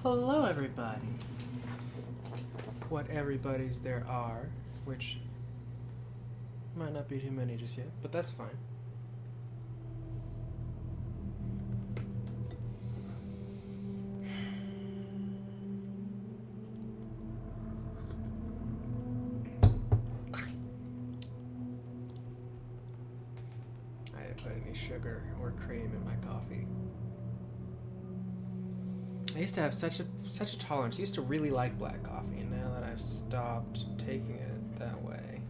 Hello, everybody. What everybody's there are, which might not be too many just yet, but that's fine. I didn't put any sugar or cream in my coffee. I used to have such a tolerance. I used to really like black coffee, and now that I've stopped taking it that way,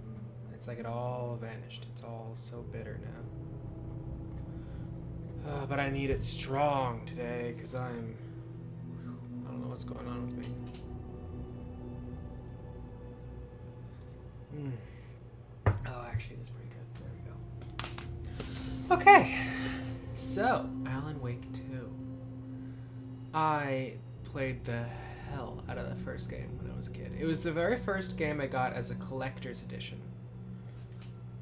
it's like it all vanished. It's all so bitter now. But I need it strong today because I don't know what's going on with me. Oh, actually, that's pretty good. There we go. Okay, so Alan Wake 2. I played the hell out of the first game when I was a kid. It was the very first game I got as a collector's edition.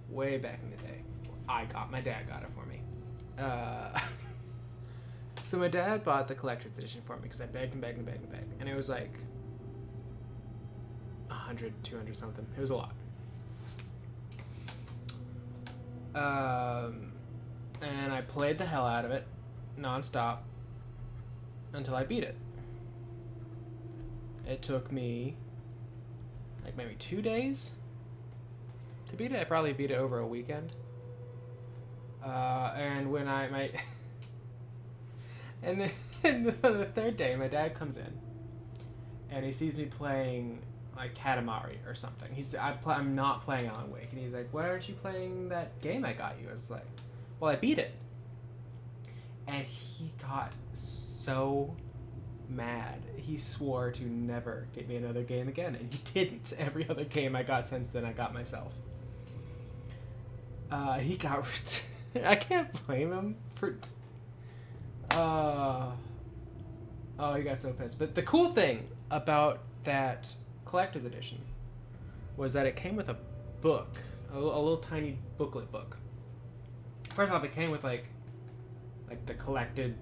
Way back in the day. My dad got it for me. So my dad bought the collector's edition for me because I begged. And it was like 100, 200 something. It was a lot. And I played the hell out of it nonstop until I beat it. It took me like maybe 2 days to beat it. I probably beat it over a weekend. And when and then the third day, my dad comes in and he sees me playing like Katamari or something. I'm not playing Alan Wake, and he's like, "Why aren't you playing that game I got you?" I was like, "Well, I beat it." And he got so mad. He swore to never get me another game again, and he didn't. Every other game I got since then, I got myself. He got... I can't blame him for... Oh, he got so pissed. But the cool thing about that collector's edition was that it came with a book, a little tiny booklet book. First off, it came with like the collected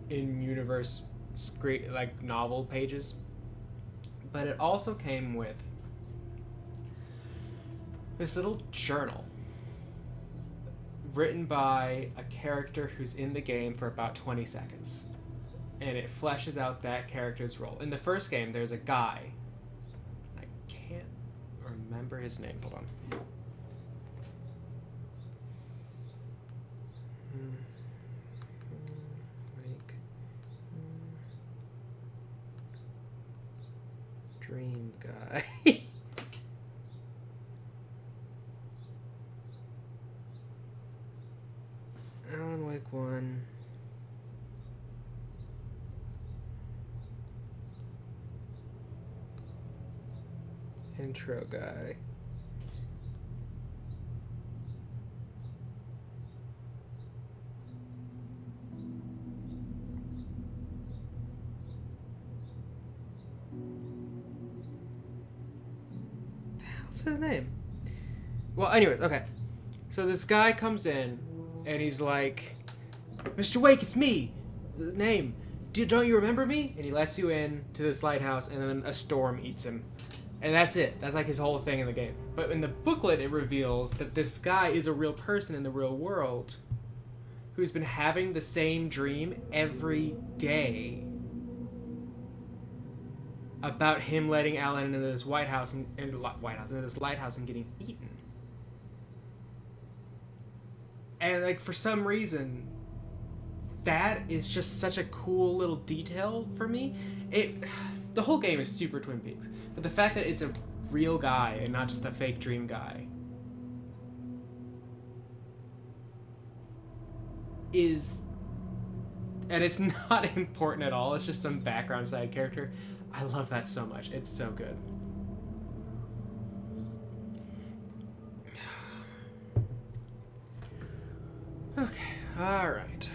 in-universe like novel pages, but it also came with this little journal written by a character who's in the game for about 20 seconds, and it fleshes out that character's role. In the first game, there's a guy, I can't remember his name, hold on. Dream guy. Alan Wake 1. Intro guy. What's his name? Well, anyways, okay. So this guy comes in, and he's like, Mr. Wake, it's me! The name. Don't you remember me? And he lets you in to this lighthouse, and then a storm eats him. And that's it. That's like his whole thing in the game. But in the booklet, it reveals that this guy is a real person in the real world who's been having the same dream every day about him letting Alan into this into this lighthouse and getting eaten. And like for some reason, that is just such a cool little detail for me. The whole game is super Twin Peaks, but the fact that it's a real guy and not just a fake dream guy is, and it's not important at all. It's just some background side character. I love that so much. It's so good. Okay, all right.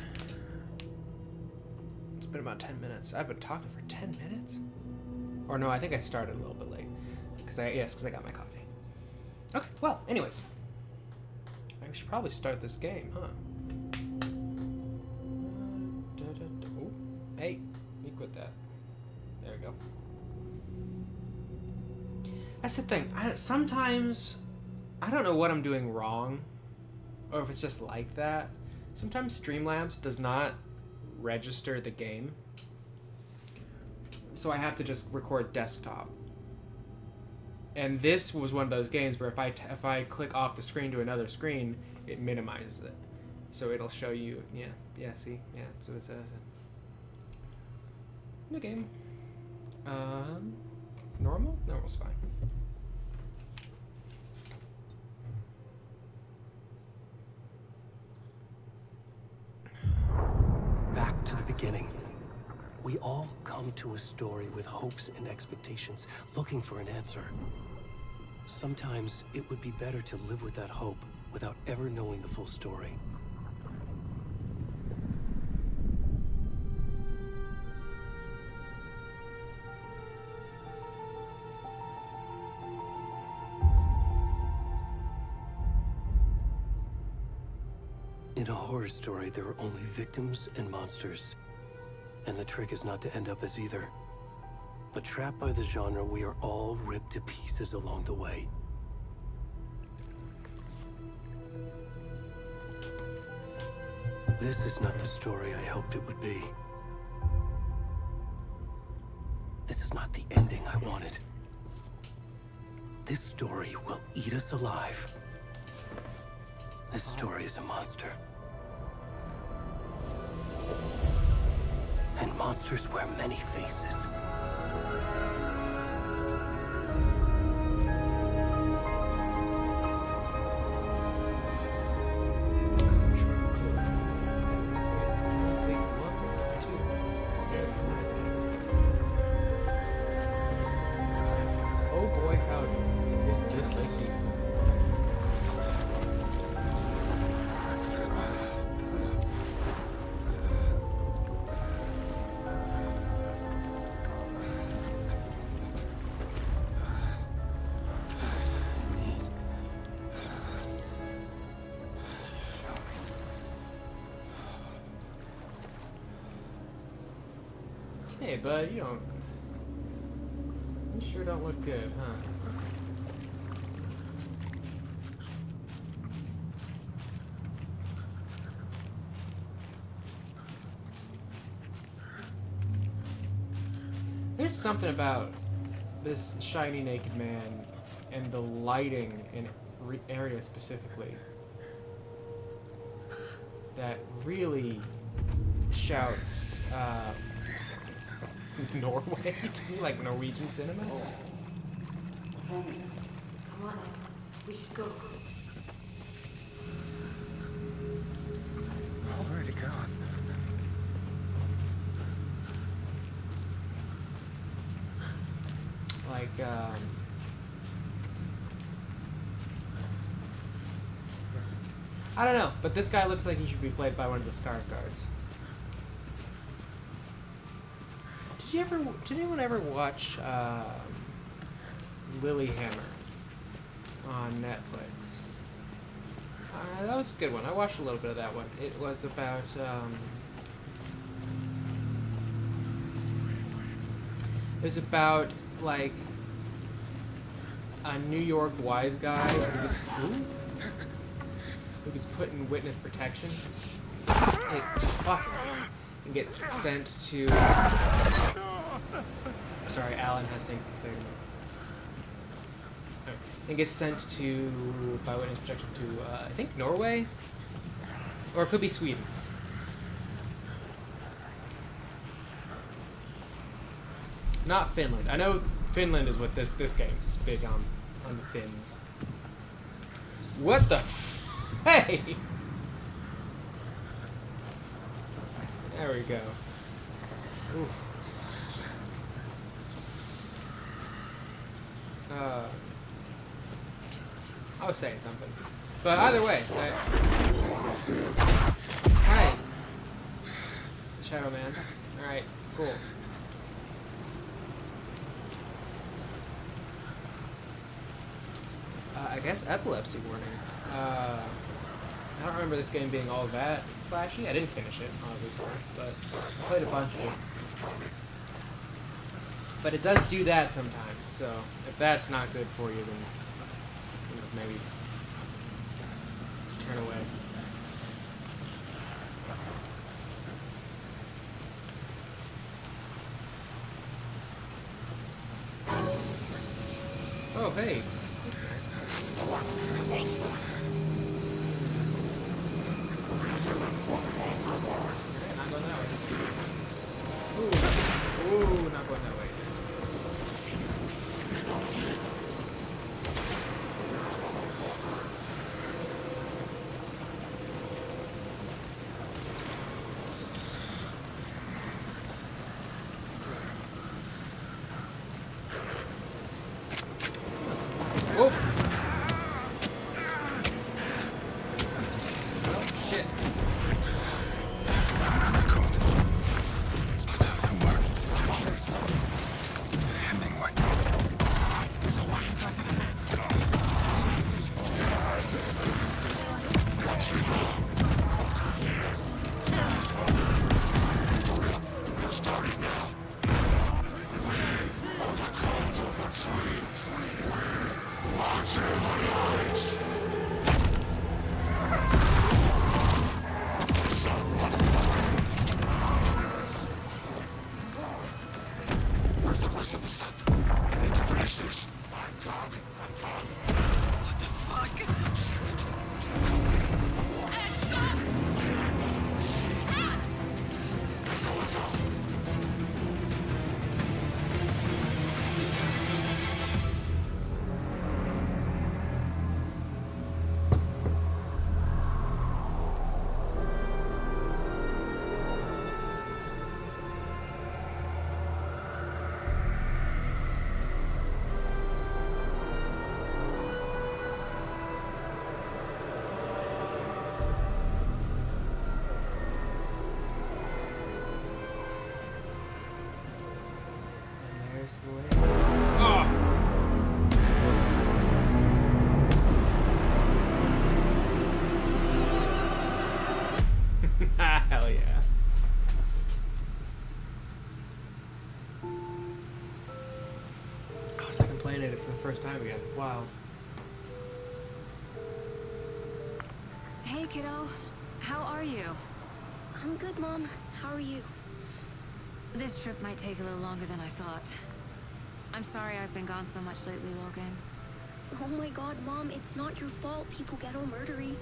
It's been about 10 minutes. I've been talking for 10 minutes? Or no, I think I started a little bit late. Because I got my coffee. Okay, well, anyways. I should probably start this game, huh? Oh, hey, let me quit that. There we go. That's the thing. Sometimes, I don't know what I'm doing wrong. Or if it's just like that. Sometimes Streamlabs does not register the game. So I have to just record desktop. And this was one of those games where if I click off the screen to another screen, it minimizes it. So it'll show you, see, so it's a new game. Normal? Normal's fine. Back to the beginning. We all come to a story with hopes and expectations, looking for an answer. Sometimes it would be better to live with that hope without ever knowing the full story. In a horror story, there are only victims and monsters. And the trick is not to end up as either. But trapped by the genre, we are all ripped to pieces along the way. This is not the story I hoped it would be. This is not the ending I wanted. This story will eat us alive. This story is a monster. And monsters wear many faces. Oh boy, howdy. Is this lake deep? Hey, bud, you sure don't look good, huh? There's something about this shiny naked man and the lighting in area specifically that really shouts Norway? Like Norwegian cinema? Come on, Em. We should go. Already gone. Like, I don't know, but this guy looks like he should be played by one of the Skarsgårds. Did anyone ever watch Lilyhammer on Netflix? That was a good one. I watched a little bit of that one. It was about like a New York wise guy who gets put in witness protection. And gets sent to. Sorry, Alan has things to say to me. Right. And gets sent to by witness protection to I think Norway, or it could be Sweden. Not Finland. I know Finland is what this game is big on the Finns. What the hey! There we go. Oof. I was saying something. But either way, hi. Shadow Man. Alright, cool. I guess epilepsy warning. I don't remember this game being all that flashy. I didn't finish it, obviously, but I played a bunch of it. But it does do that sometimes, so if that's not good for you, then maybe turn away. Oh, hey. That's nice. Not going that way. Ooh, not going that way. Oh! Hell yeah. I was like playing it for the first time again. Wild. Hey, kiddo. How are you? I'm good, Mom. How are you? This trip might take a little longer than I thought. I'm sorry I've been gone so much lately, Logan. Oh my god, Mom, it's not your fault people get all murdery.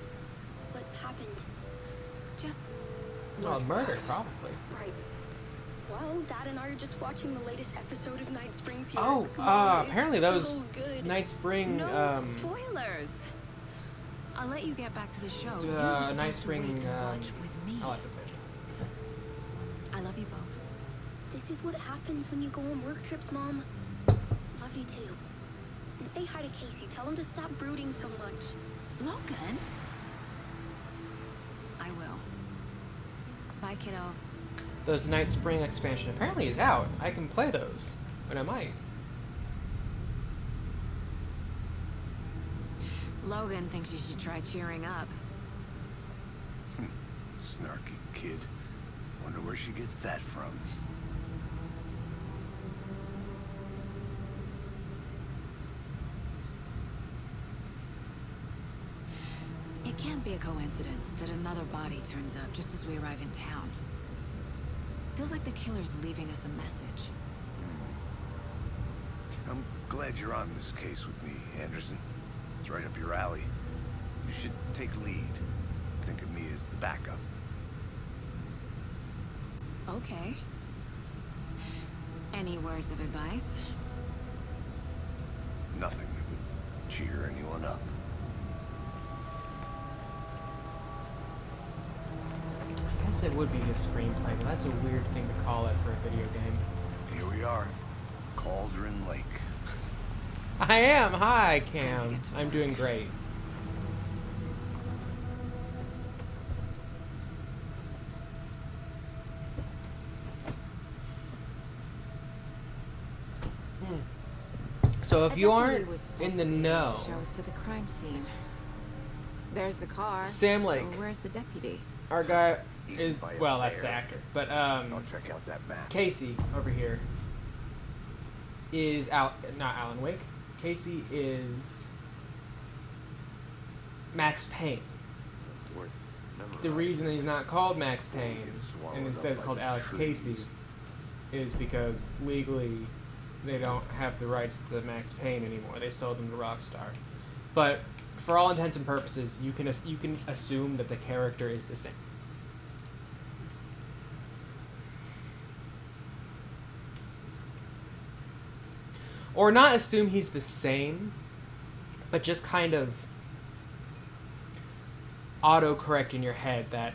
What happened? Just... Well, murder, probably. Right. Well, Dad and I are just watching the latest episode of Night Springs here. Oh, Mom, it's apparently those so good. Night Spring, No spoilers. I'll let you get back to the show. You were Night supposed to Spring, wait and watch with me. I like the vision. I love you both. This is what happens when you go on work trips, Mom. Love you too. And say hi to Casey. Tell him to stop brooding so much. Logan? I will. Bye, kiddo. Those Night Spring expansion apparently is out. I can play those, and I might. Logan thinks you should try cheering up. Snarky kid. Wonder where she gets that from. It can't be a coincidence that another body turns up just as we arrive in town. Feels like the killer's leaving us a message. I'm glad you're on this case with me, Anderson. It's right up your alley. You should take lead. Think of me as the backup. Okay. Any words of advice? Nothing that would cheer anyone up. I guess it would be his screenplay, but that's a weird thing to call it for a video game. Here we are. Cauldron Lake. I am! Hi, Time to Cam. get to I'm work. doing great. So if A you deputy aren't was supposed in the to be here know, to show us to the crime scene. There's the car. Sam so Lake. where's the deputy? our guy Eaten is, by a well, that's the bear. actor, but I'll check out that map. Casey over here is not Alan Wake. Casey is Max Payne. Worth The reason that he's not called Max Payne Gets swallowed and up instead is by called the Alex trees. Casey is because legally they don't have the rights to Max Payne anymore. They sold them to Rockstar. But for all intents and purposes, you can assume that the character is the same. Or not assume he's the same, but just kind of autocorrect in your head that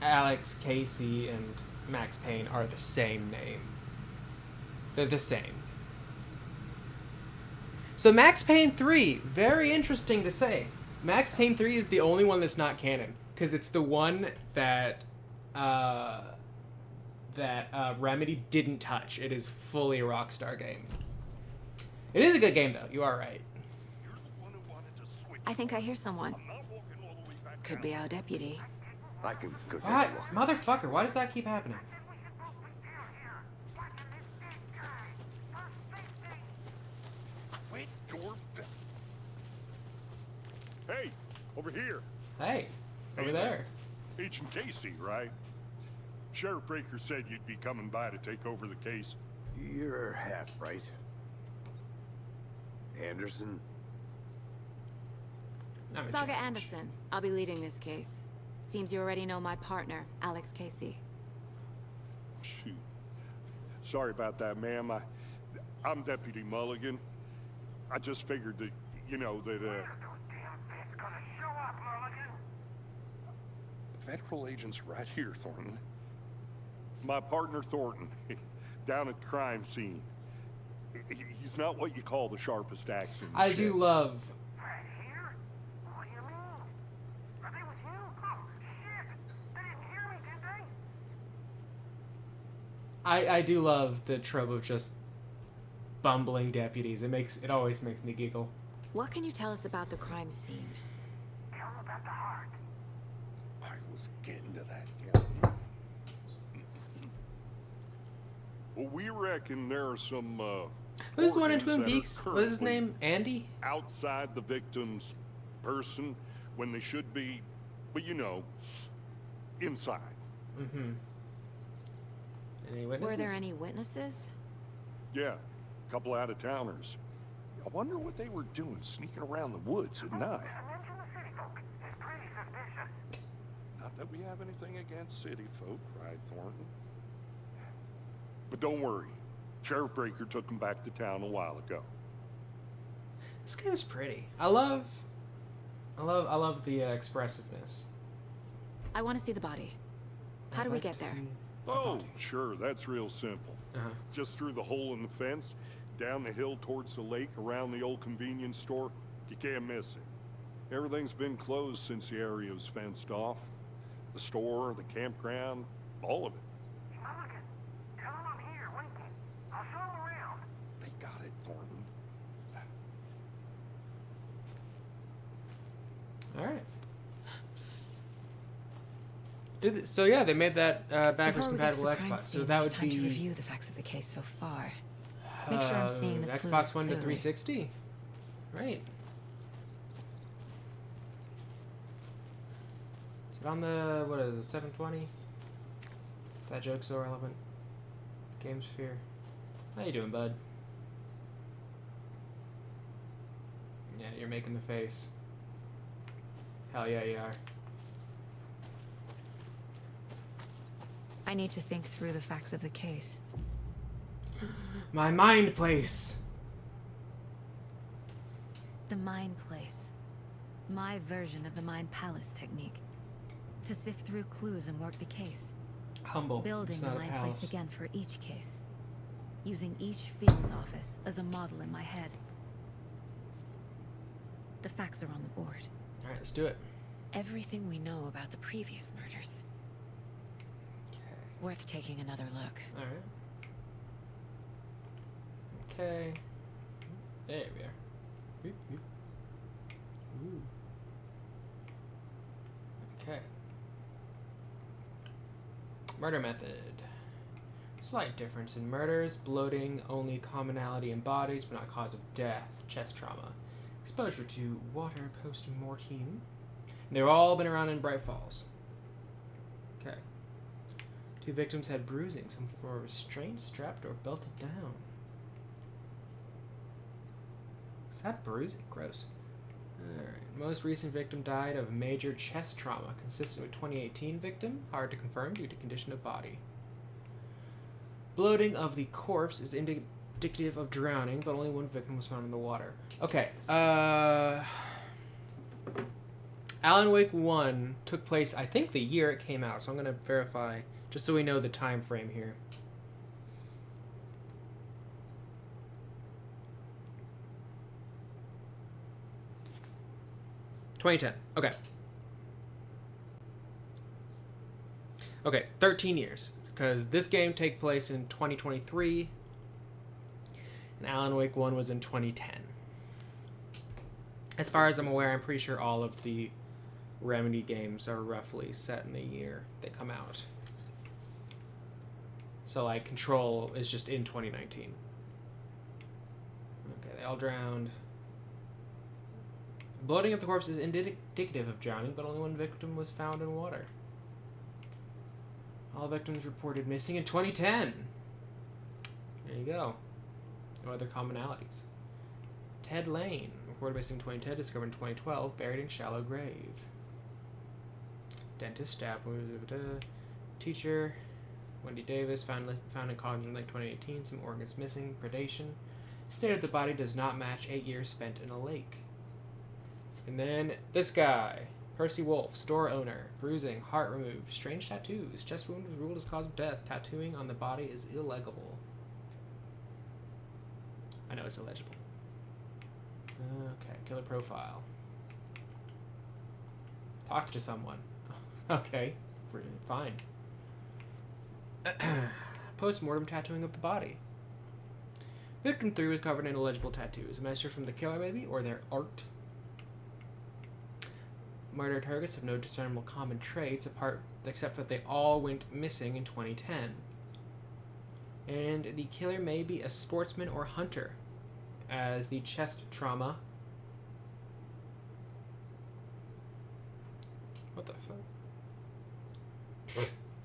Alex Casey and Max Payne are the same name. They're the same. So Max Payne 3, very interesting to say. Max Payne 3 is the only one that's not canon, because it's the one that Remedy didn't touch. It is fully a Rockstar game. It is a good game, though. You are right. I think I hear someone. Could be our deputy. I can go take What? a look. Motherfucker, why does that keep happening? Wait, you're... Hey, over here. Hey, over Hey, there. Agent Casey, right? Sheriff Breaker said you'd be coming by to take over the case. You're half right. Anderson? I'm a Saga judge. Anderson. I'll be leading this case. Seems you already know my partner, Alex Casey. Shoot. Sorry about that, ma'am. I'm Deputy Mulligan. I just figured that, you know, that, Federal agents right here, Thornton. My partner, Thornton, down at the crime scene. He's not what you call the sharpest axe in the I shed. do love. Right here? What do you mean? I think it was you. Oh, shit. They didn't hear me, did they? I do love the trope of just bumbling deputies. It always makes me giggle. What can you tell us about the crime scene? Tell them about the heart. I was getting to that, Thornton. Well, we reckon there are some, Who's the one in organs Twin that are Peaks? What was his currently name? Andy? outside the victim's person when they should be, but you know, inside. Mm-hmm. Any witnesses? Were there any witnesses? Yeah, a couple out-of-towners. I wonder what they were doing sneaking around the woods at night. Mention the city folk. It's pretty suspicious. Not that we have anything against city folk, right, Thornton? But don't worry. Sheriff Breaker took him back to town a while ago. This game is pretty. I love the expressiveness. I want to see the body. How do we get there? Oh, sure, that's real simple. Just through the hole in the fence, down the hill towards the lake, around the old convenience store. You can't miss it. Everything's been closed since the area was fenced off. The store, the campground, all of it. Mulligan, tell him I'm here, waiting. I'll show him around. They got it, Thornton. All right. So yeah, they made that backwards compatible Xbox. So that would time be to review the facts of the case so far. Make sure I'm seeing the clues Xbox One to clearly. 360. Right. Is it on the, what is it, 720? That joke's so relevant. Game Sphere. How you doing, bud? Yeah, you're making the face. Hell yeah, you are. I need to think through the facts of the case. My mind place! The Mind Place. My version of the Mind Palace technique. To sift through clues and work the case. Humble. Building It's the not a Mind palace. Place again for each case. Using each field office as a model in my head. The facts are on the board. Alright, let's do it. Everything we know about the previous murders. Worth taking another look. Alright. Okay. There we are. Boop, boop. Ooh. Okay. Murder method. Slight difference in murders. Bloating, only commonality in bodies, but not cause of death. Chest trauma. Exposure to water post-mortem. They've all been around in Bright Falls. Okay. 2 victims had bruising, some were restrained, strapped, or belted down. Is that bruising? Gross. Alright. Most recent victim died of major chest trauma, consistent with 2018 victim. Hard to confirm due to condition of body. Bloating of the corpse is indicative of drowning, but only 1 victim was found in the water. Okay. Alan Wake 1 took place, I think, the year it came out, so I'm going to verify, just so we know the time frame here. (2010) Okay. Okay, 13 years, because this game take place in 2023, and Alan Wake 1 was in 2010. As far as I'm aware, I'm pretty sure all of the Remedy games are roughly set in the year they come out. So, like, Control is just in 2019. Okay, they all drowned. Bloating of the corpse is indicative of drowning, but only 1 victim was found in water. All victims reported missing in 2010. There you go. No other commonalities. Ted Lane, reported missing in 2010, discovered in 2012, buried in shallow grave. Dentist, stab wound, teacher, Wendy Davis, found in college in late 2018, some organs missing, predation. Stated the body does not match 8 years spent in a lake. And then this guy, Percy Wolf, store owner, bruising, heart removed, strange tattoos, chest wound was ruled as cause of death, tattooing on the body is illegible. I know it's illegible. Okay, killer profile. Talk to someone. Okay, fine. Post-mortem tattooing of the body. Victim 3 was covered in illegible tattoos. A message from the killer, maybe, or their art. Murder targets have no discernible common traits, except that they all went missing in 2010. And the killer may be a sportsman or hunter, as the chest trauma. What the fuck?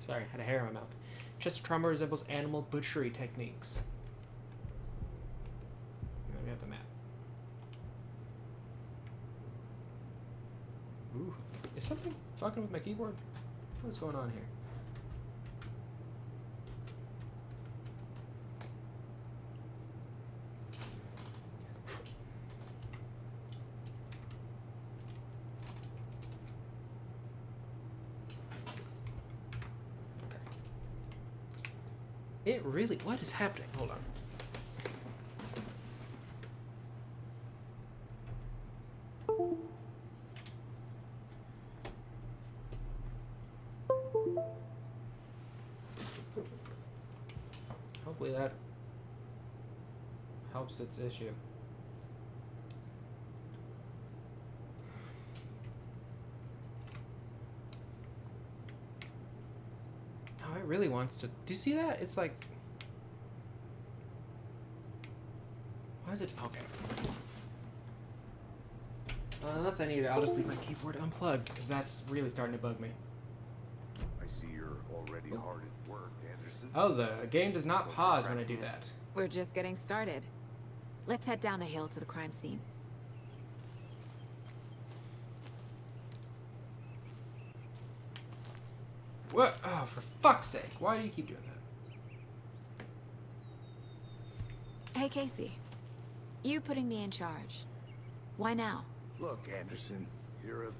Sorry, I had a hair in my mouth. Chest trauma resembles animal butchery techniques. We have the map. Ooh. Is something fucking with my keyboard? What's going on here? It really... What is happening? Hold on. Hopefully that helps its issue. Oh, it really wants to... Do you see that? It's like... Why is it... Okay. Unless I need it, I'll just leave my keyboard unplugged, because that's really starting to bug me. I see you're already hard at work, Anderson. Oh, the game does not pause when I do that. We're just getting started. Let's head down the hill to the crime scene. What? Oh, for fuck's sake. Why do you keep doing that? Hey, Casey. You putting me in charge. Why now? Look, Anderson, you're a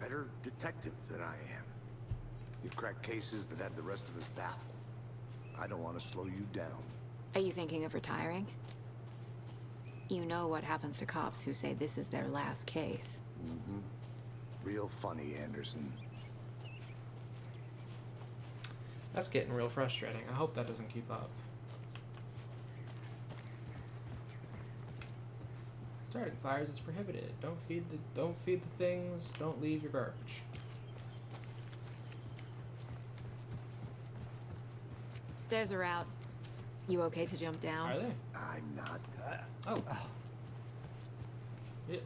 better detective than I am. You've cracked cases that had the rest of us baffled. I don't want to slow you down. Are you thinking of retiring? You know what happens to cops who say this is their last case. Mm-hmm. Real funny, Anderson. That's getting real frustrating. I hope that doesn't keep up. Starting fires is prohibited. Don't feed the things. Don't leave your garbage. Stairs are out. You okay to jump down? Are they? I'm not. Oh. Yeah.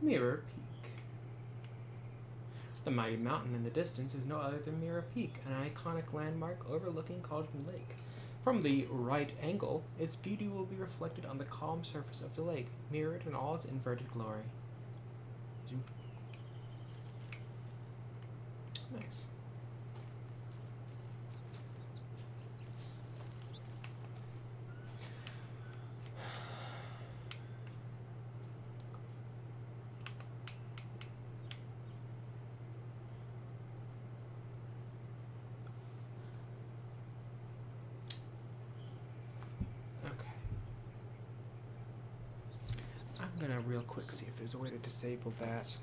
Mirror Peak. The mighty mountain in the distance is no other than Mirror Peak, an iconic landmark overlooking Cauldron Lake. From the right angle, its beauty will be reflected on the calm surface of the lake, mirrored in all its inverted glory. Zoom. Nice. I'm gonna real quick see if there's a way to disable that.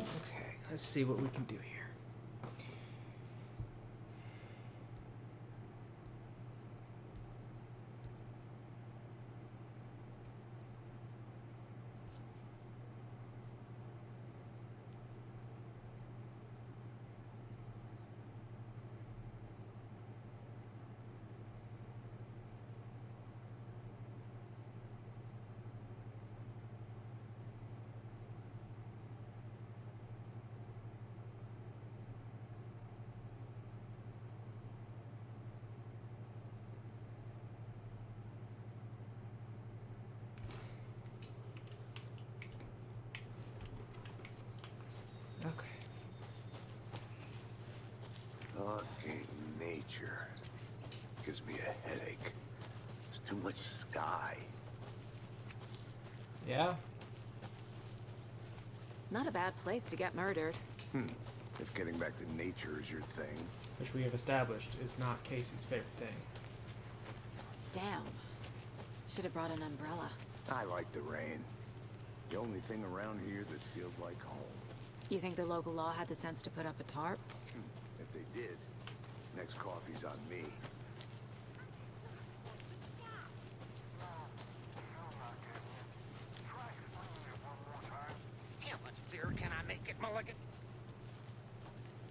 Okay, let's see what we can do here. Okay. Fucking nature. Gives me a headache. There's too much sky. Yeah? Not a bad place to get murdered. If getting back to nature is your thing. Which we have established is not Casey's favorite thing. Damn. Should have brought an umbrella. I like the rain. The only thing around here that feels like home. You think the local law had the sense to put up a tarp? If they did, next coffee's on me. How much clearer can I make it, Mulligan?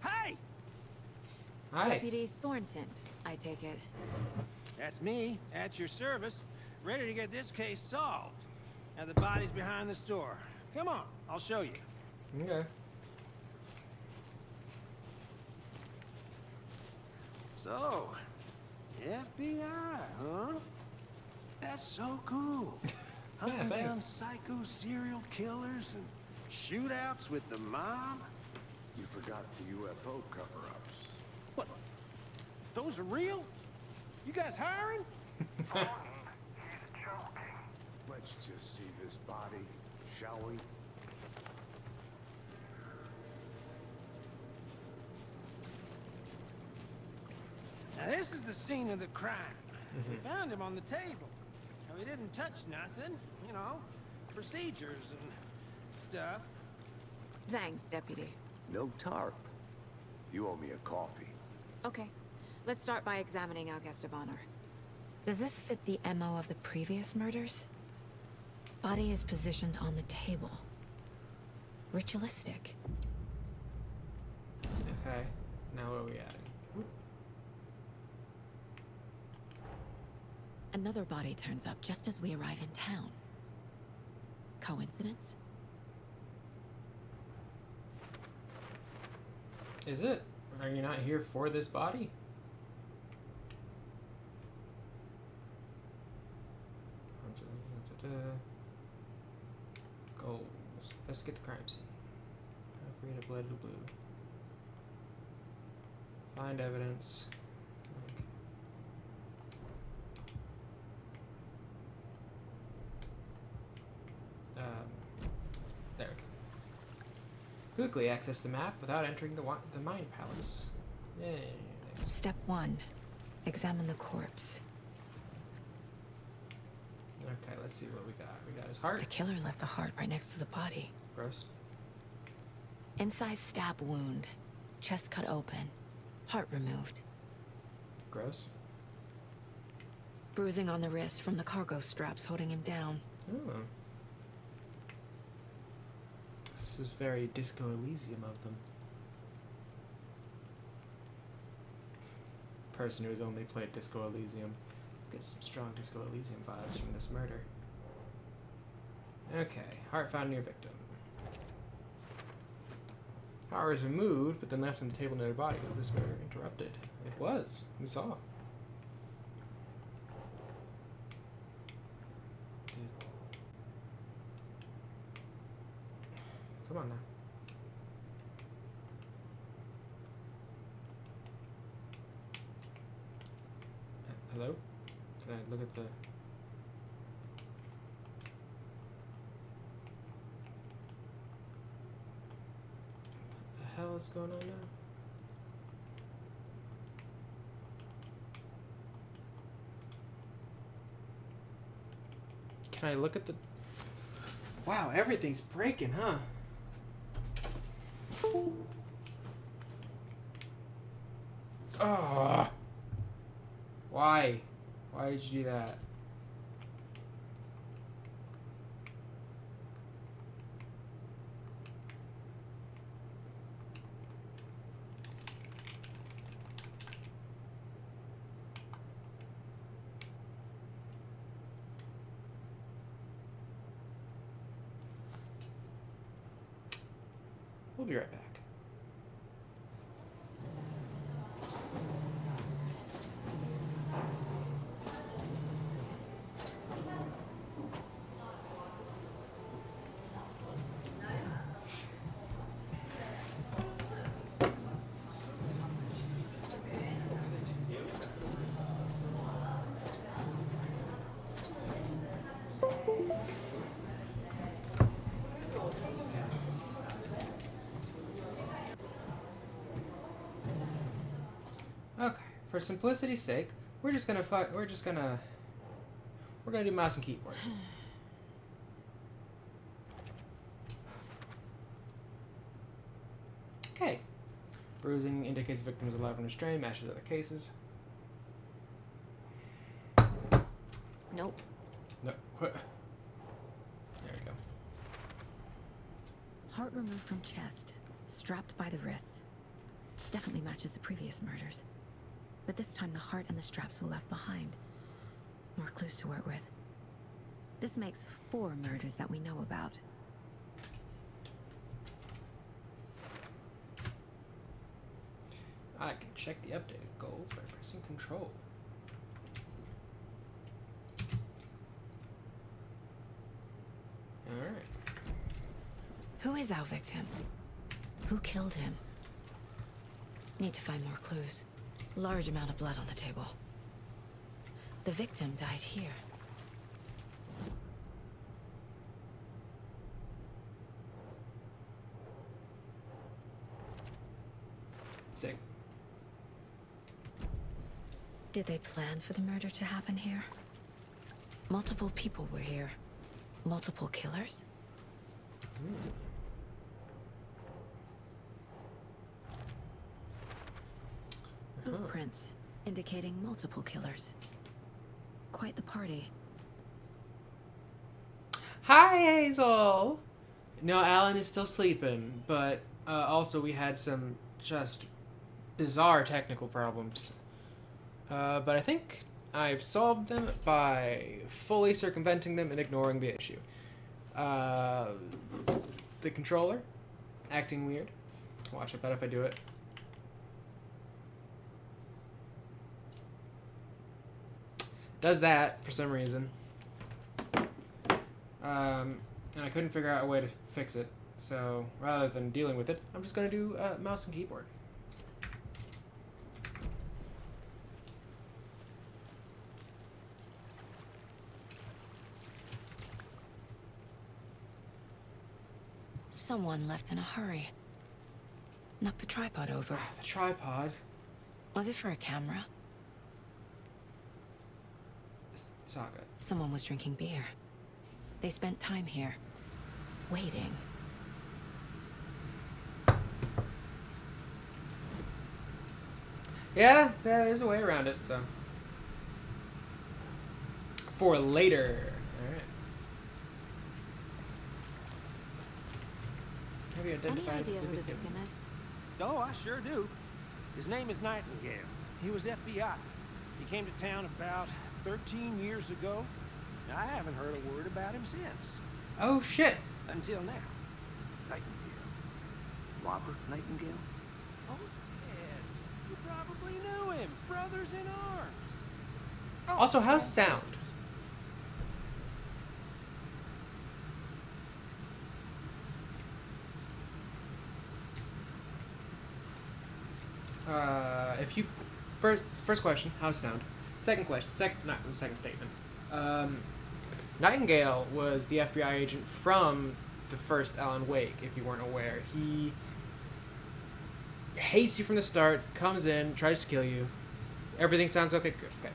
Hey! Hi. Deputy Thornton, I take it. That's me, at your service, ready to get this case solved. Now the body's behind the store. Come on, I'll show you. Okay. So, FBI, huh? That's so cool. Hunting down thanks. psycho serial killers and shootouts with the mob? You forgot the UFO cover-ups. What? Those are real? You guys hiring? He's joking. Let's just see this body, shall we? Now this is the scene of the crime. We found him on the table. Now, he didn't touch nothing, you know, procedures and stuff. Thanks, Deputy. No tarp. You owe me a coffee. Okay, let's start by examining our guest of honor. Does this fit the MO of the previous murders? Body is positioned on the table. Ritualistic. Okay, now what are we adding? Another body turns up just as we arrive in town. Coincidence? Is it? Are you not here for this body? Goals. Investigate the crime scene. Read a blood to blue. Find evidence. There we go. Quickly access the map without entering the Mind Palace. Yay. Next. Step 1. Examine the corpse. Okay, let's see what we got. We got his heart. The killer left the heart right next to the body. Gross. Incised stab wound. Chest cut open. Heart removed. Gross. Bruising on the wrist from the cargo straps holding him down. Ooh. This is very Disco Elysium of them. Person who's only played Disco Elysium gets some strong Disco Elysium vibes from this murder. Okay, heart found near victim. Power is removed, but then left on the table near the body. Was this murder interrupted? It was. We saw. Come on now. Hello? Can I look at the... What the hell is going on now? Can I look at the... Wow, everything's breaking, huh? Oh, why? Why did you do that? We'll be right back. Okay, for simplicity's sake, we're gonna do mouse and keyboard. Okay. Bruising indicates victim is alive and restrained, matches other cases. Nope. No. There we go. Heart removed from chest, strapped by the wrists. Definitely matches the previous murders. But this time the heart and the straps were left behind. More clues to work with. This makes 4 murders that we know about. I can check the updated goals by pressing Control. Alright. Who is our victim? Who killed him? Need to find more clues. Large amount of blood on the table. The victim died here. Sick. Did they plan for the murder to happen here? Multiple people were here. Multiple killers? Footprints indicating multiple killers. Quite the party. Hi, Hazel! No, Alan is still sleeping, but also we had some just bizarre technical problems. But I think I've solved them by fully circumventing them and ignoring the issue. The controller, acting weird. Watch, I bet if I do it. Does that for some reason. And I couldn't figure out a way to fix it. So rather than dealing with it, I'm just going to do mouse and keyboard. Someone left in a hurry. Knocked the tripod over. The tripod? Was it for a camera? Saga. Someone was drinking beer. They spent time here. Waiting. Yeah, there's a way around it, so. For later. Alright. Have you identified Any idea the who the victim is? Oh, I sure do. His name is Nightingale. He was FBI. He came to town about 13 years ago. I haven't heard a word about him since. Oh, shit. Until now. Nightingale. Robert Nightingale? Oh, yes. You probably knew him. Brothers in arms. Also, how's sound? If you first question, how's sound? Second question, second statement. Nightingale was the FBI agent from the first Alan Wake. If you weren't aware, he hates you from the start. Comes in, tries to kill you. Everything sounds okay. Good. Okay.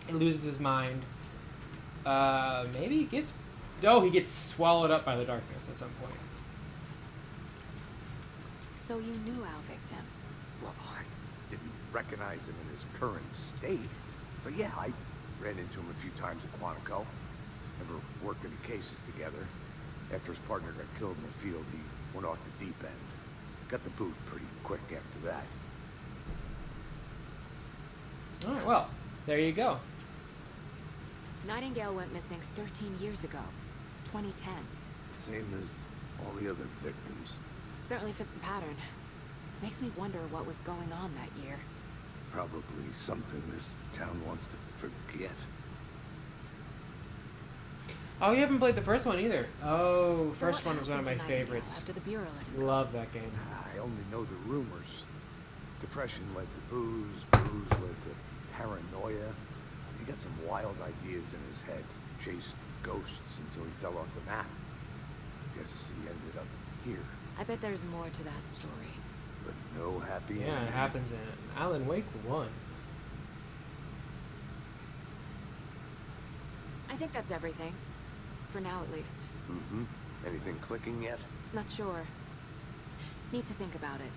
He loses his mind. Maybe he gets. Oh, he gets swallowed up by the darkness at some point. So you knew our victim? Well, I didn't recognize him in his current state. But yeah, I ran into him a few times at Quantico. Never worked any cases together. After his partner got killed in the field, he went off the deep end. Got the boot pretty quick after that. Alright, well, there you go. Nightingale went missing 13 years ago. 2010. Same as all the other victims. Certainly fits the pattern. Makes me wonder what was going on that year. Probably something this town wants to forget. Oh, you haven't played the first one either. Oh, So first what one was one of my happened to Nightingale favorites. After the Bureau let him go? Love that game. I only know the rumors. Depression led to booze, booze led to paranoia. He got some wild ideas in his head, chased ghosts until he fell off the map. Guess he ended up here, I bet there's more to that story. but no happy Yeah, ending. it happens in Alan Wake 1. I think that's everything. For now, at least. Mm-hmm. Anything clicking yet? Not sure. Need to think about it.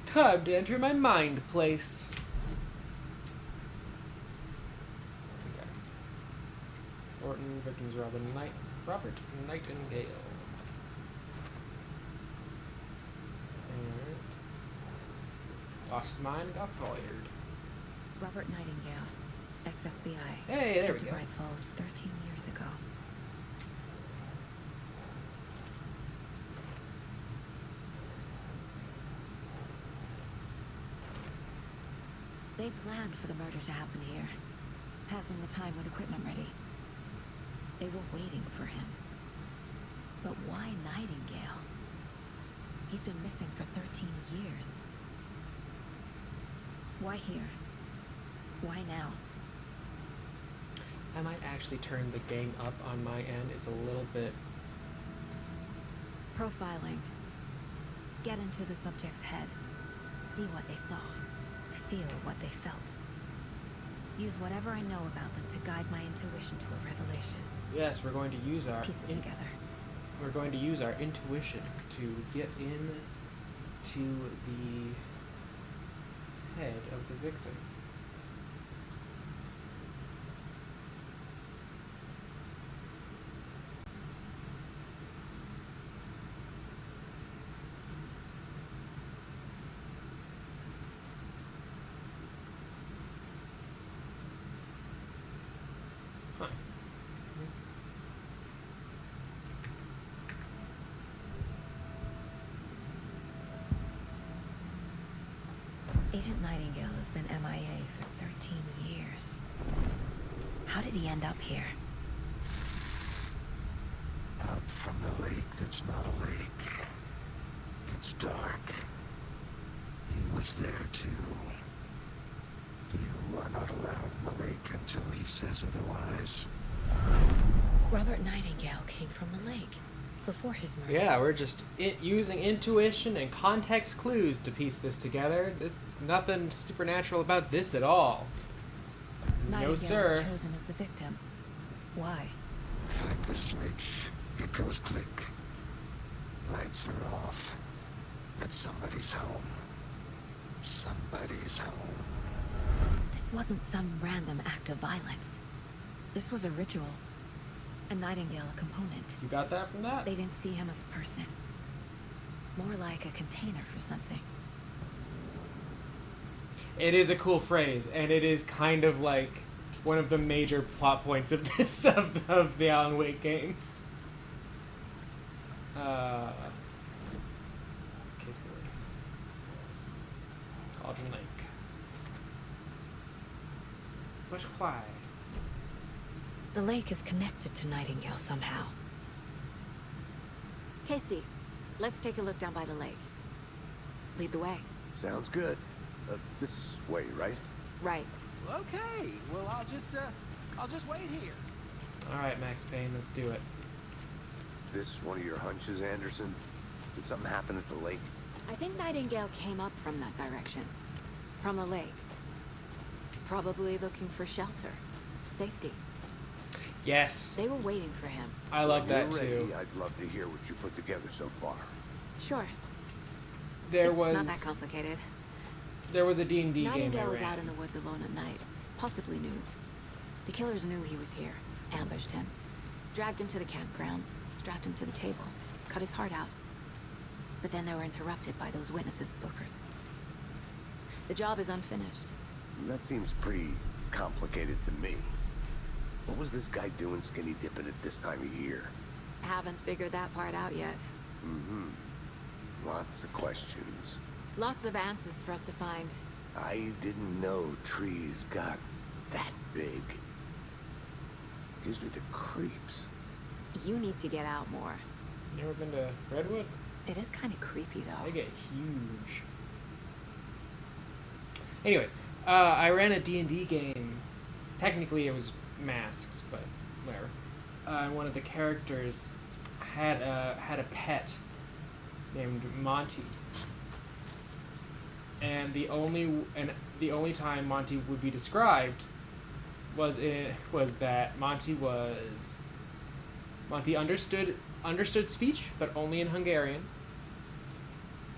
Time to enter my mind place. Okay. Thornton, victims Robert Nightingale. Alright. Lost his mind, got fired. Robert Nightingale, ex-FBI. Hey, there we Came to go. Bright Falls 13 years ago. They planned for the murder to happen here, passing the time with equipment ready. They were waiting for him. But why Nightingale? He's been missing for 13 years. Why here? Why now? I might actually turn the game up on my end. It's a little bit... Profiling. Get into the subject's head. See what they saw. Feel what they felt. Use whatever I know about them to guide my intuition to a revelation. Yes, we're going to use our... Piece it together. We're going to use our intuition to get in to the head of the victim. Huh. Agent Nightingale has been MIA for 13 years. How did he end up here? Up from the lake that's not a lake. It's dark. He was there too. You are not allowed in the lake until he says otherwise. Robert Nightingale came from the lake before his murder. Yeah, we're just using intuition and context clues to piece this together. There's nothing supernatural about this at all. Nightingale No, sir. was chosen as the victim. Why? Flick the switch. It goes click. Lights are off. But somebody's home. Somebody's home. This wasn't some random act of violence. This was a ritual. And Nightingale a component. You got that from that? They didn't see him as a person. More like a container for something. It is a cool phrase, and it is kind of like one of the major plot points of this of the Alan Wake games. Case Billy. Cauldron Lake. But why? The lake is connected to Nightingale somehow. Casey, let's take a look down by the lake. Lead the way. Sounds good. This way, right? Right. Okay, well, I'll just wait here. Alright, Max Payne, let's do it. This one of your hunches, Anderson? Did something happen at the lake? I think Nightingale came up from that direction. From the lake. Probably looking for shelter. Safety. Yes. They were waiting for him. I like that You're too. ready. I'd love to hear what you put together so far. Sure. It's not that complicated. There was a D&D game I Nightingale was ran. out in the woods alone at night. Possibly knew. The killers knew he was here. Ambushed him. Dragged him to the campgrounds. Strapped him to the table. Cut his heart out. But then they were interrupted by those witnesses, the Bookers. The job is unfinished. That seems pretty complicated to me. What was this guy doing skinny dipping at this time of year? Haven't figured that part out yet. Mm-hmm. Lots of questions. Lots of answers for us to find. I didn't know trees got that big. Gives me the creeps. You need to get out more. You ever been to Redwood? It is kind of creepy, though. They get huge. Anyways, I ran a D&D game. Technically, it was masks, but whatever. One of the characters had a pet named Monty, and the only time Monty would be described was that Monty understood speech, but only in Hungarian,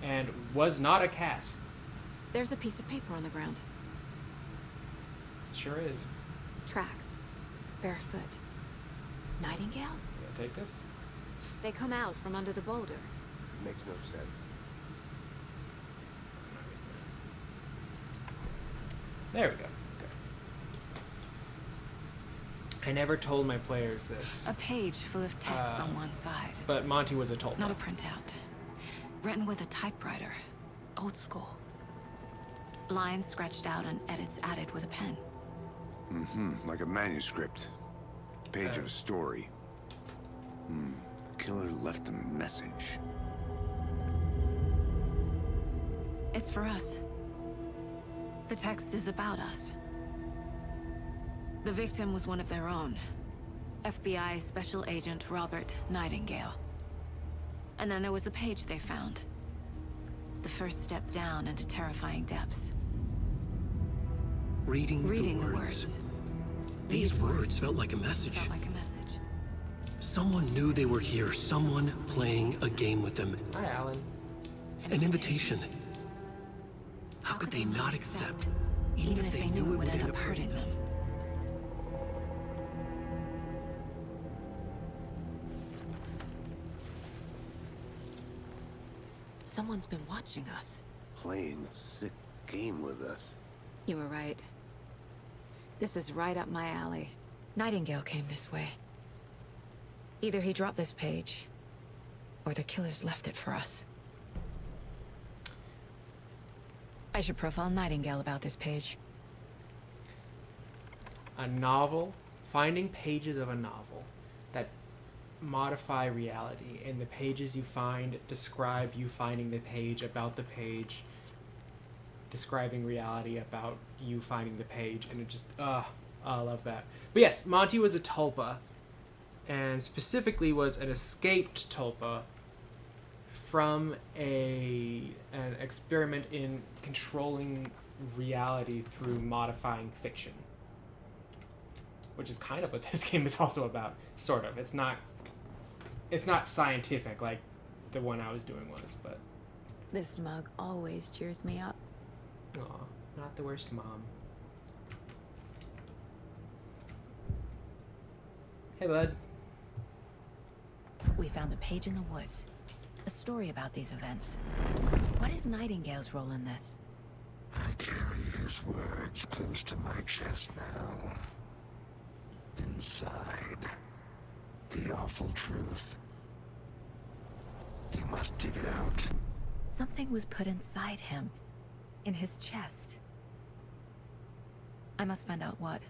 and was not a cat. There's a piece of paper on the ground. Sure is. Tracks. Barefoot. Nightingales? You gonna take this? They come out from under the boulder. Makes no sense. There we go. Good. I never told my players this. A page full of text on one side. But Monty was a told. Not a printout. Written with a typewriter. Old school. Lines scratched out and edits added with a pen. Like a manuscript. Page of a story. The killer left a message. It's for us. The text is about us. The victim was one of their own. FBI Special Agent Robert Nightingale. And then there was the page they found. The first step down into terrifying depths. Reading the words. words. These words felt like a message. Felt like a message. Someone knew they were here. Someone playing a game with them. Hi, Alan. An invitation. How could they not accept? Even if they knew it would end up hurting them. Someone's been watching us. Playing a sick game with us. You were right. This is right up my alley. Nightingale came this way. Either he dropped this page, or the killers left it for us. I should profile Nightingale about this page. A novel, finding pages of a novel that modify reality, and the pages you find describe you finding the page about the page, describing reality about you finding the page, and it just, I love that. But yes, Monty was a tulpa, and specifically was an escaped tulpa from an experiment in controlling reality through modifying fiction. Which is kind of what this game is also about, sort of. It's not scientific like the one I was doing was, but... This mug always cheers me up. Aw, not the worst mom. Hey, bud. We found a page in the woods. A story about these events. What is Nightingale's role in this? I carry his words close to my chest now. Inside, the awful truth. You must dig it out. Something was put inside him. In his chest. I must find out what.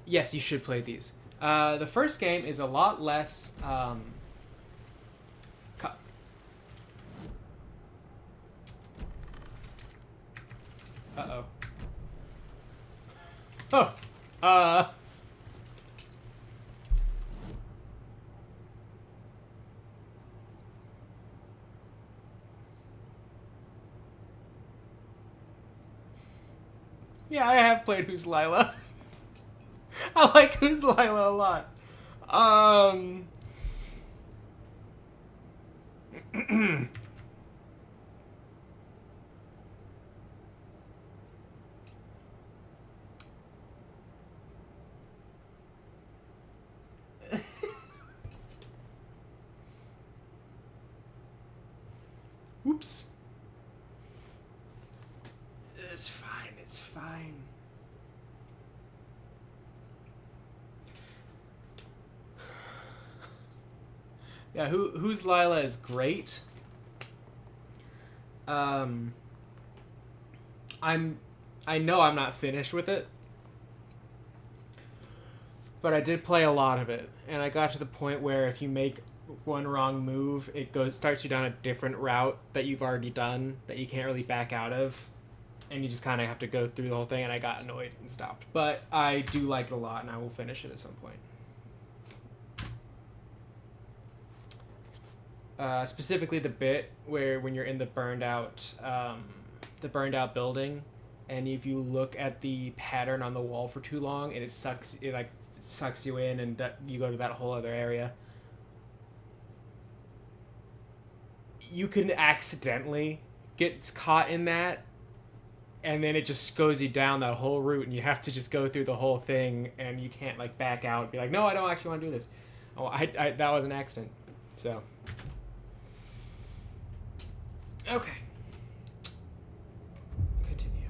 Yes, you should play these. The first game is a lot less... Uh-oh. Oh! Yeah, I have played Who's Lila. I like Who's Lila a lot. Oops. It's fine, it's fine. Yeah, Who's Lila is great. I know I'm not finished with it, but I did play a lot of it, and I got to the point where if you make one wrong move, it starts you down a different route that you've already done that you can't really back out of, and you just kind of have to go through the whole thing, and I got annoyed and stopped. But I do like it a lot, and I will finish it at some point. Specifically the bit where when you're in the burned out building, and if you look at the pattern on the wall for too long, and it sucks you in, and you go to that whole other area. You can accidentally get caught in that, and then it just goes you down that whole route, and you have to just go through the whole thing, and you can't like back out and be like, no, I don't actually want to do this. Oh, I that was an accident. So. Okay. Continue.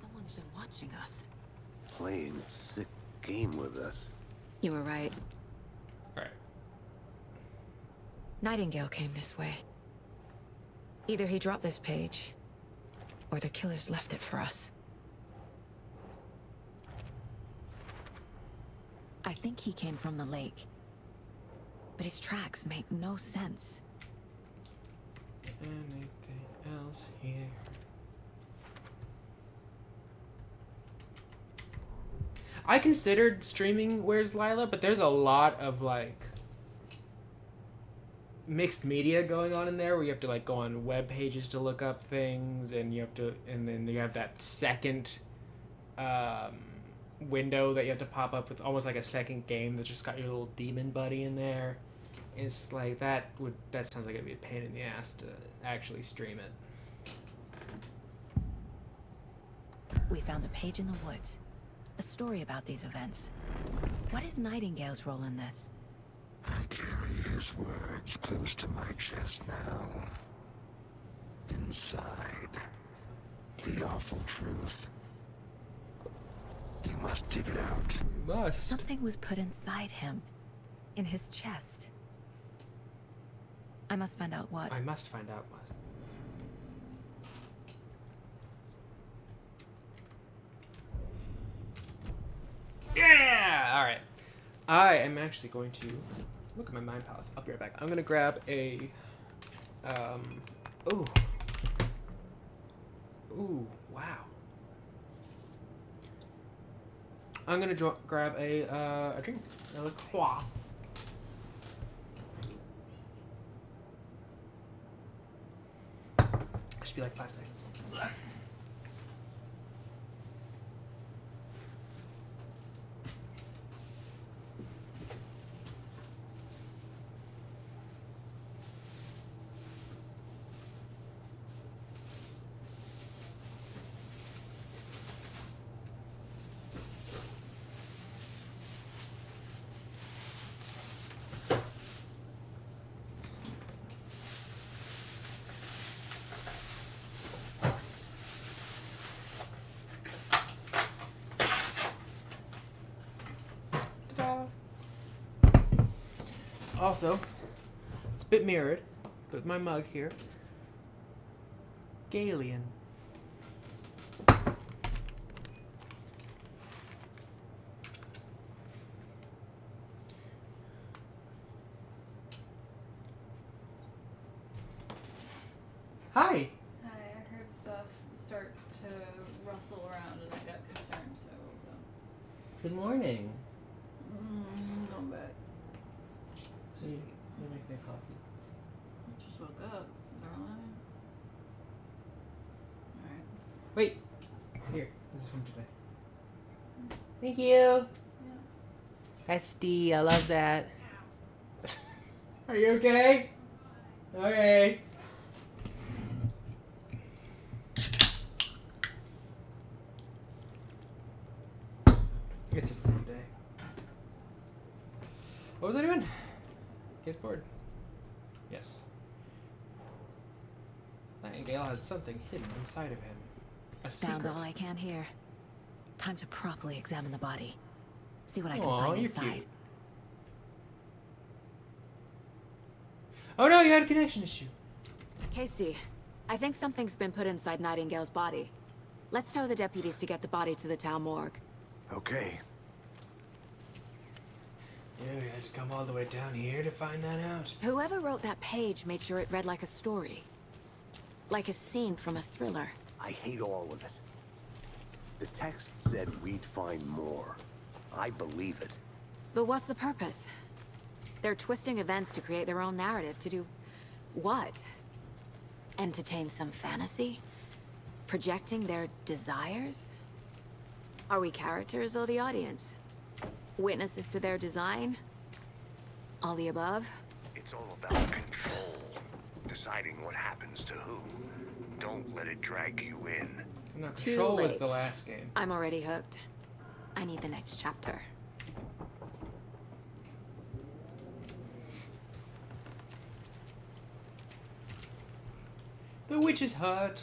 Someone's watching us. Playing a sick game with us. You were right. Right. Nightingale came this way. Either he dropped this page, or the killers left it for us. I think he came from the lake. But his tracks make no sense. Anything else here? I considered streaming Where's Lila, but there's a lot of like mixed media going on in there where you have to like go on web pages to look up things, and you have to, and then you have that second window that you have to pop up with almost like a second game that just got your little demon buddy in there. It's like that sounds like it'd be a pain in the ass to actually stream it. We found a page in the woods. A story about these events. What is Nightingale's role in this? I carry his words close to my chest now. Inside, the awful truth. You must dig it out. Must. Something was put inside him. In his chest. I must find out what. I must find out what. Yeah! Alright. I am actually going to look at my mind palace. I'll be right back. I'm going to grab a... Ooh. Ooh, wow. I'm going to grab a drink. A La Croix. Should be like 5 seconds. Also, it's a bit mirrored, but with my mug here. Galian. Hi. Hi, I heard stuff start to rustle around and I got concerned, so I woke up. Good morning. Going back. You make me a coffee. I just woke up, darling. Alright. Wait. Here. This is from today. Thank you. That's D. I love that. Are you okay? Okay. It's just a new day. What was I doing? Case board. Yes. Nightingale has something hidden inside of him. A secret. Found all I can here. Time to properly examine the body. See what I can Aw, find you're inside. cute. Oh no, you had a connection issue. Casey, I think something's been put inside Nightingale's body. Let's tell the deputies to get the body to the town morgue. Okay. Yeah, we had to come all the way down here to find that out. Whoever wrote that page made sure it read like a story. Like a scene from a thriller. I hate all of it. The text said we'd find more. I believe it. But what's the purpose? They're twisting events to create their own narrative to do what? Entertain some fantasy? Projecting their desires? Are we characters or the audience? Witnesses to their design? All the above? It's all about control. Deciding what happens to who. Don't let it drag you in. No, Too Control was late. the last game. I'm already hooked. I need the next chapter. The witch's hut.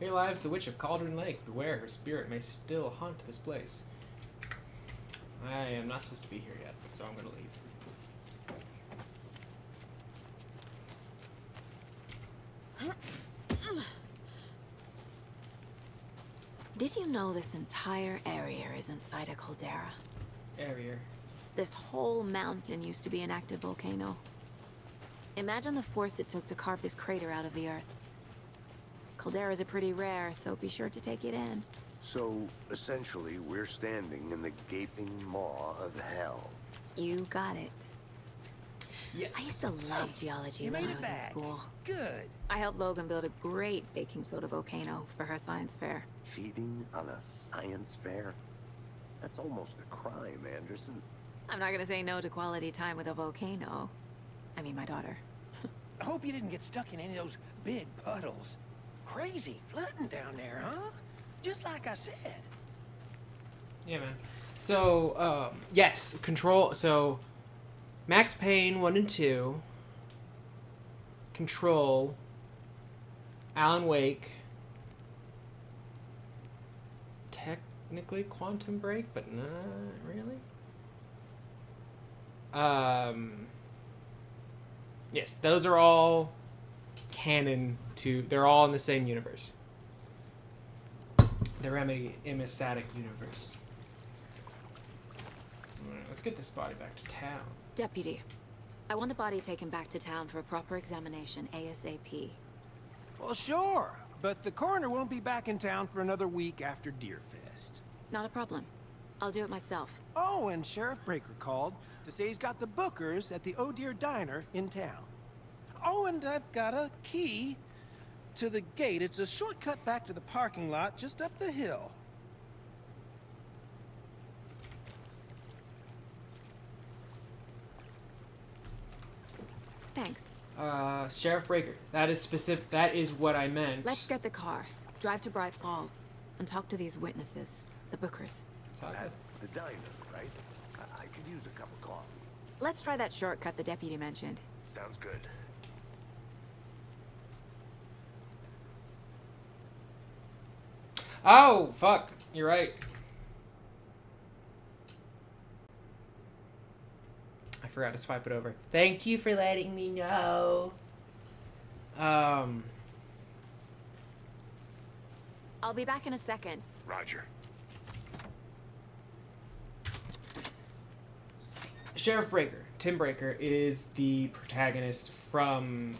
Here lies the witch of Cauldron Lake. Beware, her spirit may still haunt this place. I am not supposed to be here yet, so I'm gonna leave. Did you know this entire area is inside a caldera? Area. This whole mountain used to be an active volcano. Imagine the force it took to carve this crater out of the earth. Calderas are pretty rare, so be sure to take it in. So, essentially, we're standing in the gaping maw of hell. You got it. Yes. I used to love geology when I was in school. Good. I helped Logan build a great baking soda volcano for her science fair. Cheating on a science fair? That's almost a crime, Anderson. I'm not gonna say no to quality time with a volcano. I mean, my daughter. I hope you didn't get stuck in any of those big puddles. Crazy flooding down there, huh? Just like I said. Yeah, man. So, yes, Control. So, Max Payne 1 and 2, Control, Alan Wake, technically Quantum Break, but not really. Yes, those are all canon to. They're all in the same universe. The Remedy Emissatic universe. Alright, let's get this body back to town. Deputy, I want the body taken back to town for a proper examination ASAP. Well, sure. But the coroner won't be back in town for another week after Deerfest. Not a problem. I'll do it myself. Oh, and Sheriff Breaker called to say he's got the Bookers at the Oh Dear Diner in town. Oh, and I've got a key to the gate. It's a shortcut back to the parking lot just up the hill. Thanks. Sheriff Breaker. That is specific. That is what I meant. Let's get the car, drive to Bright Falls, and talk to these witnesses, the Bookers. At the diner, right? I could use a cup of coffee. Let's try that shortcut the deputy mentioned. Sounds good. Oh, fuck. You're right. I forgot to swipe it over. Thank you for letting me know. I'll be back in a second. Roger. Sheriff Breaker, Tim Breaker, is the protagonist from...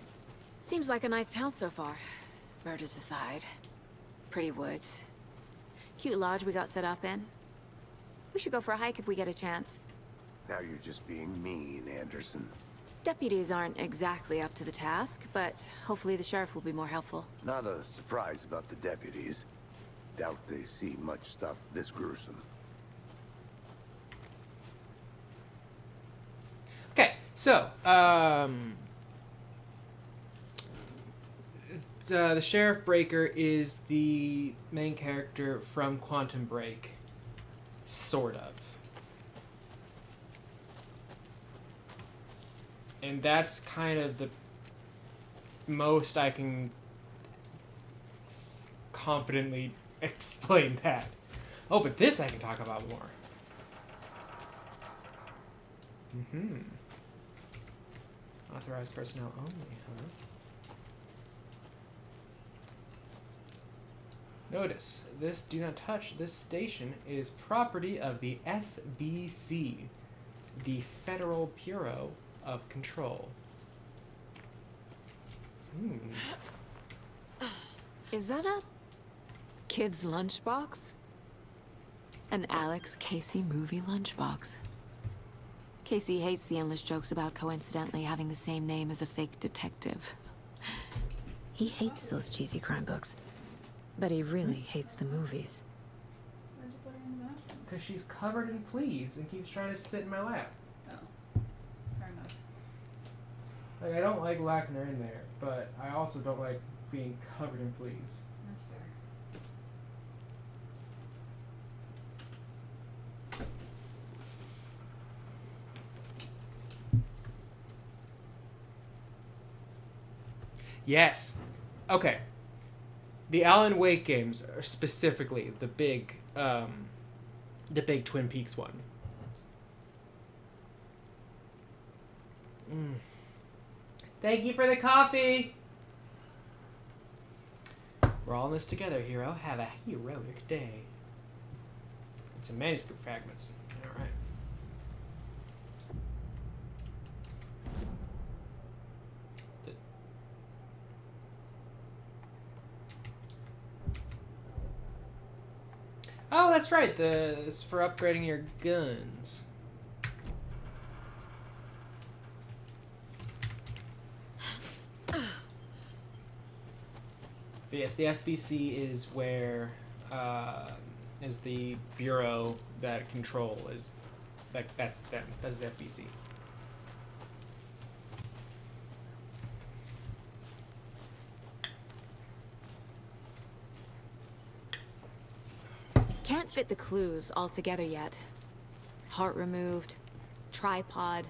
Seems like a nice town so far. Murders aside. Pretty woods. Cute lodge we got set up in. We should go for a hike if we get a chance. Now you're just being mean, Anderson. Deputies aren't exactly up to the task, but hopefully the sheriff will be more helpful. Not a surprise about the deputies. Doubt they see much stuff this gruesome. Okay, so, the Sheriff Breaker is the main character from Quantum Break. Sort of. And that's kind of the most I can confidently explain that. Oh, but this I can talk about more. Mm-hmm. Authorized personnel only, huh? Notice, this do not touch. This station is property of the FBC, the Federal Bureau of Control. Is that a kid's lunchbox? An Alex Casey movie lunchbox. Casey hates the endless jokes about coincidentally having the same name as a fake detective. He hates those cheesy crime books, but he really hates the movies. Where'd you put her in the bathroom? Because she's covered in fleas and keeps trying to sit in my lap. Oh. Fair enough. Like, I don't like locking her in there, but I also don't like being covered in fleas. That's fair. Yes. Okay. the Alan Wake games are specifically the big Twin Peaks one. Thank you for the coffee. We're all in this together, hero. Have a heroic day. It's a manuscript fragments. All right. Oh, that's right. It's for upgrading your guns. But yes, the FBC is where is the bureau that control is. That's them. That's the FBC. Can't fit the clues all together yet. Heart removed, tripod,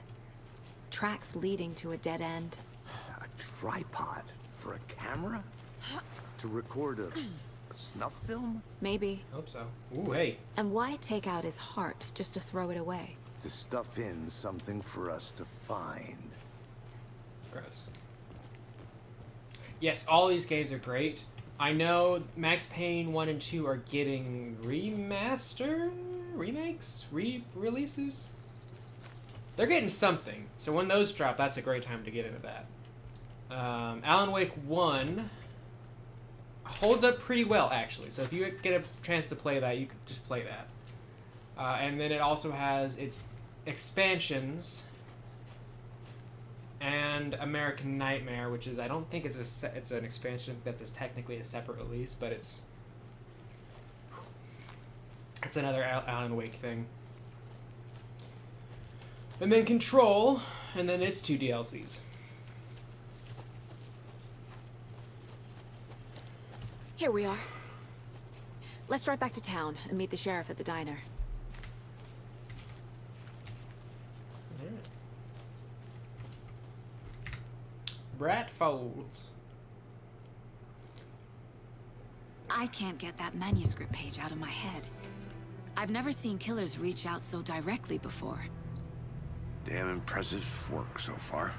tracks leading to a dead end. A tripod for a camera? To record a snuff film? Maybe. Hope so. Ooh, hey. And why take out his heart just to throw it away? To stuff in something for us to find. Gross. Yes, all these games are great. I know Max Payne 1 and 2 are getting remakes, re-releases. They're getting something. So when those drop, that's a great time to get into that. Alan Wake 1 holds up pretty well, actually. So if you get a chance to play that, you could just play that. And then it also has its expansions and American Nightmare, which is, I don't think it's an expansion that's technically a separate release, but it's another Alan Wake thing. And then Control, and then its 2 DLCs. Here we are. Let's drive back to town and meet the sheriff at the diner. Brat Falls. I can't get that manuscript page out of my head. I've never seen killers reach out so directly before. Damn impressive work so far.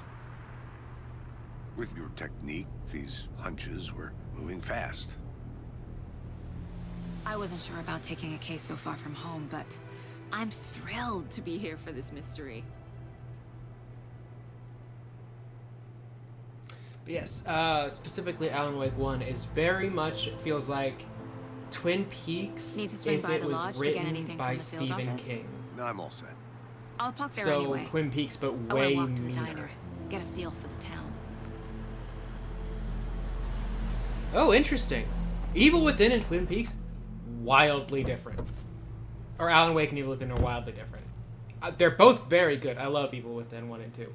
With your technique, these hunches were moving fast. I wasn't sure about taking a case so far from home, but I'm thrilled to be here for this mystery. But yes, specifically Alan Wake 1 is very much, it feels like Twin Peaks Need to swing if by it the was lodge to get written anything by from the field Stephen office? King. No, I'm all set. I'll park there So anyway. Twin Peaks, but I way want to walk to the meaner. diner, get a feel for the town. Oh, interesting. Evil Within and Twin Peaks, wildly different. Or Alan Wake and Evil Within are wildly different. They're both very good. I love Evil Within 1 and 2.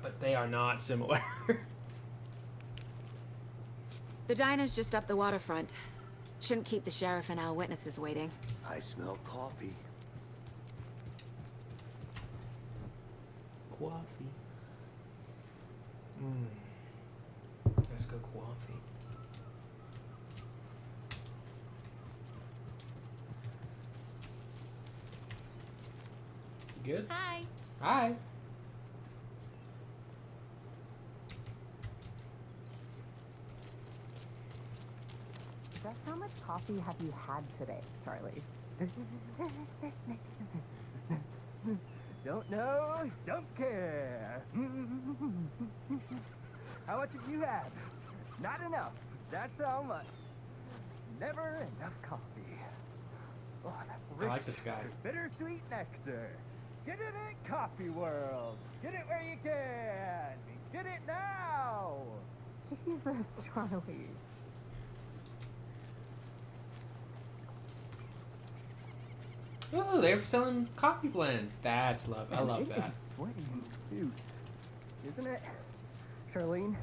But they are not similar. The diner's just up the waterfront. Shouldn't keep the sheriff and our witnesses waiting. I smell coffee. Coffee. Let's go coffee. You good? Hi. Hi. Just how much coffee have you had today, Charlie? Don't know, don't care. How much have you had? Not enough. That's how much. Never enough coffee. Oh, that I rich, like this guy. bittersweet nectar. Get it at Coffee World. Get it where you can. Get it now. Jesus, Charlie. Oh, they're selling coffee blends. That's love. I love It that. is sweaty suit, isn't it? Charlene,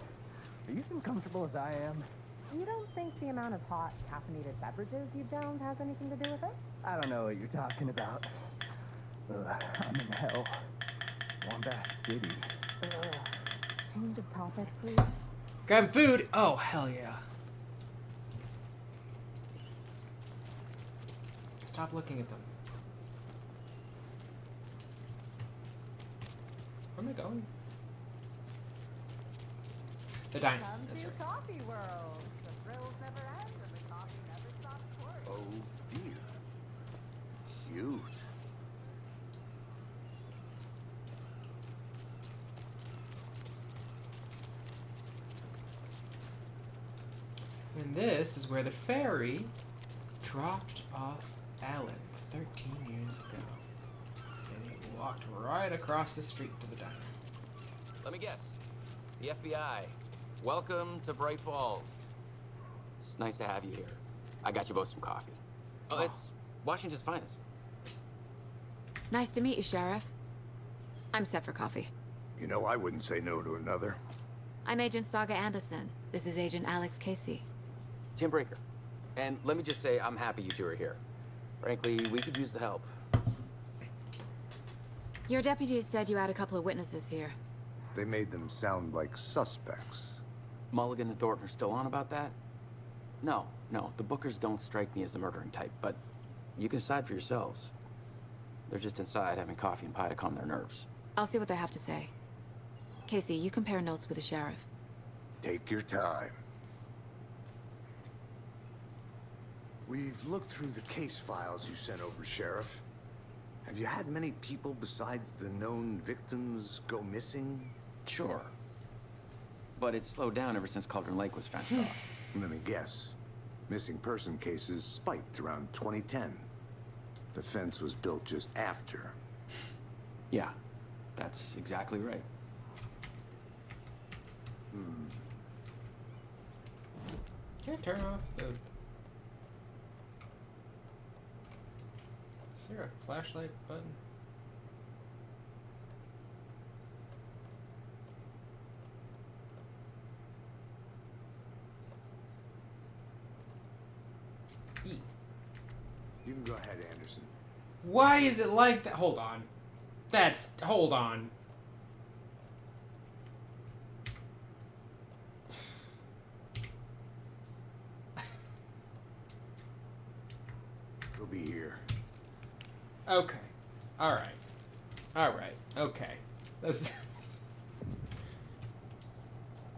are you as uncomfortable as I am? You don't think the amount of hot, caffeinated beverages you downed has anything to do with it? I don't know what you're talking about. Ugh, I'm in hell. Swamp Ass City. Ugh. Change of topic, please. Grabbing food? Oh, hell yeah. stop looking at them. Where am I going? The diner. Come That's to right. Coffee World. The thrills never end and the coffee never stops pouring. Oh dear. Cute. And this is where the ferry dropped off Alan 13 years ago. And he walked right across the street to the diner. Let me guess. The FBI. Welcome to Bright Falls. It's nice to have you here. I got you both some coffee. Oh, it's Washington's finest. Nice to meet you, Sheriff. I'm set for coffee. You know, I wouldn't say no to another. I'm Agent Saga Anderson. This is Agent Alex Casey. Tim Breaker. And let me just say, I'm happy you two are here. Frankly, we could use the help. Your deputies said you had a couple of witnesses here. They made them sound like suspects. Mulligan and Thornton are still on about that? No, the Bookers don't strike me as the murdering type, but you can decide for yourselves. They're just inside having coffee and pie to calm their nerves. I'll see what they have to say. Casey, you compare notes with the sheriff. Take your time. We've looked through the case files you sent over, Sheriff. Have you had many people besides the known victims go missing? Sure. But it's slowed down ever since Cauldron Lake was fenced off. Let me guess. Missing person cases spiked around 2010. The fence was built just after. Yeah, that's exactly right. Can I turn off the... Is there a flashlight button? E. You can go ahead, Anderson. Why is it like that? Hold on. Hold on. He'll be here. Okay. Alright. Okay. That's...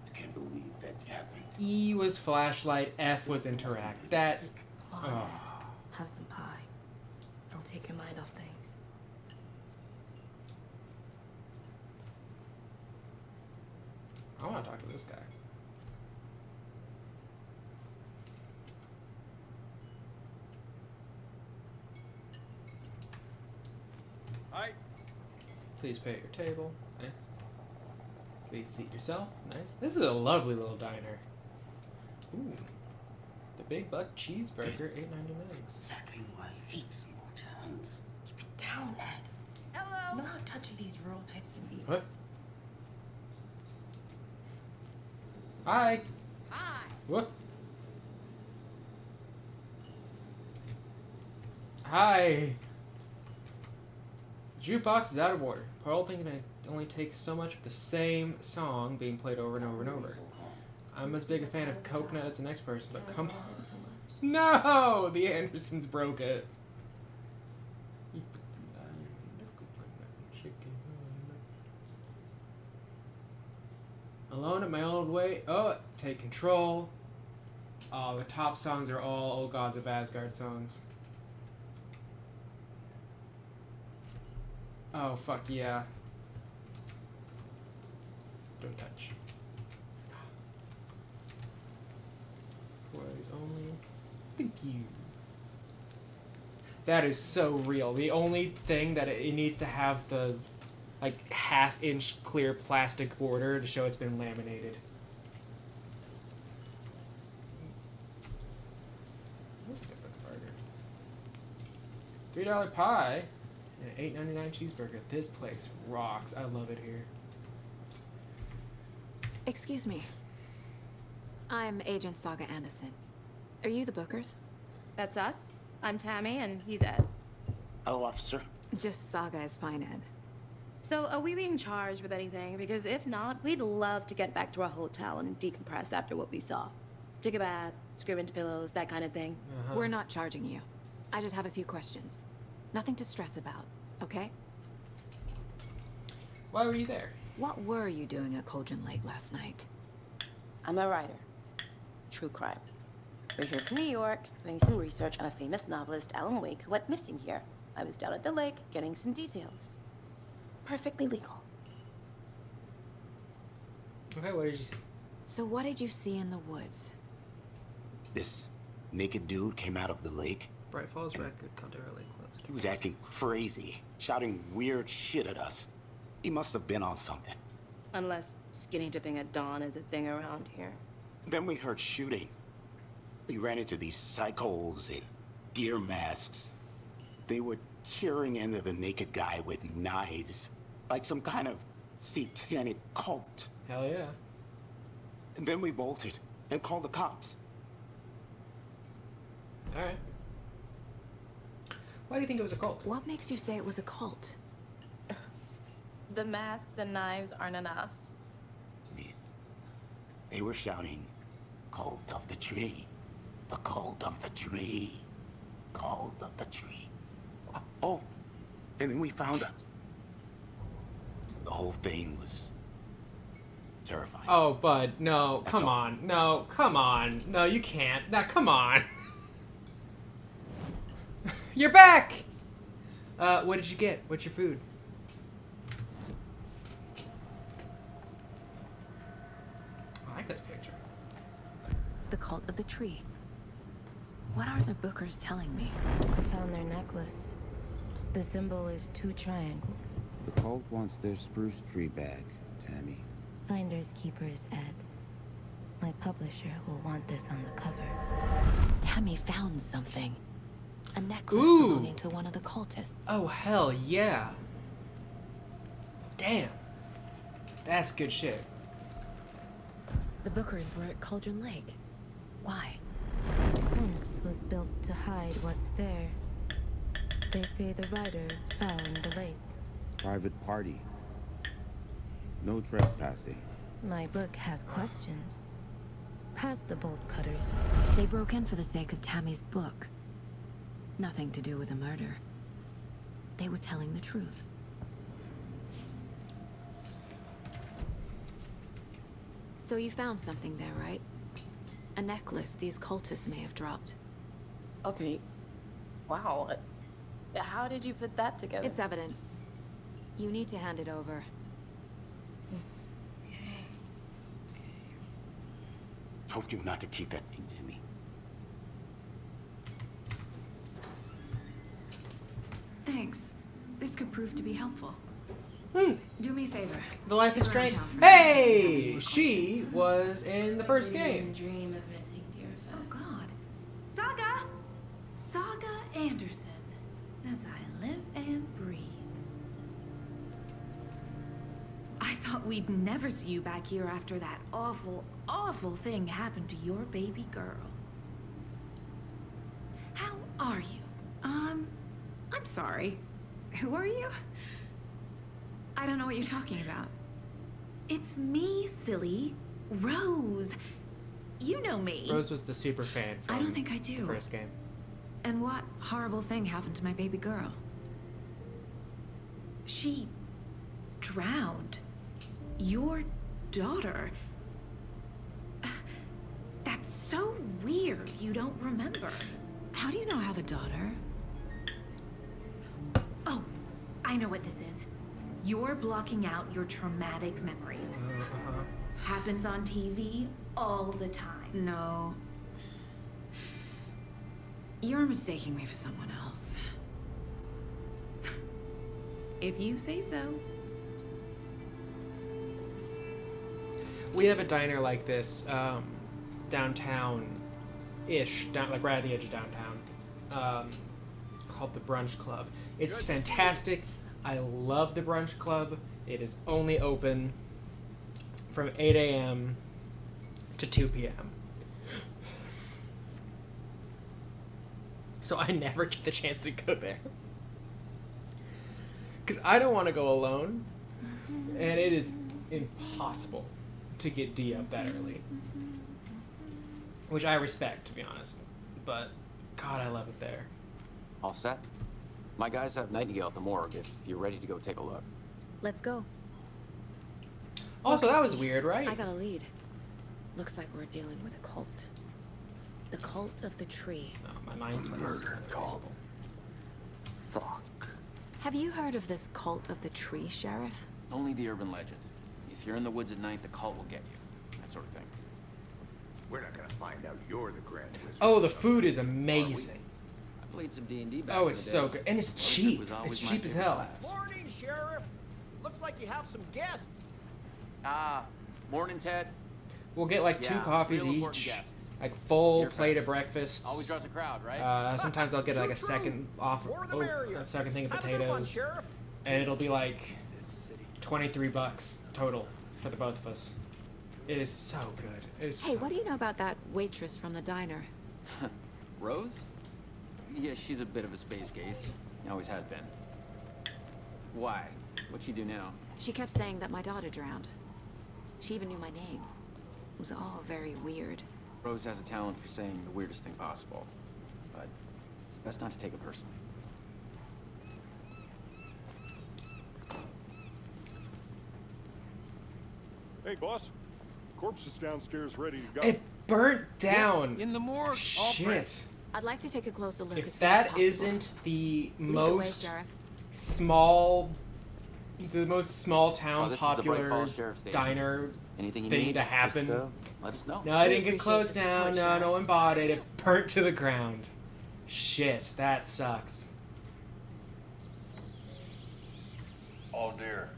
I can't believe that happened. E was flashlight, F was interact. That... Come on, Ed. Have some pie. It'll take your mind off things. I want to talk to this guy. Hi. Please pay at your table. Nice. Please seat yourself. Nice. This is a lovely little diner. Ooh. The Big Buck Cheeseburger, $8.99. That's exactly why I hate small towns. Keep it down, Ed. Hello. You know how touchy these rural types can be. What? Hi. Hi. What? Hi. Jukebox is out of order. Pearl thinking it only takes so much of the same song being played over and over and over. I'm as big a fan of Coconut as the next person, but come on. No! The Andersons broke it. Alone at my old way. Oh, take control. Oh, the top songs are all Old Gods of Asgard songs. Oh, fuck yeah. Don't touch. Boys only. Thank you. That is so real. The only thing that it needs to have the like half-inch clear plastic border to show it's been laminated. That's a good burger. $3 pie and an $8.99 cheeseburger. This place rocks. I love it here. Excuse me. I'm Agent Saga Anderson. Are you the Bookers? That's us. I'm Tammy, and he's Ed. Hello, officer. Just Saga is fine, Ed. So, are we being charged with anything? Because if not, we'd love to get back to our hotel and decompress after what we saw. Take a bath, scream into pillows, that kind of thing. We're not charging you. I just have a few questions. Nothing to stress about, okay? Why were you there? What were you doing at Cauldron Lake last night? I'm a writer. True crime. We're here from New York, doing some research on a famous novelist, Alan Wake, who went missing here. I was down at the lake, getting some details. Perfectly legal. Okay, what did you see? So what did you see in the woods? This naked dude came out of the lake. Bright Falls Record, Caldera Lake closed. He was acting crazy, shouting weird shit at us. He must have been on something. Unless skinny dipping at dawn is a thing around here. Then we heard shooting. We ran into these psychos in deer masks. They were tearing into the naked guy with knives, like some kind of satanic cult. Hell yeah. And then we bolted and called the cops. Alright. Why do you think it was a cult? What makes you say it was a cult? The masks and knives aren't enough. They were shouting, "Cult of the tree. The cult of the tree. Cult of the tree." Oh, and then we found it. The whole thing was terrifying. Oh, bud, no, come on. No, come on. No, you can't. Now, come on. You're back! What did you get? What's your food? I like this picture. The cult of the tree. What are the Bookers telling me? I found their necklace. The symbol is 2 triangles. The cult wants their spruce tree back, Tammy. Finders keepers, Ed. My publisher will want this on the cover. Tammy found something. A necklace Ooh. belonging to one of the cultists. Oh, hell yeah. Damn. That's good shit. The Bookers were at Cauldron Lake. Why? The fence was built to hide what's there. They say the rider fell in the lake. Private party. No trespassing. My book has questions. Past the bolt cutters. They broke in for the sake of Tammy's book. Nothing to do with a murder. They were telling the truth. So you found something there, right? A necklace these cultists may have dropped. Okay. Wow. How did you put that together? It's evidence. You need to hand it over. Told you not to keep that thing, Tammy. Thanks. This could prove to be helpful. Do me a favor. The Life is Stick around Strange. town for Hey! She was in the first game. Dream of missing dear friends. Oh God. Saga Anderson. As I live and breathe. I thought we'd never see you back here after that awful, awful thing happened to your baby girl. How are you? I'm sorry. Who are you? I don't know what you're talking about. It's me, silly. Rose. You know me. Rose was the super fan from I don't think I do. the first game. And what horrible thing happened to my baby girl? She drowned. Your daughter. That's so weird you don't remember. How do you know I have a daughter? Oh, I know what this is. You're blocking out your traumatic memories. Happens on TV all the time. No. You're mistaking me for someone else. If you say so. We have a diner like this, downtown-ish, like right at the edge of downtown, called the Brunch Club. It's fantastic. I love the Brunch Club. It is only open from 8 a.m. to 2 p.m. So I never get the chance to go there. Because I don't want to go alone, and it is impossible to get D up that early. Which I respect, to be honest. But, God, I love it there. All set? My guys have Nightingale at the morgue if you're ready to go take a look. Let's go. Also, Okay, that was see, weird, right? I got a lead. Looks like we're dealing with a cult. The cult of the tree. Oh, my mind plays. Murder cult. Fuck. Have you heard of this cult of the tree, Sheriff? Only the urban legend. If you're in the woods at night, the cult will get you. That sort of thing. We're not gonna find out you're the Grand Wizard. Oh, the food is amazing. I played some D&D back Oh, in it's the so day. good. And it's Wizard cheap. was It's always my cheap as favorite hell. class. Morning, Sheriff. Looks like you have some guests. Morning, Ted. We'll get like 2 Yeah, coffee real important each. guests. Like full Dear plate of friends. breakfast. Always draws a crowd, right? Sometimes I'll get like a second a second thing of potatoes. And it'll be like $23 total for the both of us. It is so good. It is Hey, so what do you know about that waitress from the diner? Rose? Yeah, she's a bit of a space case. Always has been. Why? What'd she do now? She kept saying that my daughter drowned. She even knew my name. It was all very weird. Rose has a talent for saying the weirdest thing possible. But it's best not to take it personally. Hey, boss. Corpse is downstairs ready to go. It burnt down. In the morgue. All Shit. prepped. I'd like to take a closer look as If soon as that possible. isn't the Lead the way, most Sheriff. small town Oh, this is the Bright popular Falls Sheriff Station. Anything you thing need, to happen. just, let us know. No, I didn't We get closed appreciate the down. support, No, Sheriff. no one bought it. It burnt to the ground. Shit, that sucks. Oh dear,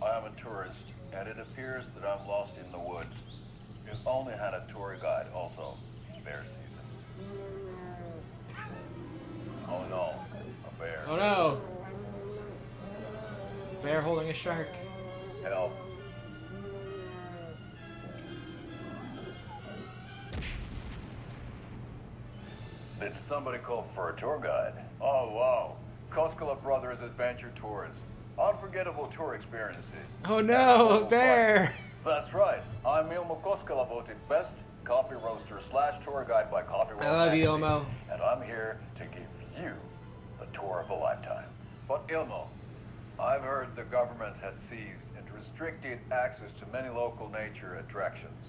I am a tourist, and it appears that I'm lost in the woods. We've only had a tour guide also. It's bear season. Oh no, a bear. Oh no. Bear holding a shark. Help. Did somebody call for a tour guide? Oh wow, Koskela Brothers Adventure Tours. Unforgettable tour experiences. Oh no, a bear. That's right. I'm Ilmo Koskela, voted best coffee roaster / tour guide by Coffee Roast I love you, Magazine. Ilmo. And I'm here to give you the tour of a lifetime. But Ilmo, I've heard the government has seized and restricted access to many local nature attractions.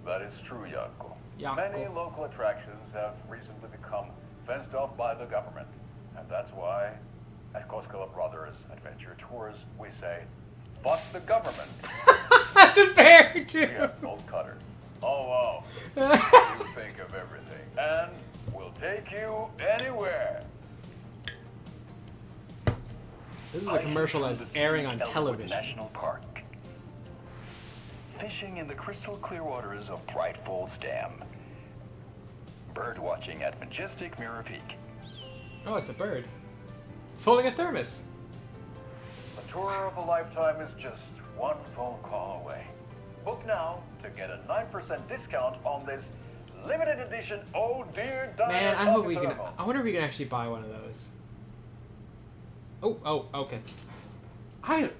That is true, Janko. Many local attractions have recently become fenced off by the government. And that's why, at Koskela Brothers Adventure Tours, we say, fuck the government. The bear, too. We have bolt cutters. Oh, wow. You think of everything. And we'll take you anywhere. This is a commercial that's airing on Elwood television. National Park. Fishing in the crystal clear waters of Bright Falls Dam. Bird watching at majestic Mirror Peak. Oh, it's a bird. It's holding a thermos. A tour of a lifetime is just one phone call away. Book now to get a 9% discount on this limited edition Oh Dear Diner Man, I hope coffee we can. thermal. I wonder if we can actually buy one of those. Oh, okay. I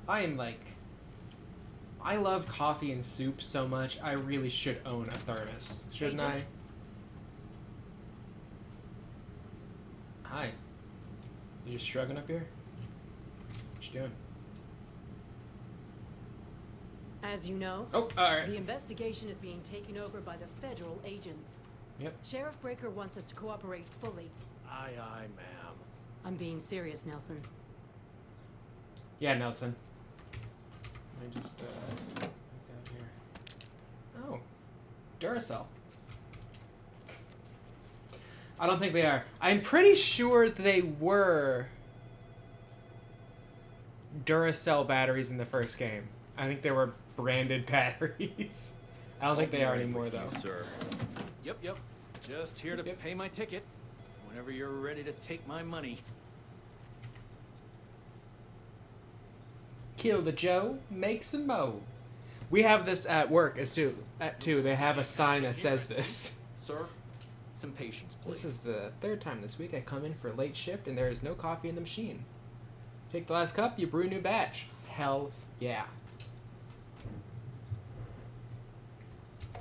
am like. I love coffee and soup so much. I really should own a thermos, shouldn't Agent? I? Hi. You just shrugging up here? What you doing? As you know, Oh, alright. the investigation is being taken over by the federal agents. Yep. Sheriff Breaker wants us to cooperate fully. Aye, aye, ma'am. I'm being serious, Nelson. Yeah, Nelson. Let me just look out here. Oh, Duracell. I don't think they are. I'm pretty sure they were Duracell batteries in the first game. I think they were branded batteries. I don't think they are anymore, though. Sir. Yep. Just here to pay my ticket. Whenever you're ready to take my money. Kill the Joe, make some mo. We have this at work as too. They have a sign that says this. Sir, some patience, please. This is the third time this week I come in for a late shift and there is no coffee in the machine. Take the last cup, you brew a new batch. Hell yeah.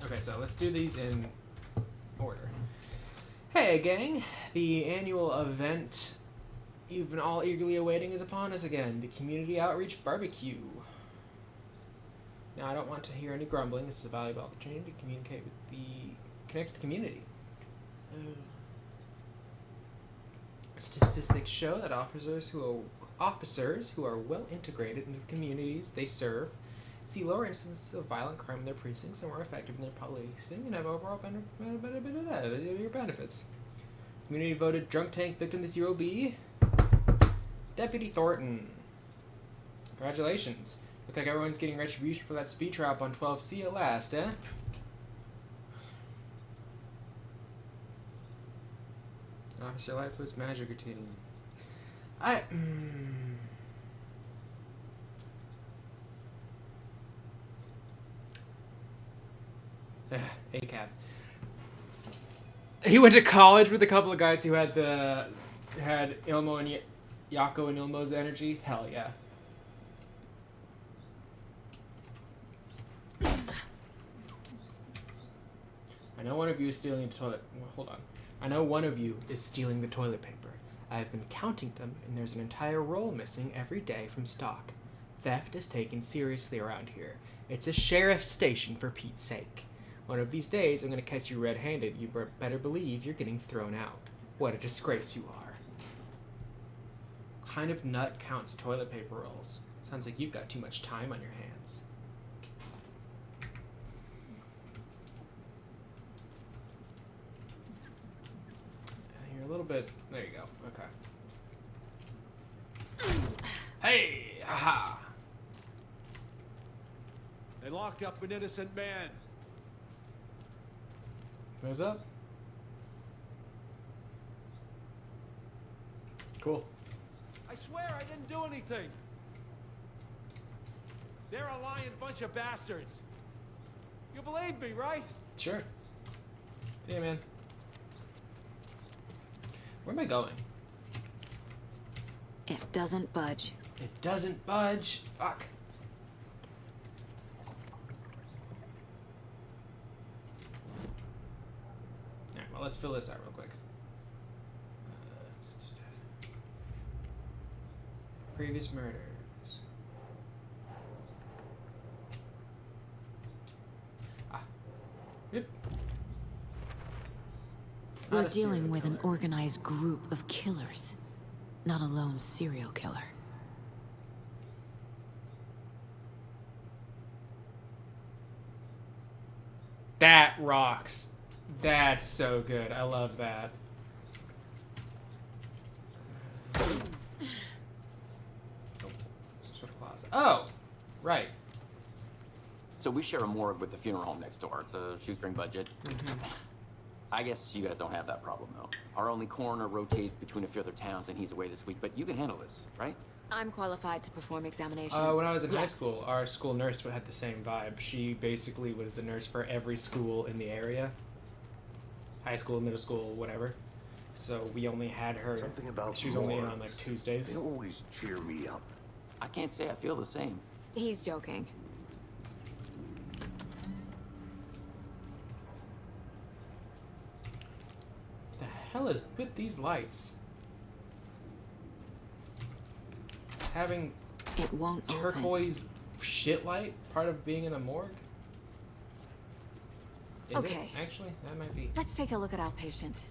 Okay, so let's do these in order. Hey, gang! The annual event you've been all eagerly awaiting is upon us again. The Community Outreach Barbecue. Now, I don't want to hear any grumbling. This is a valuable opportunity to connect with the community. Statistics show that officers who are well integrated into the communities they serve see lower instances of violent crime in their precincts and more effective in their policing and have overall benefits. Community voted drunk tank victim this year will be Deputy Thornton. Congratulations. Look like everyone's getting retribution for that speed trap on 12C at last, eh? Officer Lightfoot's magic routine. ACAB. He went to college with a couple of guys who had Ilmo and Yako and Ilmo's energy. Hell yeah. I know one of you is stealing the toilet. Well, hold on. I know one of you is stealing the toilet paper. I have been counting them, and there's an entire roll missing every day from stock. Theft is taken seriously around here. It's a sheriff's station, for Pete's sake. One of these days, I'm going to catch you red-handed. You better believe you're getting thrown out. What a disgrace you are. What kind of nut counts toilet paper rolls? Sounds like you've got too much time on your hands. You're a little bit... There you go. Okay. Hey! Aha! They locked up an innocent man. What's up? Cool. I swear I didn't do anything. They're a lying bunch of bastards. You believe me, right? Sure. See ya, man. Where am I going? It doesn't budge. It doesn't budge. Fuck. Alright, well, let's fill this out real quick. Previous murders. Yep. We're dealing with an organized group of killers, not a lone serial killer. That rocks. That's so good. I love that. Some sort of closet. Oh, right. So we share a morgue with the funeral home next door. It's a shoestring budget. I guess you guys don't have that problem, though. Our only coroner rotates between a few other towns, and he's away this week. But you can handle this, right? I'm qualified to perform examinations. When I was in high school, our school nurse had the same vibe. She basically was the nurse for every school in the area. High school, middle school, whatever. So we only had her. Something about she was only in on morgues. like Tuesdays. They always cheer me up. I can't say I feel the same. He's joking. The hell is with these lights? Is having it won't turquoise shit light part of being in a morgue? Is Okay. it? Actually, that might be. Let's take a look at our patient.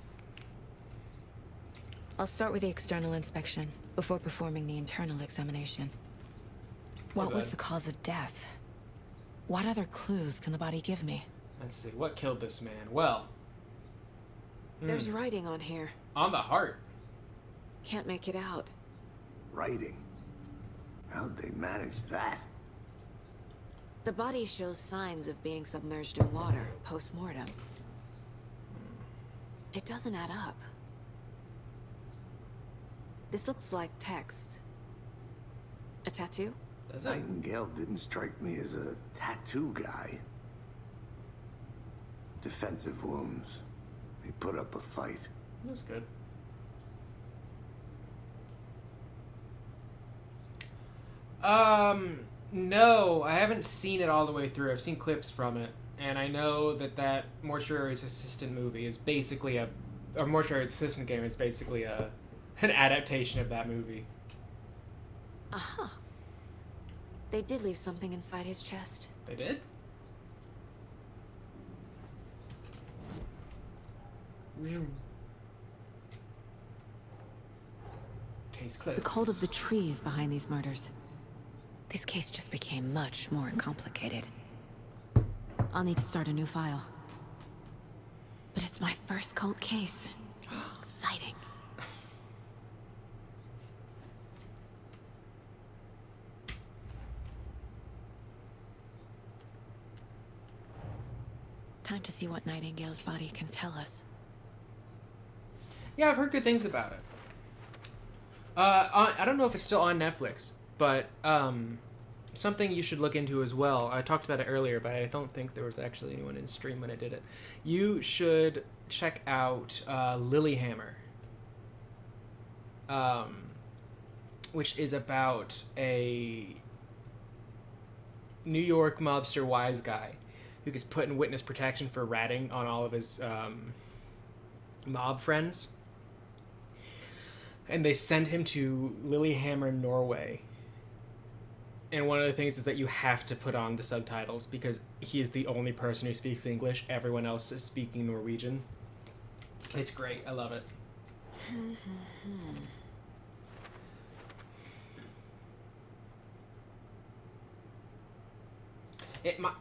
I'll start with the external inspection before performing the internal examination. What was the cause of death? What other clues can the body give me? Let's see. What killed this man? Well. There's writing on here. On the heart. Can't make it out. Writing? How'd they manage that? The body shows signs of being submerged in water post-mortem. It doesn't add up. This looks like text. A tattoo? Nightingale didn't strike me as a tattoo guy. Defensive wounds. He put up a fight. That's good. No, I haven't seen it all the way through. I've seen clips from it, and I know that Mortuary's Assistant movie is basically a or Mortuary Assistant game is basically an adaptation of that movie. Aha. They did leave something inside his chest. They did? Case closed. The cult of the tree is behind these murders. This case just became much more complicated. I'll need to start a new file. But it's my first cult case. Exciting. Time to see what Nightingale's body can tell us. Yeah, I've heard good things about it. I don't know if it's still on Netflix, but something you should look into as well. I talked about it earlier, but I don't think there was actually anyone in stream when I did it. You should check out Lilyhammer, which is about a New York mobster wise guy who gets put in witness protection for ratting on all of his mob friends. And they send him to Lilyhammer, Norway. And one of the things is that you have to put on the subtitles because he is the only person who speaks English. Everyone else is speaking Norwegian. It's great. I love it.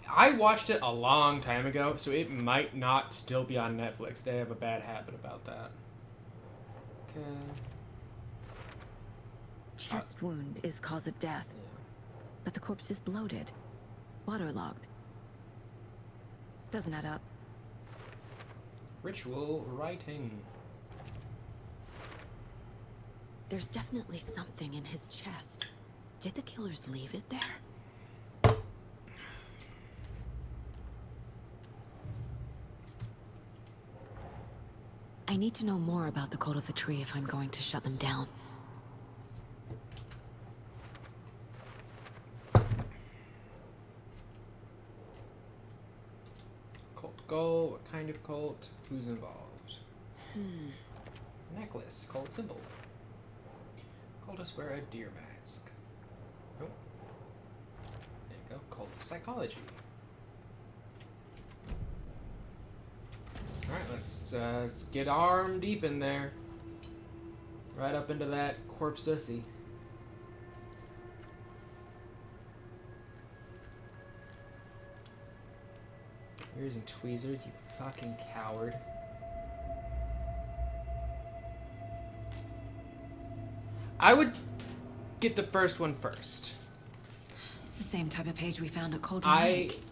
I watched it a long time ago, so it might not still be on Netflix. They have a bad habit about that. Okay. Chest wound is cause of death. But the corpse is bloated, waterlogged. Doesn't add up. Ritual writing. There's definitely something in his chest. Did the killers leave it there? I need to know more about the Cult of the Tree if I'm going to shut them down. Cult goal, what kind of cult, who's involved? Necklace, cult symbol. Cultists wear a deer mask. Oh. There you go, cult psychology. Alright, let's get arm deep in there. Right up into that corpse sissy. You're using tweezers, you fucking coward. I would get the first one first. It's the same type of page we found at Cauldron Lake.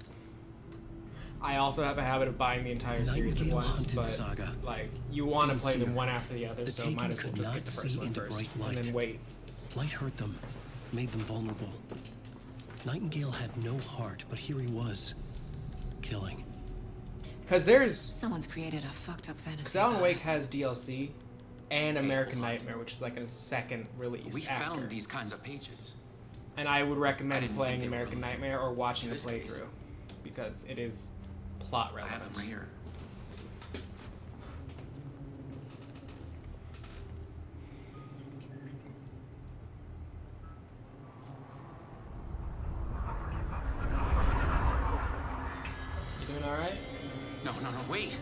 I also have a habit of buying the entire series at once, but Saga. like you want to play them one after the other, so might as well just get the first one first, and then wait. Light hurt them, made them vulnerable. Nightingale had no heart, but here he was, killing. Because there's someone's created a fucked up fantasy. Because Alan Wake has DLC and American Nightmare, which is like a second release. We found these kinds of pages. And I would recommend playing American Nightmare or watching the playthrough because it is plot relevant. I have them right here. You doing all right? No, wait.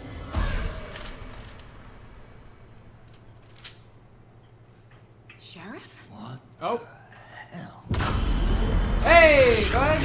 Sheriff? What? Oh. Hell. Hey, go ahead.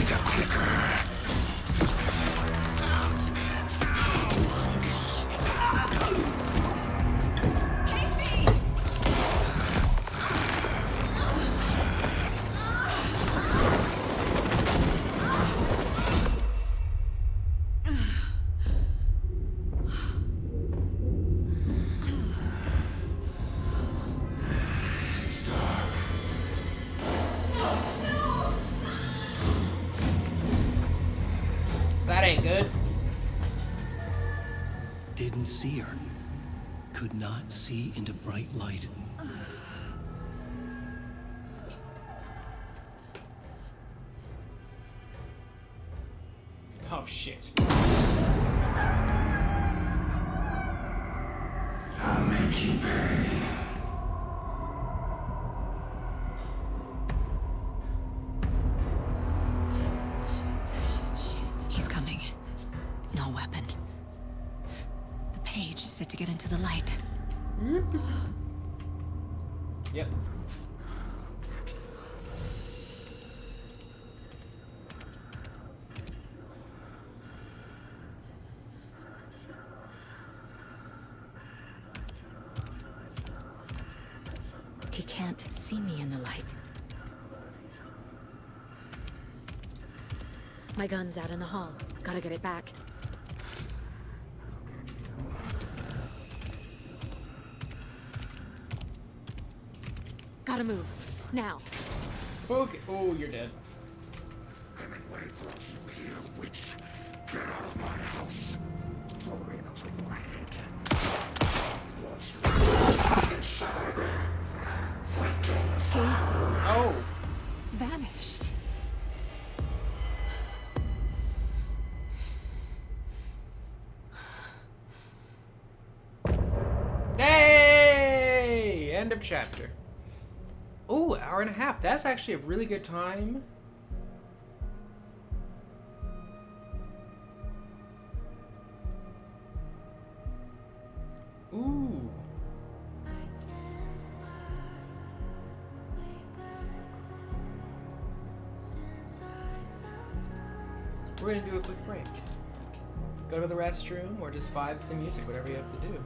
That ain't good. Didn't see her. Could not see into bright light. Oh shit. cage set to get into the light. Yep. He can't see me in the light. My gun's out in the hall. Gotta get it back. Gotta move. Now. Okay. Oh, you're dead. Oh. Vanished. Hey! End of chapter. Oh, hour and a half. That's actually a really good time. Ooh. We're gonna do a quick break. Go to the restroom or just vibe to the music, whatever you have to do.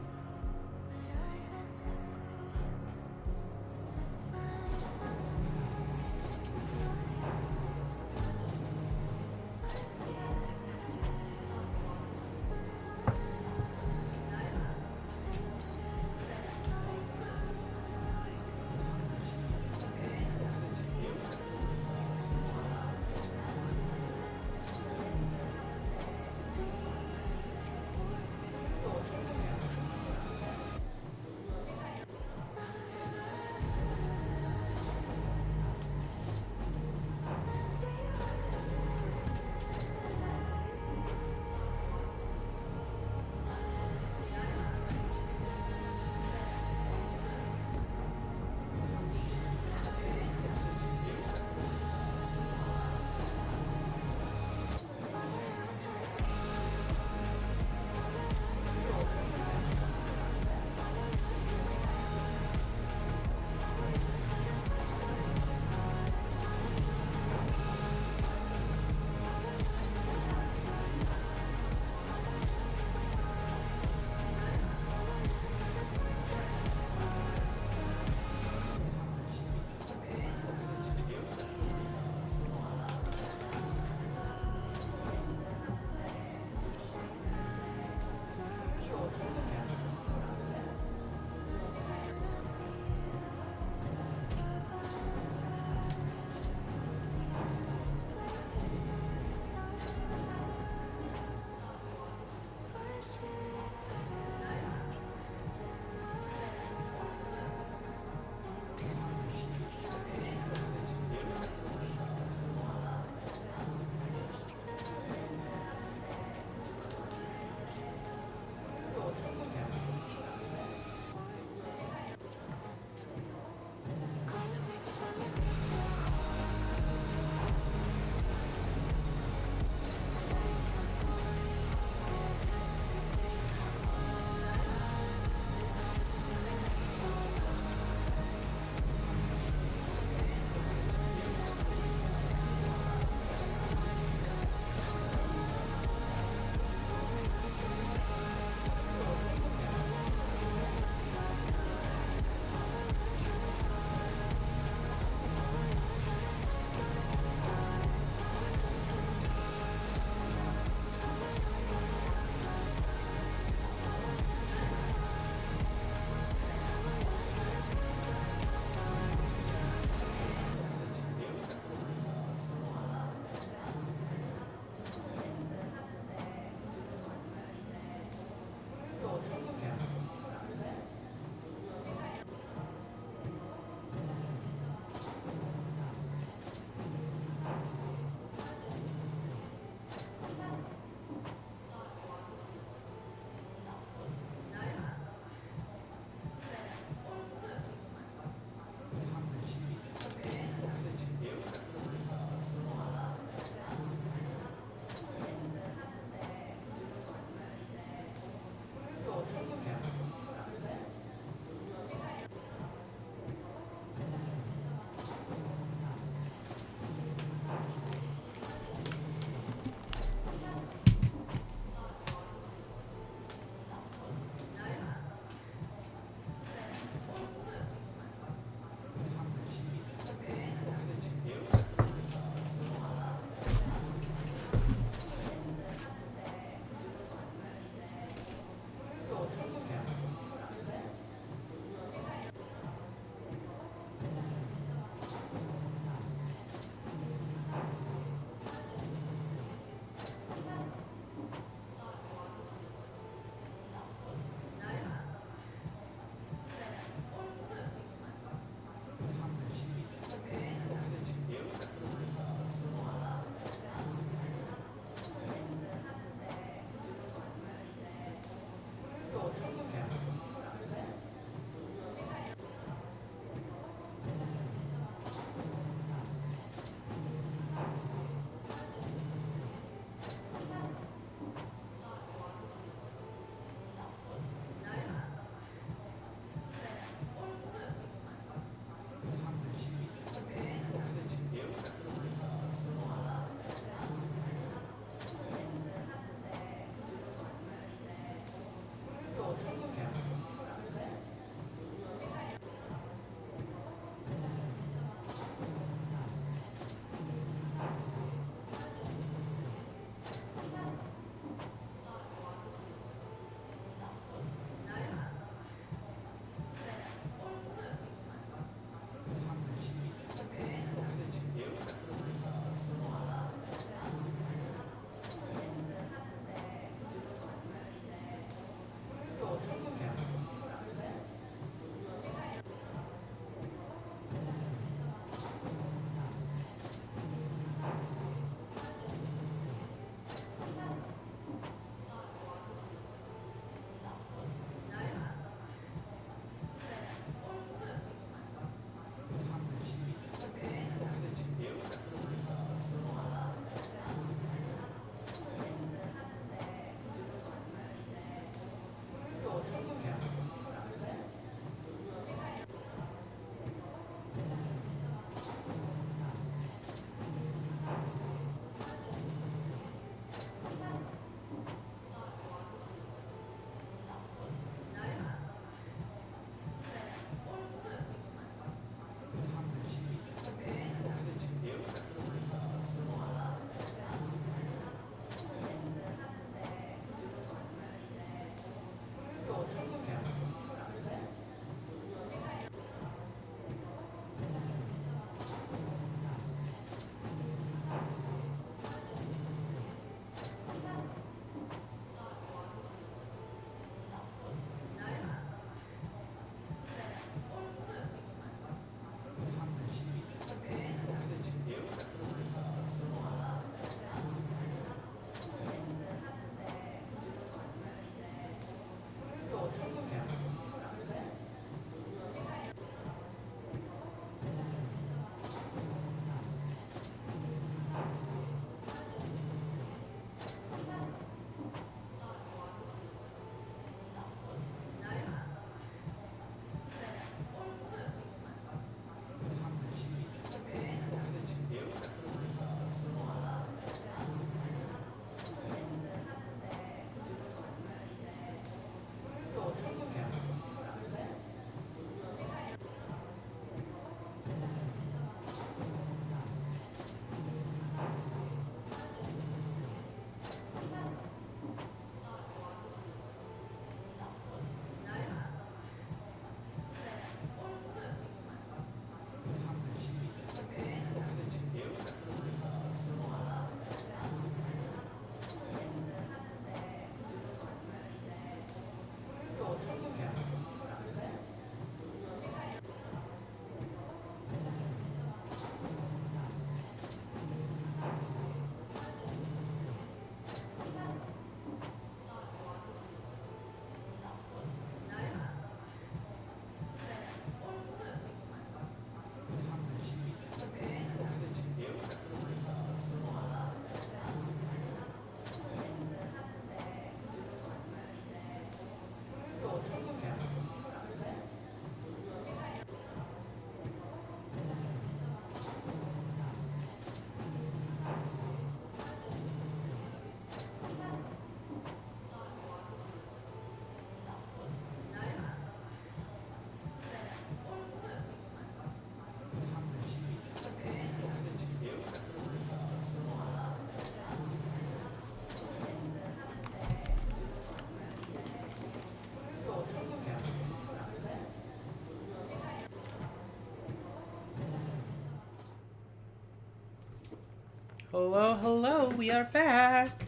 Hello, hello, we are back.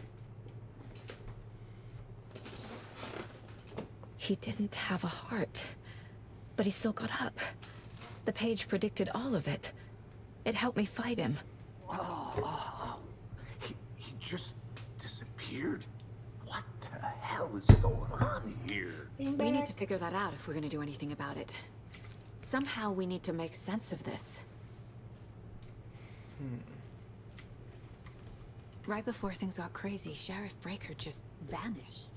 He didn't have a heart, but he still got up. The page predicted all of it. It helped me fight him. He just disappeared? What the hell is going on here? We need to figure that out if we're gonna do anything about it. Somehow we need to make sense of this. Right before things got crazy, Sheriff Breaker just vanished.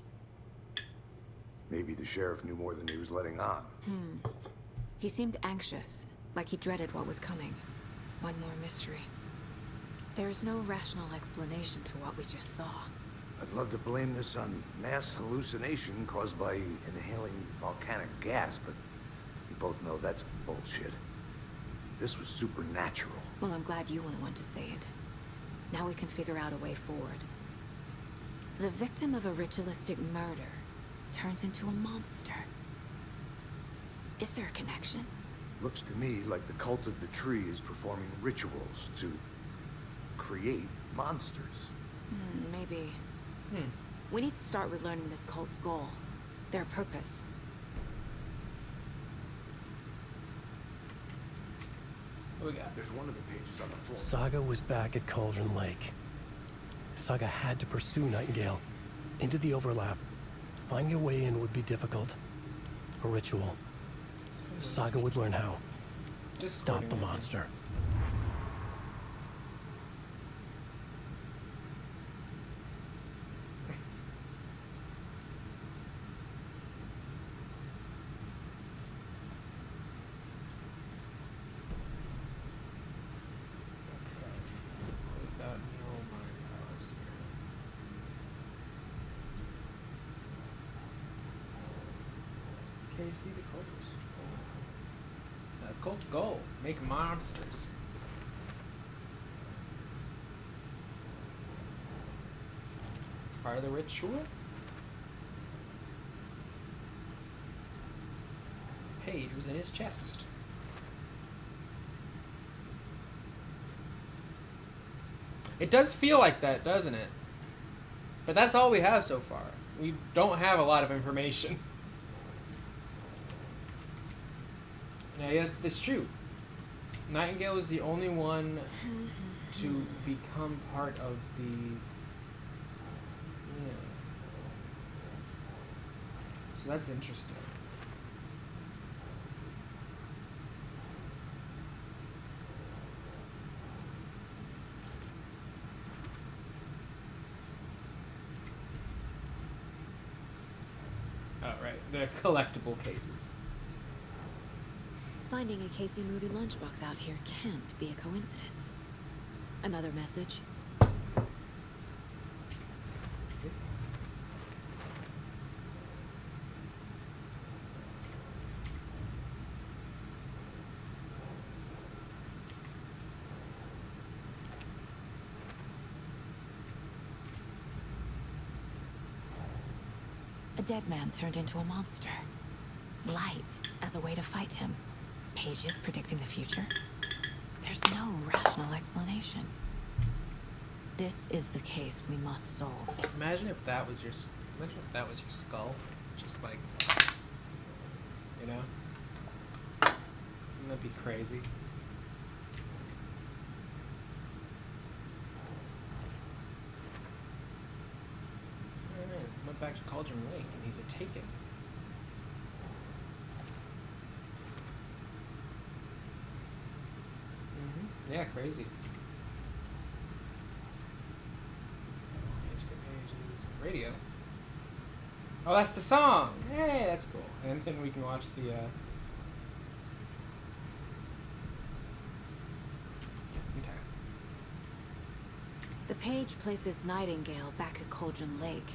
Maybe the sheriff knew more than he was letting on. He seemed anxious, like he dreaded what was coming. One more mystery. There's no rational explanation to what we just saw. I'd love to blame this on mass hallucination caused by inhaling volcanic gas, but we both know that's bullshit. This was supernatural. Well, I'm glad you were the one to say it. Now we can figure out a way forward. The victim of a ritualistic murder turns into a monster. Is there a connection? Looks to me like the cult of the tree is performing rituals to create monsters. Maybe. We need to start with learning this cult's goal, their purpose. What we got? There's one of the pages on the floor. Saga was back at Cauldron Lake. Saga had to pursue Nightingale into the overlap. Finding a way in would be difficult. A ritual. Saga would learn how. Stop the monster. See the cult's cult goal: make monsters. Part of the ritual. Page was in his chest. It does feel like that, doesn't it? But that's all we have so far. We don't have a lot of information. Yeah, that's true. Nightingale is the only one to become part of the... Yeah. So that's interesting. Oh, right. The collectible cases. Finding a Casey movie lunchbox out here can't be a coincidence. Another message. A dead man turned into a monster. Light as a way to fight him. Pages predicting the future? There's no rational explanation. This is the case we must solve. Imagine if that was your skull. Just like, you know? Wouldn't that be crazy? Alright, went back to Cauldron Lake and he's a Taken. Yeah, crazy. Pages, radio. Oh, that's the song! Hey, that's cool. And then we can watch the, Okay. The page places Nightingale back at Cauldron Lake.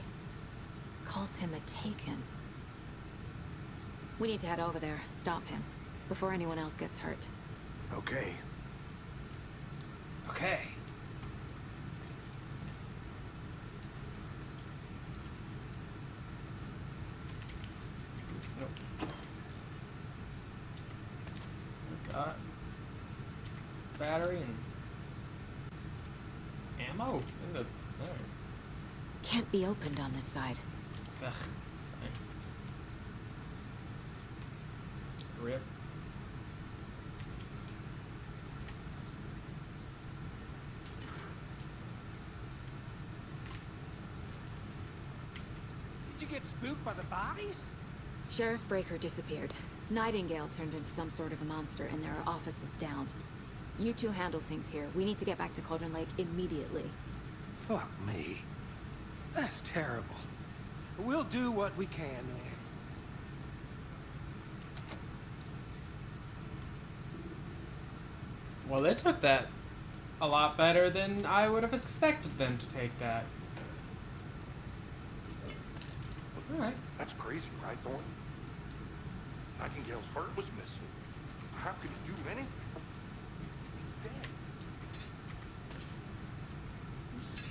Calls him a Taken. We need to head over there, stop him, before anyone else gets hurt. Okay. Okay. Nope. Got battery and ammo. ammo in the. Oh. Can't be opened on this side. Ugh. Rip. Did you get spooked by the bodies? Sheriff Breaker disappeared. Nightingale turned into some sort of a monster, and there are offices down. You two handle things here. We need to get back to Cauldron Lake immediately. Fuck me. That's terrible. We'll do what we can, man. Well, they took that a lot better than I would have expected them to take that. Alright. That's crazy, right, Thornton? Nightingale's heart was missing. How could he do anything? He's dead.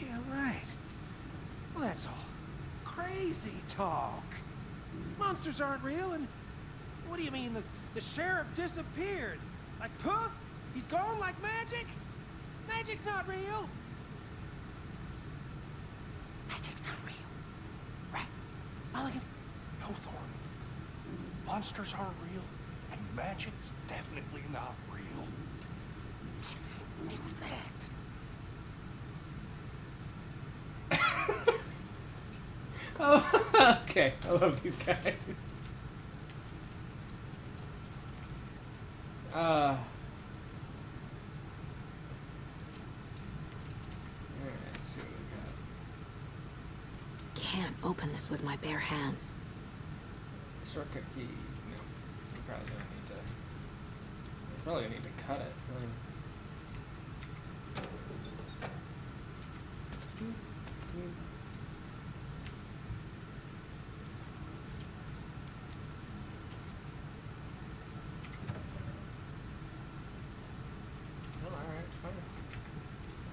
Yeah, right. Well, that's all crazy talk. Monsters aren't real, and what do you mean the sheriff disappeared? Like poof? He's gone like magic? Magic's not real. Magic's not real. Right, Mulligan? No, Thornton. Monsters aren't real, and magic's definitely not real. Knew that. Oh, okay. I love these guys. Alright, let's see what we got. Can't open this with my bare hands. Shortcut key. No. We probably don't need to. We probably need to cut it. Oh, alright, fine.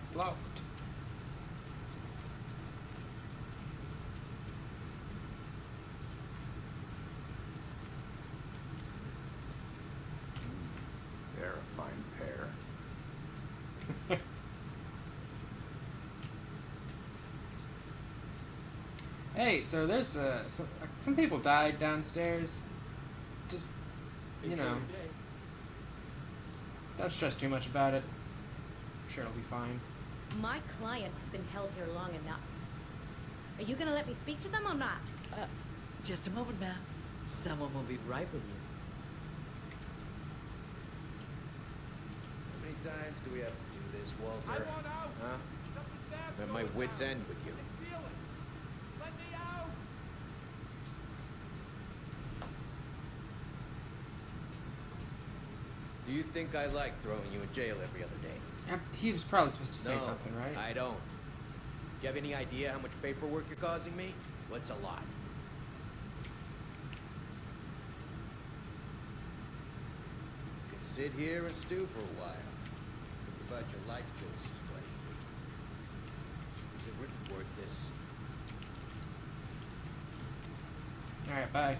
It's locked. They're a fine pair. Hey, so there's some people died downstairs. Just, you know, don't stress too much about it. I'm sure it'll be fine. My client has been held here long enough. Are you gonna let me speak to them or not? Just a moment, ma'am. Someone will be right with you. How many times do we have to do this, Walter? Huh? I'm at my wit's end with you. Do you think I like throwing you in jail every other day? He was probably supposed to say No, something, right? I don't. Do you have any idea how much paperwork you're causing me? Well, it's a lot. You can sit here and stew for a while. Think about your life choices, buddy. Is it really worth this? Alright, bye.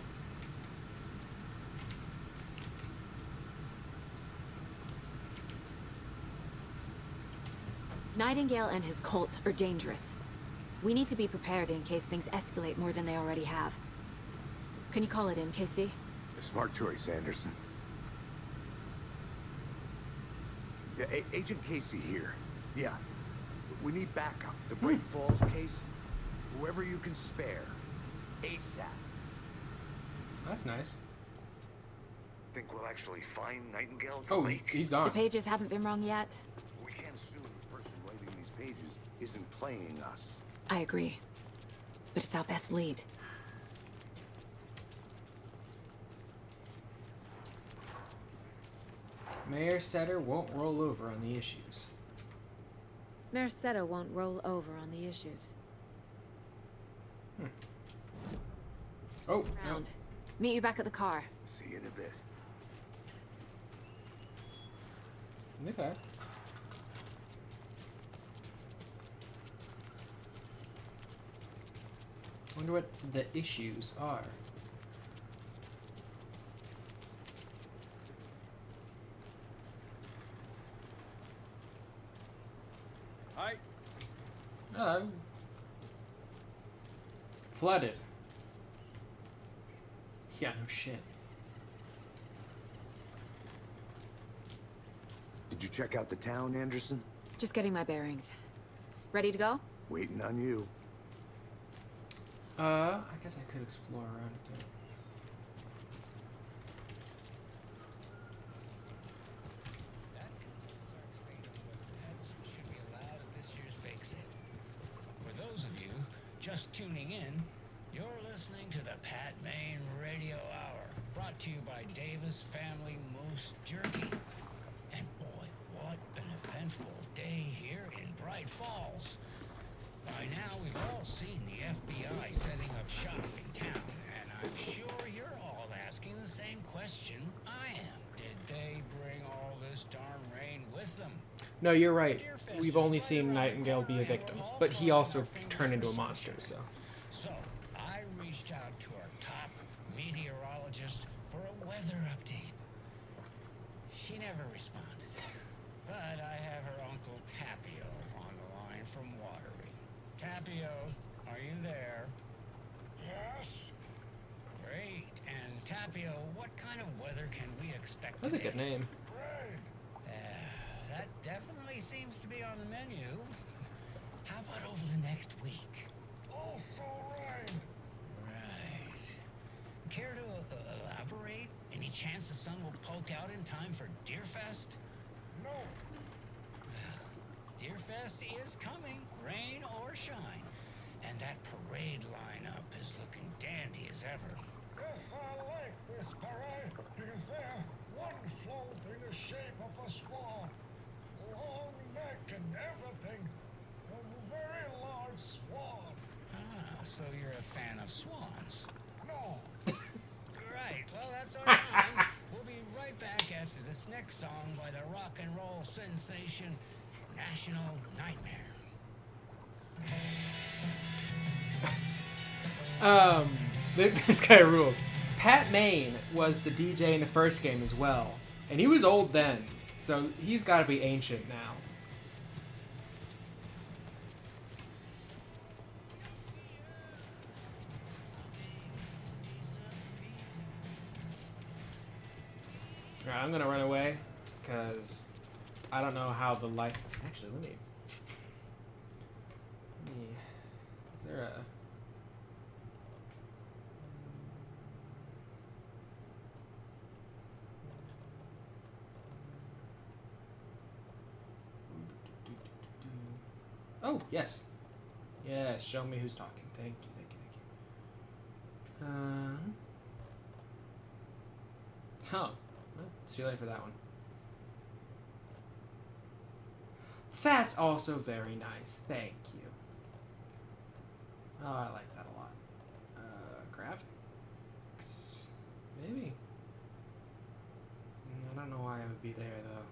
Nightingale and his cult are dangerous. We need to be prepared in case things escalate more than they already have. Can you call it in, Casey? A smart choice, Anderson. Yeah, Agent Casey here. Yeah. We need backup. The Great Falls case. Whoever you can spare. ASAP. That's nice. Think we'll actually find Nightingale at the Oh, lake? he's The gone. pages haven't been wrong yet. We can't assume the person writing these pages isn't playing us. I agree. But it's our best lead. Mayor Setter won't roll over on the issues. Mayor Seto won't roll over on the issues. Oh, Round. Meet you back at the car. See you in a bit. Okay. Wonder what the issues are. Hi. Flooded. Yeah, no shit. Did you check out the town, Anderson? Just getting my bearings. Ready to go? Waiting on you. I guess I could explore around a bit. For those of you just tuning in, you're listening to the Pat Maine Radio Hour, brought to you by Davis Family Moose Jerky. And boy, what an eventful day here in Bright Falls. By now, we've all seen the FBI setting up shop in town, and I'm sure you're all asking the same question I am. Did they bring all this darn rain with them? No, you're right. We've only seen Nightingale be a victim, but he also turned into a monster, so. So, I reached out to our top meteorologist for a weather update. She never responded, but I have her Uncle Tapio on the line from Watery. Tapio, are you there? Yes. Great. And Tapio, what kind of weather can we expect That's a today? good name. That definitely seems to be on the menu. How about over the next week? Also rain. Right. Care to elaborate? Any chance the sun will poke out in time for Deerfest? No. Well, Deerfest is coming, rain or shine. And that parade lineup is looking dandy as ever. Yes, I like this parade because they're wonderful in the shape of a swan. Long neck and everything. A very large swan. Ah, so you're a fan of swans? No. Right, well, that's our time. We'll be right back after this next song by the rock and roll sensation, National Nightmare. This guy rules. Pat Maine was the DJ in the first game as well, and he was old then, so he's got to be ancient now. Alright, I'm gonna run away, because I don't know how the light... Actually, let me... Is there a... Oh, yes. Yes, show me who's talking. Thank you, thank you, thank you. Well, it's too late for that one. That's also very nice. Thank you. Oh, I like that a lot. Graphics? Maybe. I don't know why I would be there, though.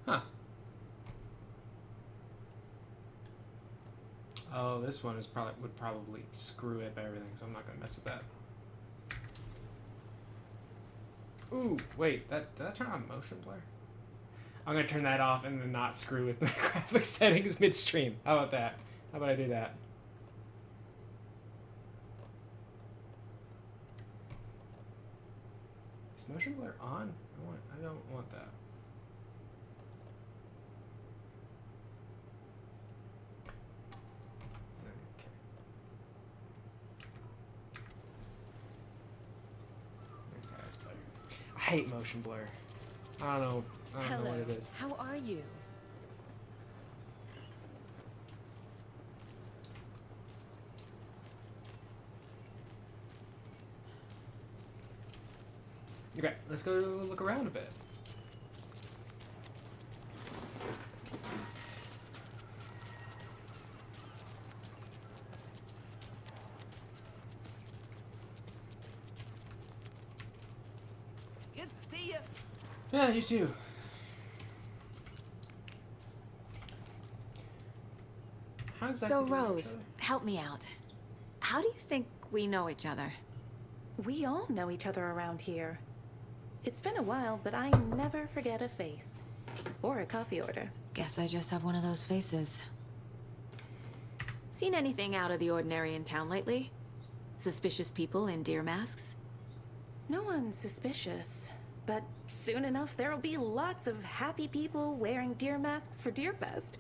Huh. Oh, this one is would probably screw up everything, so I'm not gonna mess with that. Ooh, wait, did that turn on motion blur? I'm gonna turn that off and then not screw with my graphics settings midstream. How about that? How about I do that? Is motion blur on? I don't want that. I hate motion blur. I don't know what it is. How are you? Okay, let's go look around a bit. Good to see you. Yeah, you too. exactly. So, do we know each Rose, other? help me out. How do you think we know each other? We all know each other around here. It's been a while, but I never forget a face. Or a coffee order. Guess I just have one of those faces. Seen anything out of the ordinary in town lately? Suspicious people in deer masks? No one's suspicious. But soon enough, there'll be lots of happy people wearing deer masks for Deerfest.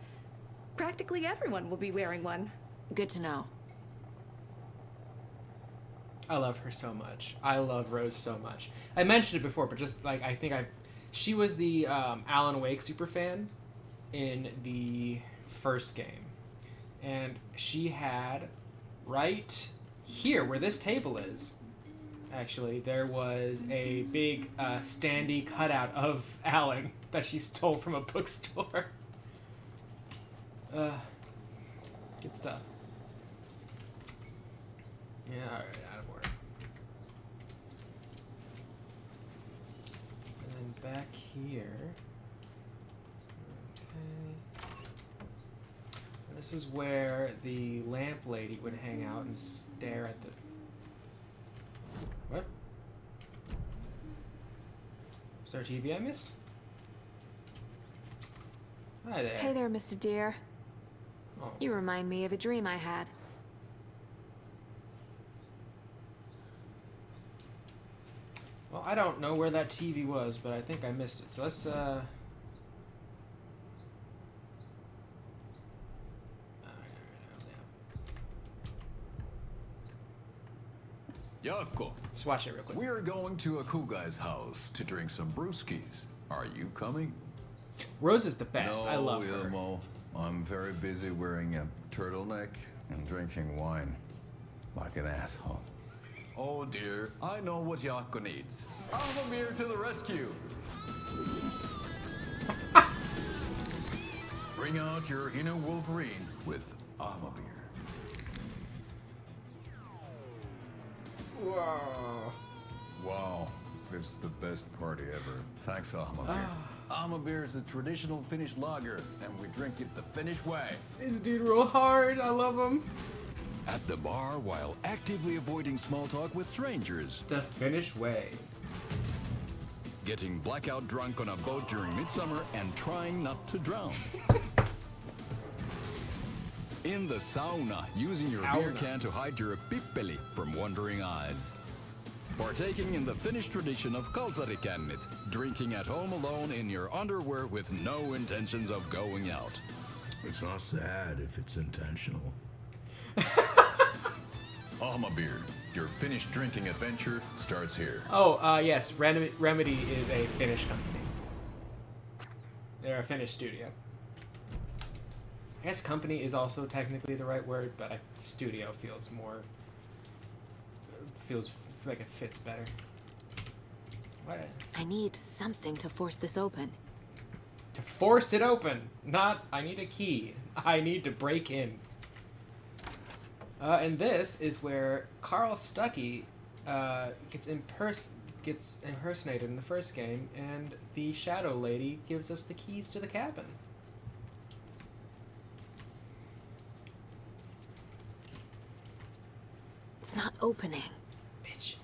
Practically everyone will be wearing one. Good to know. I love her so much. I love Rose so much. I mentioned it before, but just like she was the Alan Wake superfan in the first game, and she had right here where this table is. Actually, there was a big standee cutout of Alan that she stole from a bookstore. Good stuff. Yeah, alright, out of order. And then back here. Okay. This is where the lamp lady would hang out and stare at the... What? Is there a TV I missed? Hi there. Hey there, Mr. Deer. Oh. You remind me of a dream I had. Well, I don't know where that TV was, but I think I missed it. So let's, Yako. Let's watch it real quick. We're going to Akugai's house to drink some brewskis. Are you coming? Rose is the best. No, I love her. Ilmo. I'm very busy wearing a turtleneck and drinking wine. Like an asshole. Oh dear, I know what Yako needs. Amamir to the rescue! Bring out your inner Wolverine with Amamir. Whoa. Wow, this is the best party ever. Thanks, Amamir. Amabir is a traditional Finnish lager, and we drink it the Finnish way. This dude real hard. I love him. At the bar while actively avoiding small talk with strangers. The Finnish way. Getting blackout drunk on a boat during midsummer and trying not to drown. In the sauna, using your beer can to hide your pippeli from wondering eyes. Partaking in the Finnish tradition of kalsarikännit, drinking at home alone in your underwear with no intentions of going out. It's not sad if it's intentional. Amabir, your Finnish drinking adventure starts here. Oh, yes. Remedy is a Finnish company. They're a Finnish studio. I guess company is also technically the right word, but studio feels like it fits better. What? I need something to force this open. To force it open, not I need a key. I need to break in. And this is where Carl Stuckey gets impersonated in the first game, and the Shadow Lady gives us the keys to the cabin. It's not opening. Bitch.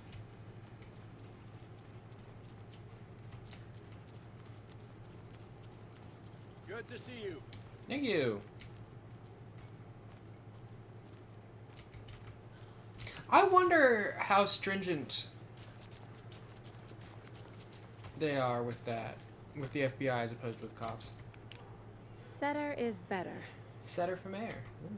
Good to see you. Thank you. I wonder how stringent they are with that, with the FBI as opposed to with cops. Setter is better. Setter for mayor. Ooh.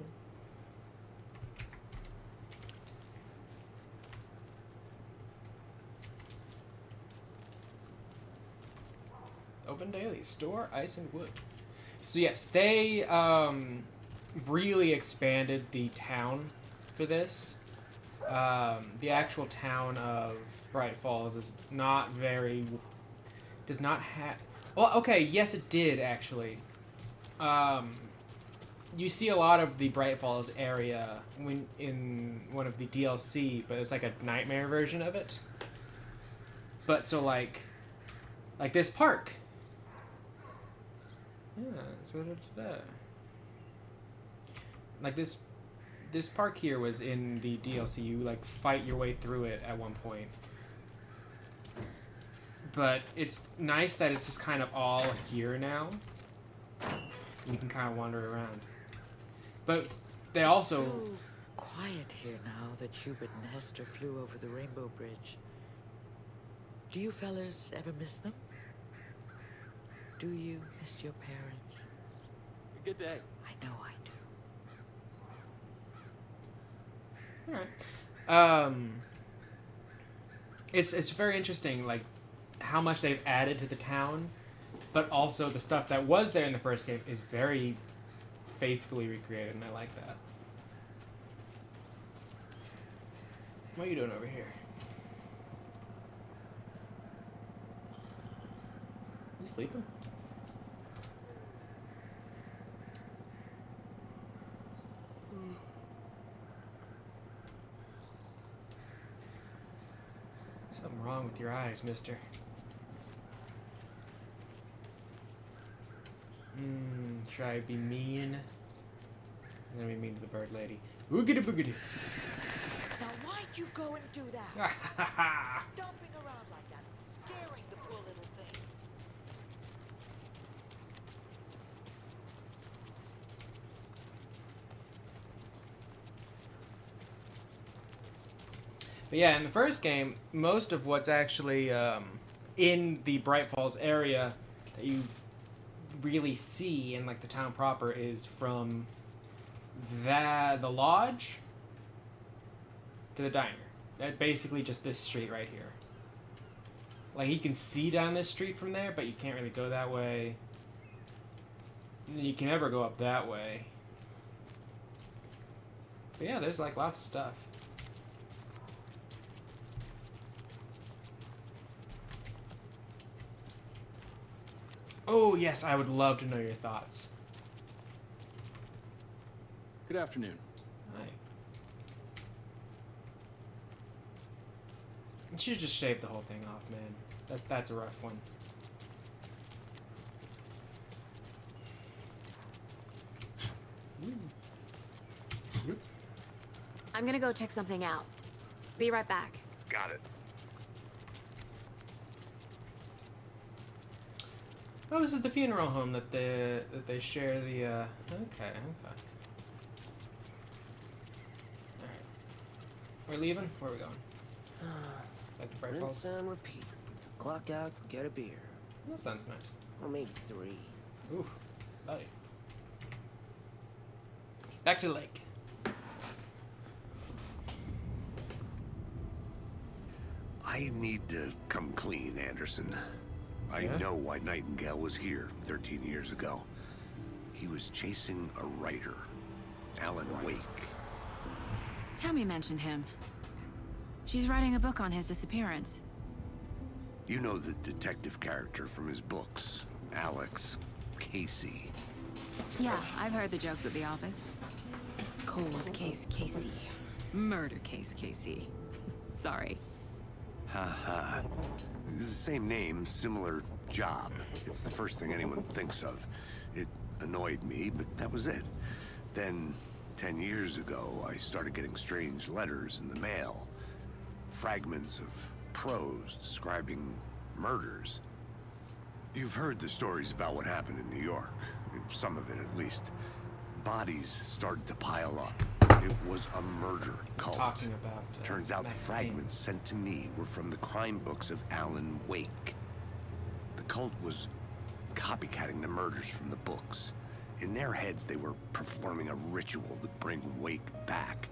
Open daily. Store ice and wood. So yes, they really expanded the town for this. The actual town of Bright Falls is not very... does not have... Well, okay, yes it did, actually. You see a lot of the Bright Falls area when in one of the DLC, but it's like a nightmare version of it. But so like this park. Yeah, that's what it's Like this park here was in the DLC. You like fight your way through it at one point. But it's nice that it's just kind of all here now. You can kind of wander around. But they also... It's so quiet here now that Hubert and Hester flew over the Rainbow Bridge. Do you fellas ever miss them? Do you miss your parents? Good day. I know I do. Alright. It's very interesting, like, how much they've added to the town, but also the stuff that was there in the first game is very faithfully recreated, and I like that. What are you doing over here? You sleeping? Something wrong with your eyes, mister. Should I be mean? I'm gonna be mean to the bird lady. Oogity boogity. Now why'd you go and do that? Stomping around like that, scaring the poor little things. But yeah, in the first game, most of what's actually in the Bright Falls area that you really see in like the town proper is from the lodge to the diner. That basically just this street right here. Like you can see down this street from there, but you can't really go that way. And you can never go up that way. But yeah, there's like lots of stuff. Oh, yes, I would love to know your thoughts. Good afternoon. Hi. You should just shave the whole thing off, man. That's a rough one. I'm gonna go check something out. Be right back. Got it. Oh, this is the funeral home that they share the. Okay. Alright. We're leaving. Where are we going? Back to Bright Falls. Rinse and repeat. Clock out, get a beer. That sounds nice. Or maybe 3. Ooh, buddy. Back to the lake. I need to come clean, Anderson. I know why Nightingale was here 13 years ago. He was chasing a writer, Alan Wake. Tammy mentioned him. She's writing a book on his disappearance. You know the detective character from his books, Alex Casey. Yeah, I've heard the jokes at the office. Cold case Casey. Murder case Casey. Sorry. Ha. It's the same name, similar job. It's the first thing anyone thinks of. It annoyed me, but that was it. Then, 10 years ago, I started getting strange letters in the mail. Fragments of prose describing murders. You've heard the stories about what happened in New York. Some of it, at least. Bodies started to pile up. It was a murder cult. Talking about, Turns out the fragments sent to me were from the crime books of Alan Wake. The cult was copycatting the murders from the books. In their heads, they were performing a ritual to bring Wake back.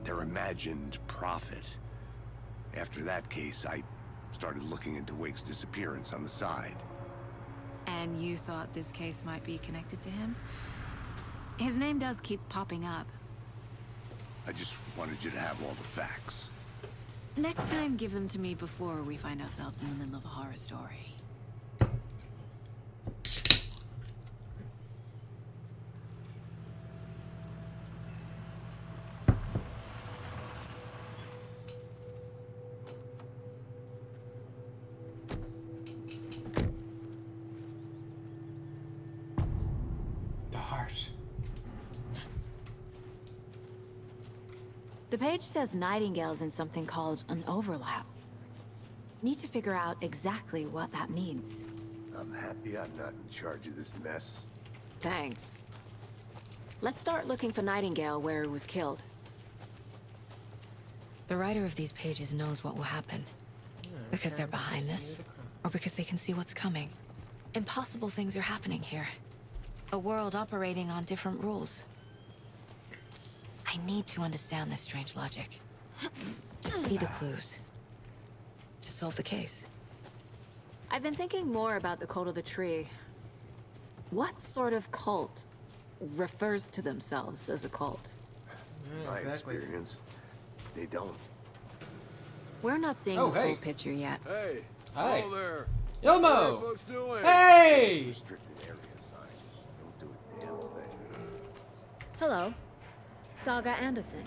Their imagined prophet. After that case, I started looking into Wake's disappearance on the side. And you thought this case might be connected to him? His name does keep popping up. I just wanted you to have all the facts. Next time, give them to me before we find ourselves in the middle of a horror story. The heart. The page says Nightingale's in something called an overlap. Need to figure out exactly what that means. I'm happy I'm not in charge of this mess. Thanks. Let's start looking for Nightingale where he was killed. The writer of these pages knows what will happen. Because they're behind this, or because they can see what's coming. Impossible things are happening here. A world operating on different rules. I need to understand this strange logic. To see the clues. To solve the case. I've been thinking more about the cult of the tree. What sort of cult refers to themselves as a cult? My experience, they don't. We're not seeing the full picture yet. Hey. Hi. Hello there. Ilmo. How are you folks doing? Hey! Restricted area signs. Don't do a damn thing. Hello. Saga Anderson.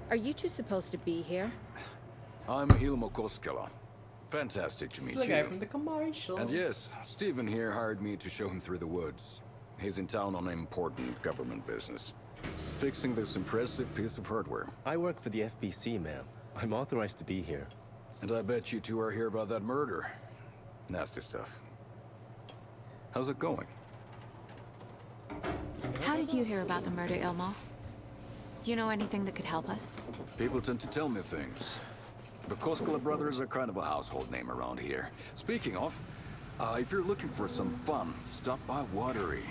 Are you two supposed to be here? I'm Ilmo Koskela. Fantastic to meet This is you. the guy from the commercials. And yes, Stephen here hired me to show him through the woods. He's in town on important government business. Fixing this impressive piece of hardware. I work for the FBC, ma'am. I'm authorized to be here. And I bet you two are here about that murder. Nasty stuff. How's it going? How did you hear about the murder, Ilmo? Do you know anything that could help us? People tend to tell me things. The Koskela brothers are kind of a household name around here. Speaking of, if you're looking for some fun, stop by Watery.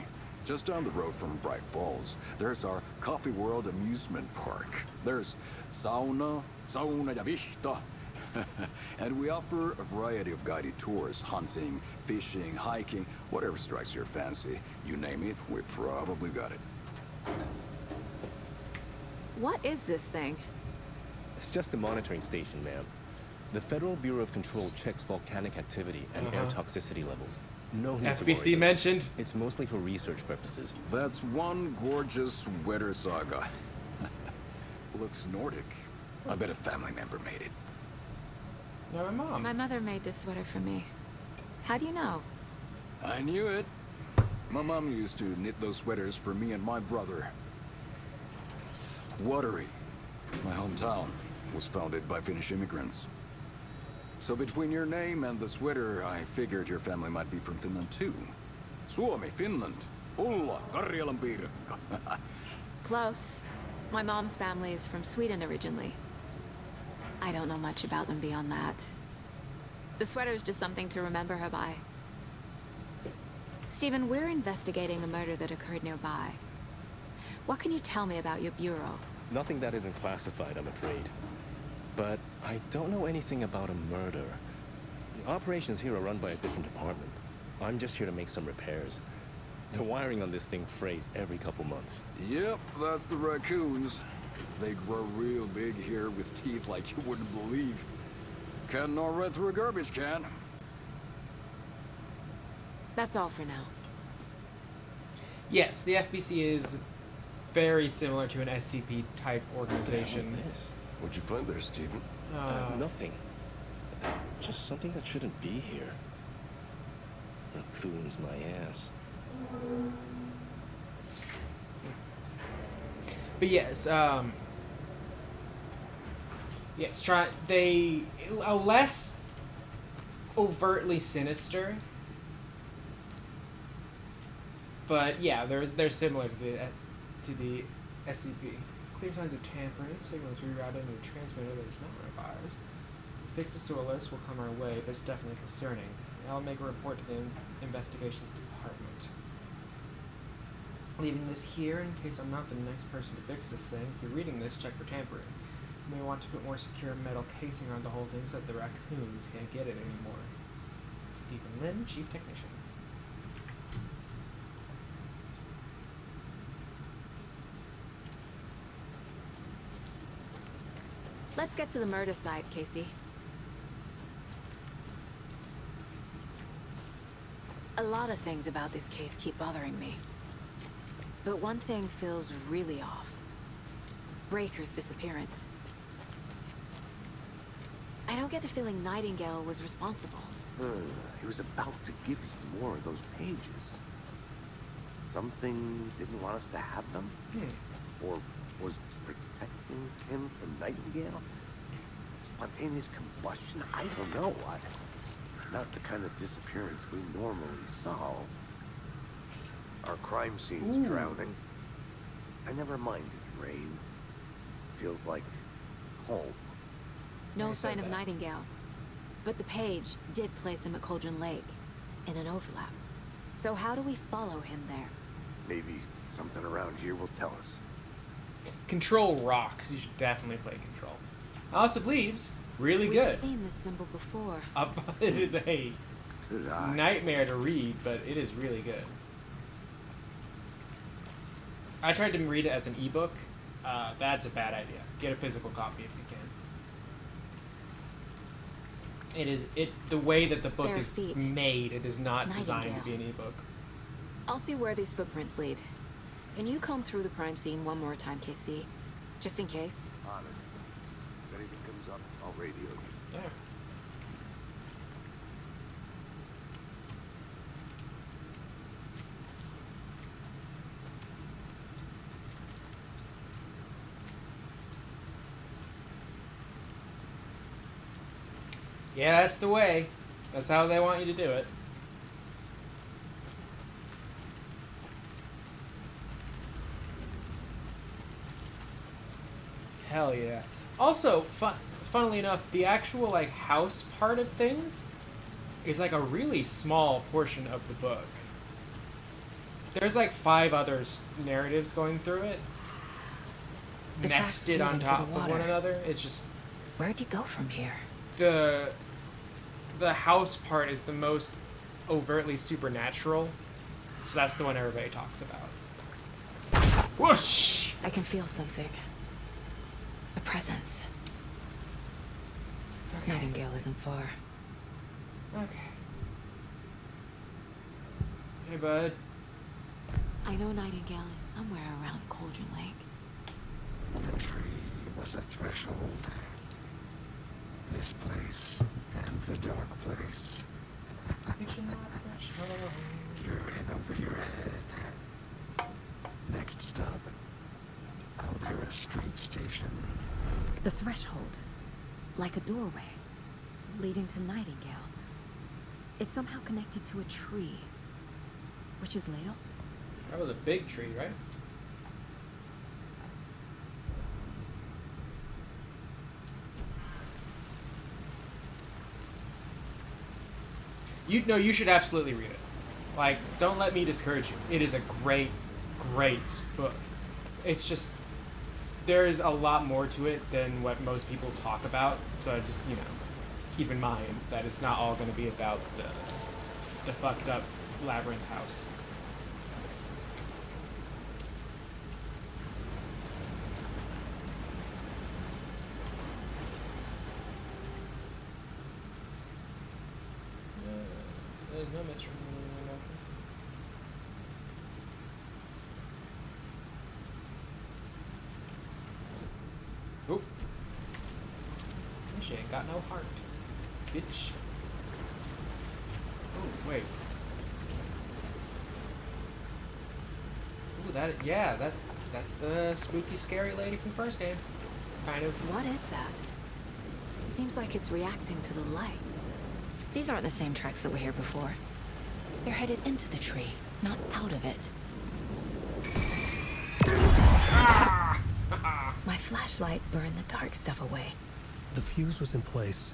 Just down the road from Bright Falls, there's our Coffee World amusement park. There's sauna ja vihta. And we offer a variety of guided tours, hunting, fishing, hiking, whatever strikes your fancy. You name it, we probably got it. What is this thing? It's just a monitoring station, ma'am. The Federal Bureau of Control checks volcanic activity and air toxicity levels. No need to worry, FBC mentioned. It's mostly for research purposes. That's one gorgeous sweater, Saga. Looks Nordic. I bet a family member made it. No, my mom. My mother made this sweater for me. How do you know? I knew it. My mom used to knit those sweaters for me and my brother. Watery, my hometown, was founded by Finnish immigrants. So between your name and the sweater, I figured your family might be from Finland too. Suomi, Finland. Ulla, Karjalanpiirakka. Close. My mom's family is from Sweden originally. I don't know much about them beyond that. The sweater is just something to remember her by. Stephen, we're investigating a murder that occurred nearby. What can you tell me about your bureau? Nothing that isn't classified, I'm afraid. But I don't know anything about a murder. The operations here are run by a different department. I'm just here to make some repairs. The wiring on this thing frays every couple months. Yep, that's the raccoons. They grow real big here with teeth like you wouldn't believe. Can't gnaw right through a garbage can. That's all for now. Yes, the FBC is very similar to an SCP type organization. What the hell is this? What'd you find there, Stephen? Nothing. Just something that shouldn't be here. Raccoons my ass. But yes, yes, a less overtly sinister, but yeah, they're similar to the SCP. Clear signs of tampering, signals rerouted into a transmitter that is not one of ours. Fixed alerts will come our way, but it's definitely concerning. I'll make a report to the investigations department. Leaving this here in case I'm not the next person to fix this thing. If you're reading this, check for tampering. You may want to put more secure metal casing around the whole thing so that the raccoons can't get it anymore. Stephen Lynn, Chief Technician. Let's get to the murder site, Casey. A lot of things about this case keep bothering me. But one thing feels really off. Breaker's disappearance. I don't get the feeling Nightingale was responsible. He was about to give you more of those pages. Something didn't want us to have them? Or was protecting him from Nightingale? Spontaneous combustion? I don't know. Not the kind of disappearance we normally solve. Our crime scene's drowning. I never minded rain. Feels like home. No sign of Nightingale. But the page did place him at Cauldron Lake, in an overlap. So how do we follow him there? Maybe something around here will tell us. Control rocks. You should definitely play Control. House of Leaves, really good. We've seen this symbol before. It is a nightmare to read, but it is really good. I tried to read it as an ebook. That's a bad idea. Get a physical copy if you can. The way that the book Bare is feet. made, it is not designed to Nightingale. be an ebook. I'll see where these footprints lead. Can you comb through the crime scene one more time, KC? Just in case? On it. If anything comes up, I'll radio you. Yeah. Yeah, that's the way. That's how they want you to do it. Hell yeah. Also, funnily enough, the actual like house part of things is like a really small portion of the book. There's like 5 other narratives going through it, The tracks nested lead on into top the of water. one another. It's just Where'd you go from here? the house part is the most overtly supernatural, so that's the one everybody talks about. Whoosh! I can feel something. A presence. Nightingale isn't far. Okay. Hey, bud. I know Nightingale is somewhere around Cauldron Lake. The tree was a threshold. This place and the dark place. You're in over your head. Next stop, Caldera Street Station. The threshold. Like a doorway. Leading to Nightingale. It's somehow connected to a tree. Witch's Ladle? That was a big tree, right? You should absolutely read it. Like, don't let me discourage you. It is a great, great book. It's just, there is a lot more to it than what most people talk about. So just, keep in mind that it's not all going to be about the fucked up labyrinth house. There's no mystery. Oop. She ain't got no heart, bitch. Oh, wait. Ooh, that's the spooky, scary lady from the first game. Kind of. What is that? Seems like it's reacting to the light. These aren't the same tracks that were here before. They're headed into the tree, not out of it. My flashlight burned the dark stuff away. The fuse was in place.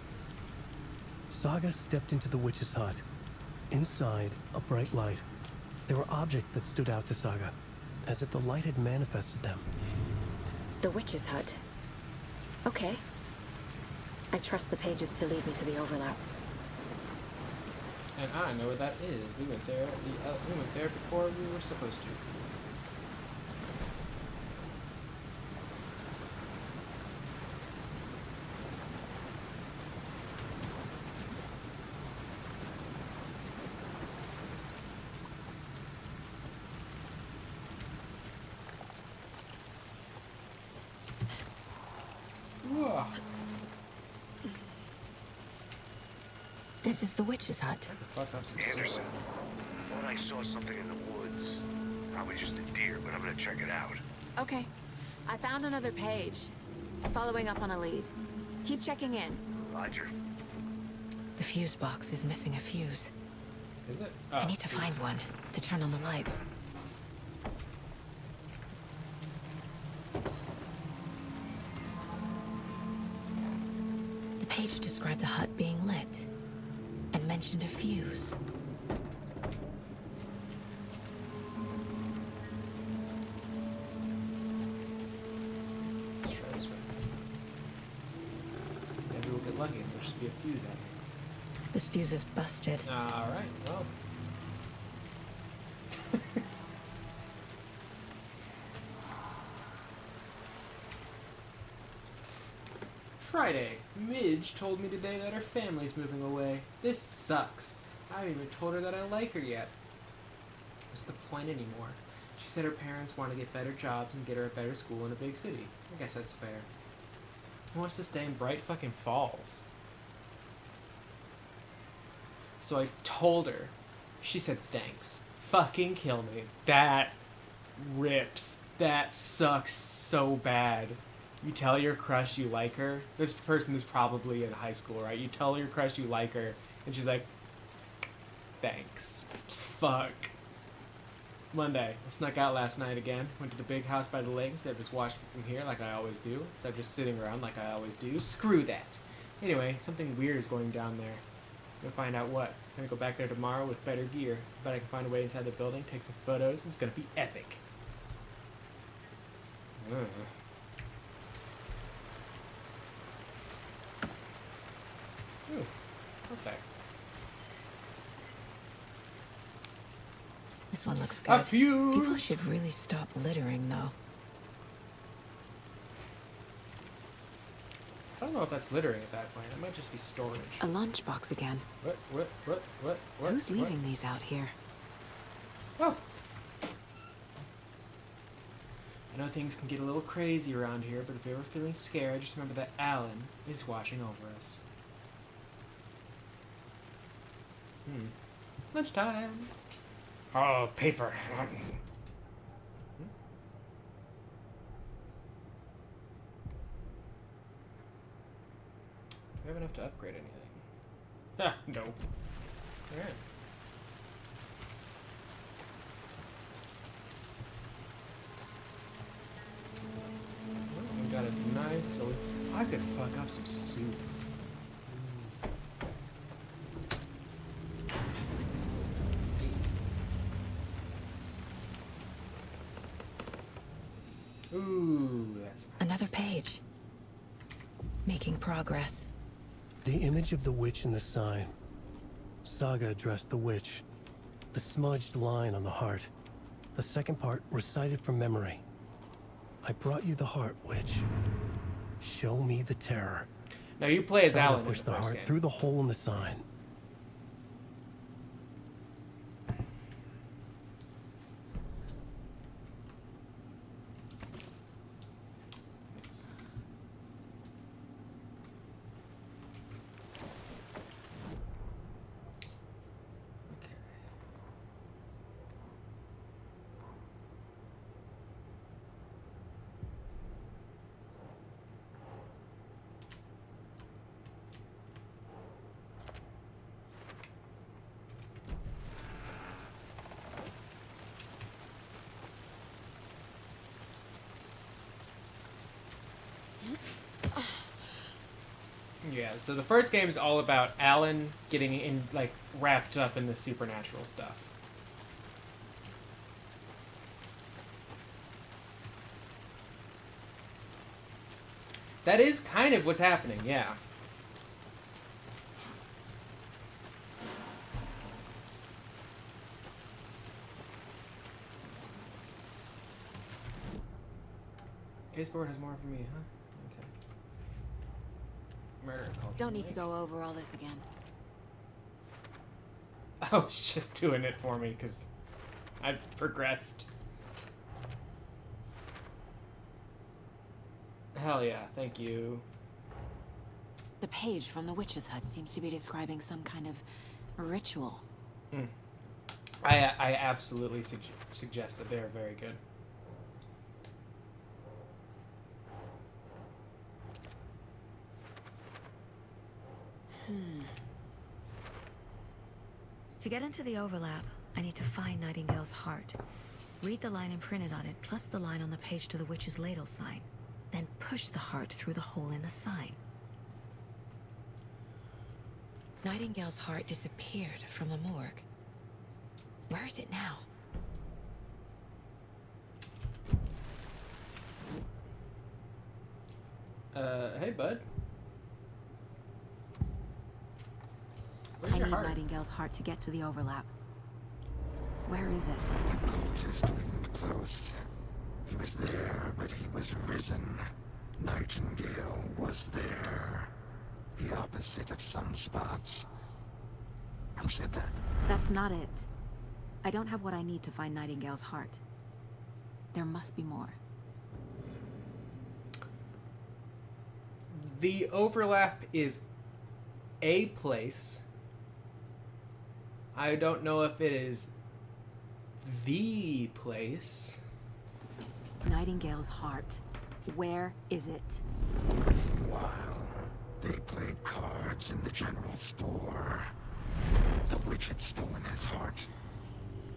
Saga stepped into the witch's hut. Inside, a bright light. There were objects that stood out to Saga, as if the light had manifested them. The witch's hut. Okay. I trust the pages to lead me to the overlap. And I know what that is. We went there. We went there before we were supposed to. Whoa. This is the witch's hut. Anderson, I thought I saw something in the woods. Probably just a deer, but I'm gonna check it out. Okay. I found another page. Following up on a lead. Keep checking in. Roger. The fuse box is missing a fuse. Is it? I need to find one to turn on the lights. The page described the hut being lit and mentioned a fuse. Let's try this one. Maybe we'll get lucky and there'll just be a fuse out here. This fuse is busted. Alright, well. Friday. Midge told me today that her family's moving away. This sucks. I haven't even told her that I like her yet. What's the point anymore? She said her parents want to get better jobs and get her a better school in a big city. I guess that's fair. Who wants to stay in Bright fucking Falls? So I told her. She said thanks. Fucking kill me. That rips. That sucks so bad. You tell your crush you like her. This person is probably in high school, right? You tell your crush you like her, and she's like, thanks. Fuck. Monday. I snuck out last night again. Went to the big house by the lake instead of just watching from here like I always do. Instead of just sitting around like I always do. Screw that. Anyway, something weird is going down there. I'm gonna find out what. I'm gonna go back there tomorrow with better gear. But I can find a way inside the building, take some photos. It's gonna be epic. Ugh. Ooh, okay. This one looks A good. fuse. People should really stop littering, though. I don't know if that's littering at that point. It might just be storage. A lunchbox again. What? Who's leaving these out here? Oh. I know things can get a little crazy around here, but if you're ever feeling scared, just remember that Alan is watching over us. Lunchtime. Oh, paper. Do we have enough to upgrade anything? Ah, no. Alright. We got a nice little... I could fuck up some soup. Ooh, that's nice. Another page. Making progress. The image of the witch in the sign. Saga addressed the witch. The smudged line on the heart. The second part recited from memory. I brought you the heart, witch. Show me the terror. Now you play as Saga Alan in pushed the the first heart game. through the hole in the sign. Yeah, so the first game is all about Alan getting in, like, wrapped up in the supernatural stuff. That is kind of what's happening, yeah. Caseboard has more for me, huh? Okay. Murder called. Don't need to go over all this again. Oh, it's just doing it for me because I've progressed. Hell yeah, thank you. The page from the witch's hut seems to be describing some kind of ritual. I absolutely suggest that they are very good. To get into the overlap, I need to find Nightingale's heart. Read the line imprinted on it, plus the line on the page to the witch's ladle sign. Then push the heart through the hole in the sign. Nightingale's heart disappeared from the morgue. Where is it now? Hey, bud. I need Nightingale's heart to get to the overlap. Where is it? The cultist isn't close. He was there, but he was risen. Nightingale was there. The opposite of sunspots. Who said that? That's not it. I don't have what I need to find Nightingale's heart. There must be more. The overlap is a place. I don't know if it is the place. Nightingale's heart. Where is it? While they played cards in the general store, the witch had stolen his heart.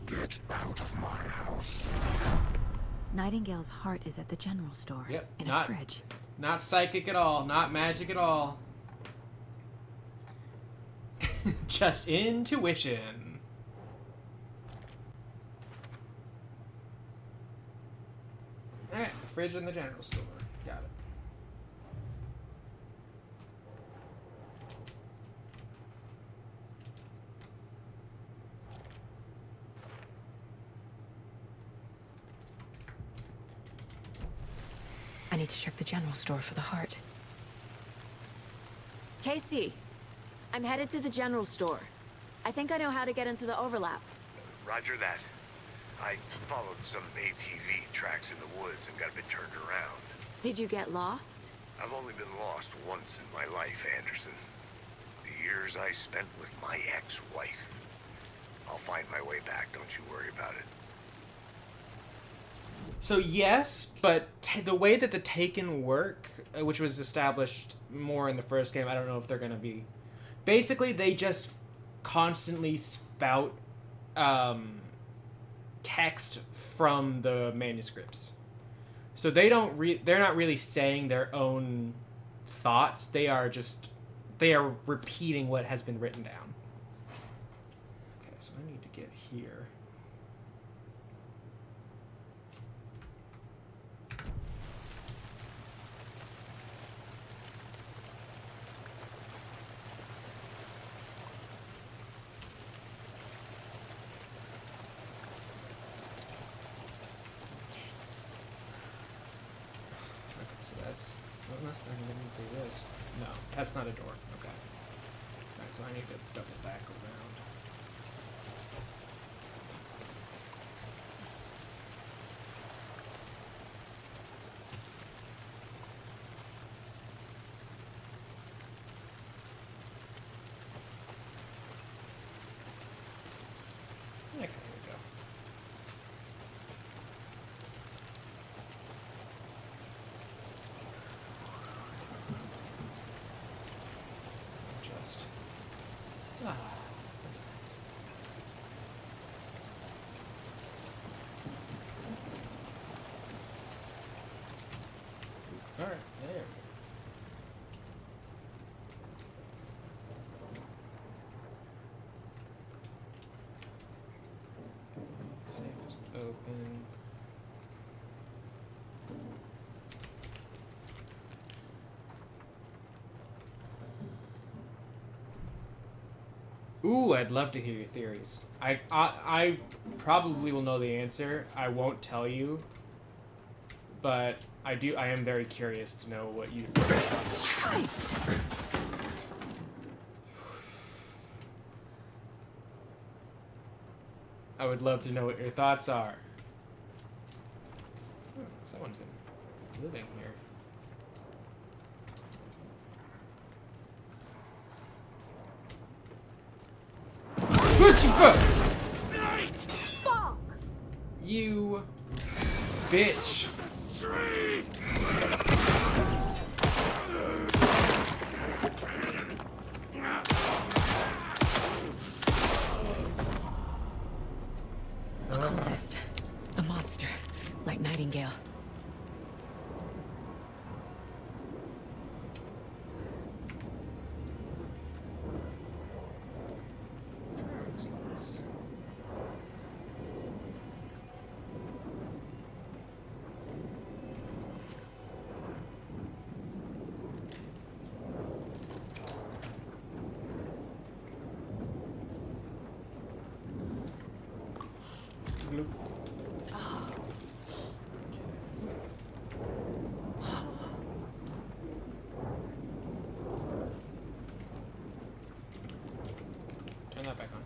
Get out of my house. Nightingale's heart is at the general store. Yep, in a fridge. Not psychic at all. Not magic at all. Just intuition. Alright, fridge in the general store. Got it. I need to check the general store for the heart. Casey, I'm headed to the general store. I think I know how to get into the overlap. Roger that. I followed some ATV tracks in the woods and got a bit turned around. Did you get lost? I've only been lost once in my life, Anderson. The years I spent with my ex-wife. I'll find my way back, don't you worry about it. So yes, but the way that the Taken work, which was established more in the first game, I don't know if they're going to be... Basically, they just constantly spout text from the manuscripts. So they don't they're not really saying their own thoughts. They are repeating what has been written down. Okay, so I need to get here. Unless I'm getting through this. No, that's not a door. Okay. Alright, so I need to double back around. Okay, here we go. That's nice. Alright, there. Safe is open. Ooh, I'd love to hear your theories. I probably will know the answer. I won't tell you, but I am very curious to know what you. Christ! I would love to know what your thoughts are. Someone's been living here. Fuck! You bitch. glue. Turn that back on.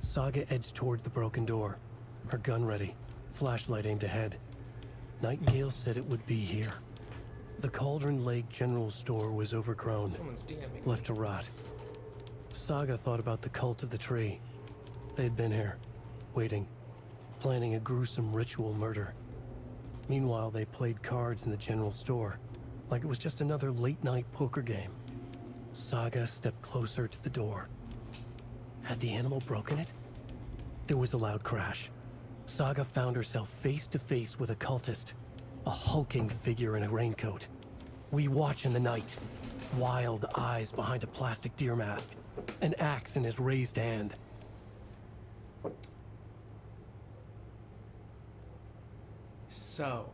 Saga edged toward the broken door, her gun ready, flashlight aimed ahead. Nightingale said it would be here. The Cauldron Lake General Store was overgrown, Someone's DMing. left to rot. Saga thought about the cult of the tree. They'd been here, waiting, planning a gruesome ritual murder. Meanwhile, they played cards in the general store, like it was just another late-night poker game. Saga stepped closer to the door. Had the animal broken it? There was a loud crash. Saga found herself face to face with a cultist, a hulking figure in a raincoat. We watch in the night, wild eyes behind a plastic deer mask, an axe in his raised hand. So,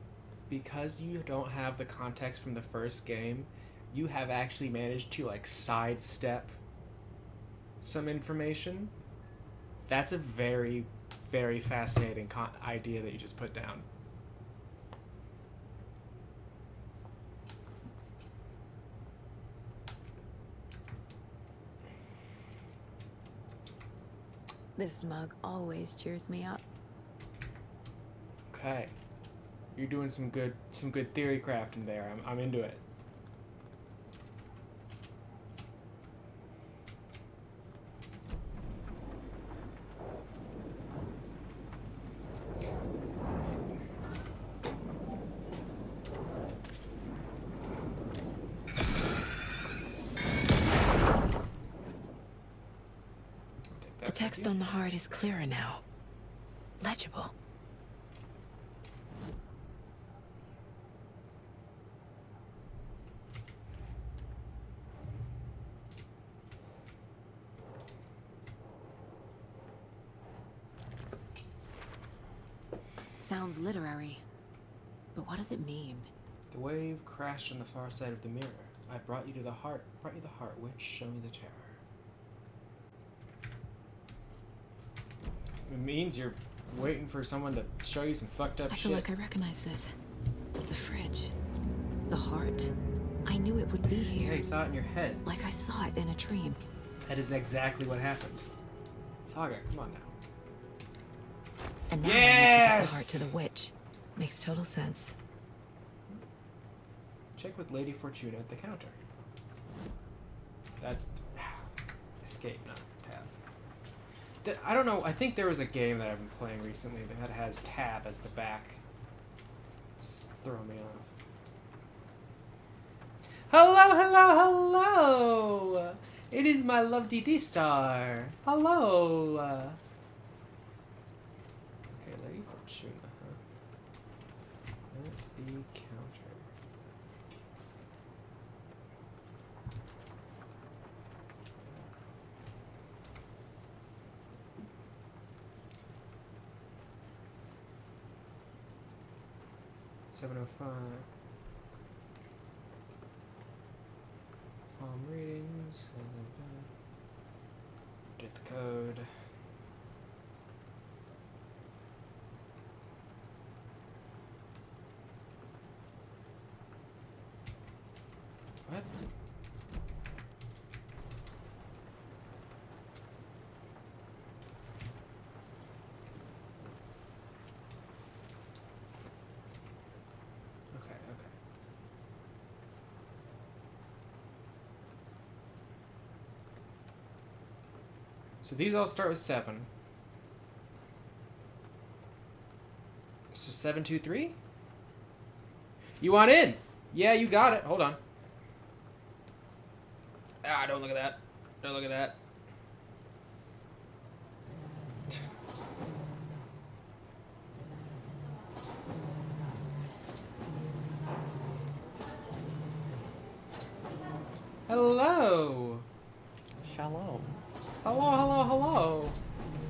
because you don't have the context from the first game, you have actually managed to like sidestep some information. That's a very, very fascinating idea that you just put down. This mug always cheers me up. Okay, you're doing some good theory crafting there. I'm into it. The text on the heart is clearer now. Legible. Sounds literary. But what does it mean? The wave crashed on the far side of the mirror. I brought you the heart, which show me the terror. It means you're waiting for someone to show you some fucked up I shit. feel like I recognize this. The fridge. The heart. I knew it would be here. Yeah, you saw it in your head. Like I saw it in a dream. That is exactly what happened. Saga, come on now. And now I need to get the heart to the witch. Makes total sense. Check with Lady Fortuna at the counter. That's escape, not tab. I don't know. I think there was a game that I've been playing recently that has tab as the back. Just throw me off. Hello, hello, hello! It is my love DD star. Hello. Okay, Lady Fortuna. At the counter. $7.05. Palm readings. Get the code. What? Okay. So these all start with 7. So 723? You want in? Yeah, you got it. Hold on. Ah, don't look at that. Don't look at that. Hello. Shalom. Hello.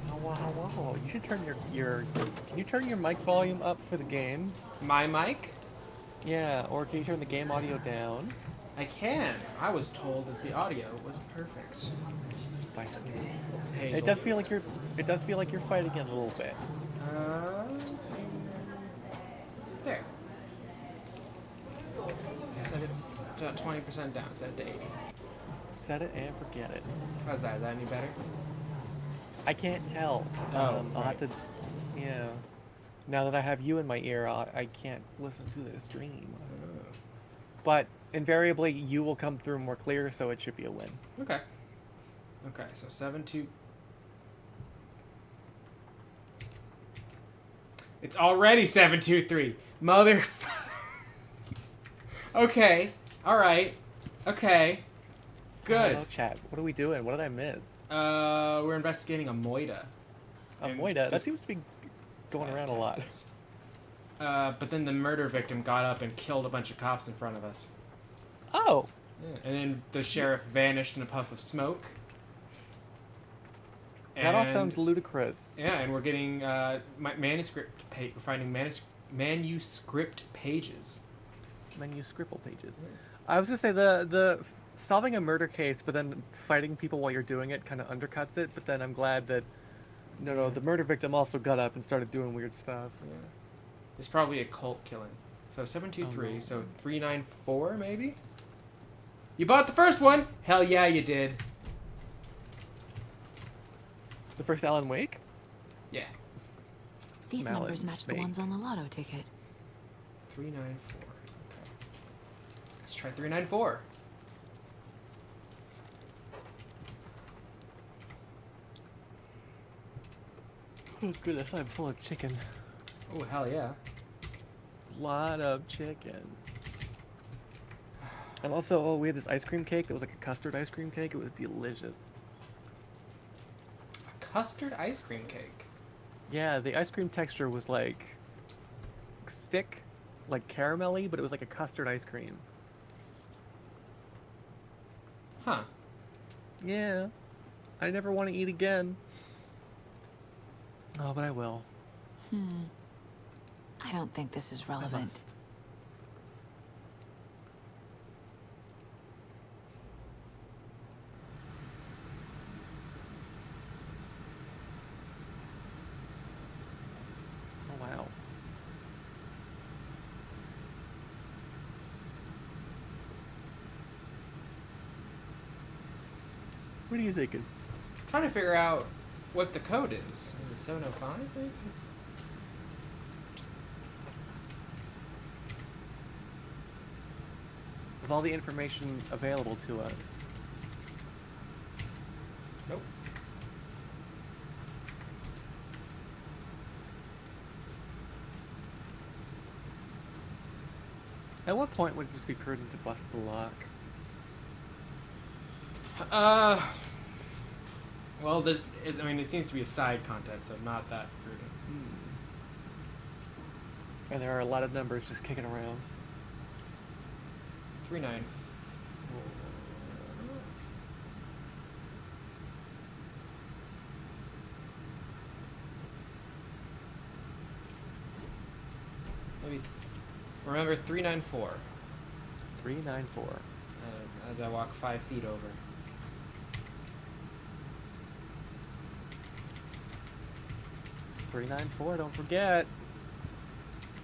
How Wow. You should turn your. Can you turn your mic volume up for the game? My mic? Yeah, or can you turn the game audio down? I can. I was told that the audio was perfect. By who? Hazel. It does feel like you're. It does feel like you're fighting it a little bit. There. Set it to 20% down. Set it to 80. Set it and forget it. How's that? Is that any better? I can't tell. Oh, I'll have to. Yeah. Now that I have you in my ear, I can't listen to the stream. But invariably, you will come through more clear, so it should be a win. Okay. Okay, so 7-2. It's already 7-2-3. Mother. Okay. All right. Okay. Good. Hello, chat. What are we doing? What did I miss? We're investigating a Moida. A Moida? That seems to be going around a lot. But then the murder victim got up and killed a bunch of cops in front of us. Oh. Yeah. And then the sheriff vanished in a puff of smoke. That all sounds ludicrous. Yeah, and we're getting manuscript. We're finding manuscript pages. Manuscript pages. I was gonna say the solving a murder case, but then fighting people while you're doing it kind of undercuts it. But then I'm glad that the murder victim also got up and started doing weird stuff. Yeah. It's probably a cult killing. So 723. So 394 maybe. You bought the first one. Hell yeah, you did. The first Alan Wake? Yeah. These numbers match the ones on the lotto ticket. 394. Okay. Let's try 394. Oh goodness, I'm full of chicken. Oh hell yeah. Lot of chicken. And also, we had this ice cream cake that was like a custard ice cream cake. It was delicious. A custard ice cream cake? Yeah, the ice cream texture was like thick, like caramelly, but it was like a custard ice cream. Huh. Yeah. I never want to eat again. Oh, but I will. I don't think this is relevant. Oh, wow. What are you thinking? Trying to figure out what the code is. Is it 705 maybe? With all the information available to us. Nope. At what point would it just be prudent to bust the lock? Well, it seems to be a side content, so not that prudent. And there are a lot of numbers just kicking around. 394. Maybe. Remember 394. 394. As I walk 5 feet over. $394, don't forget.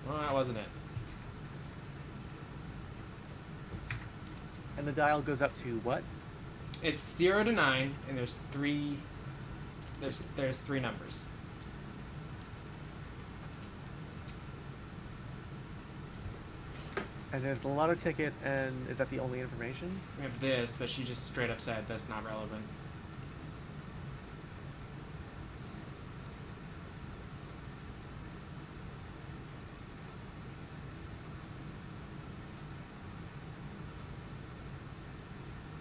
Well, that wasn't it. And the dial goes up to what? It's 0 to 9, and there's 3. There's 3 numbers. And there's the lotto ticket, and is that the only information? We have this, but she just straight up said that's not relevant.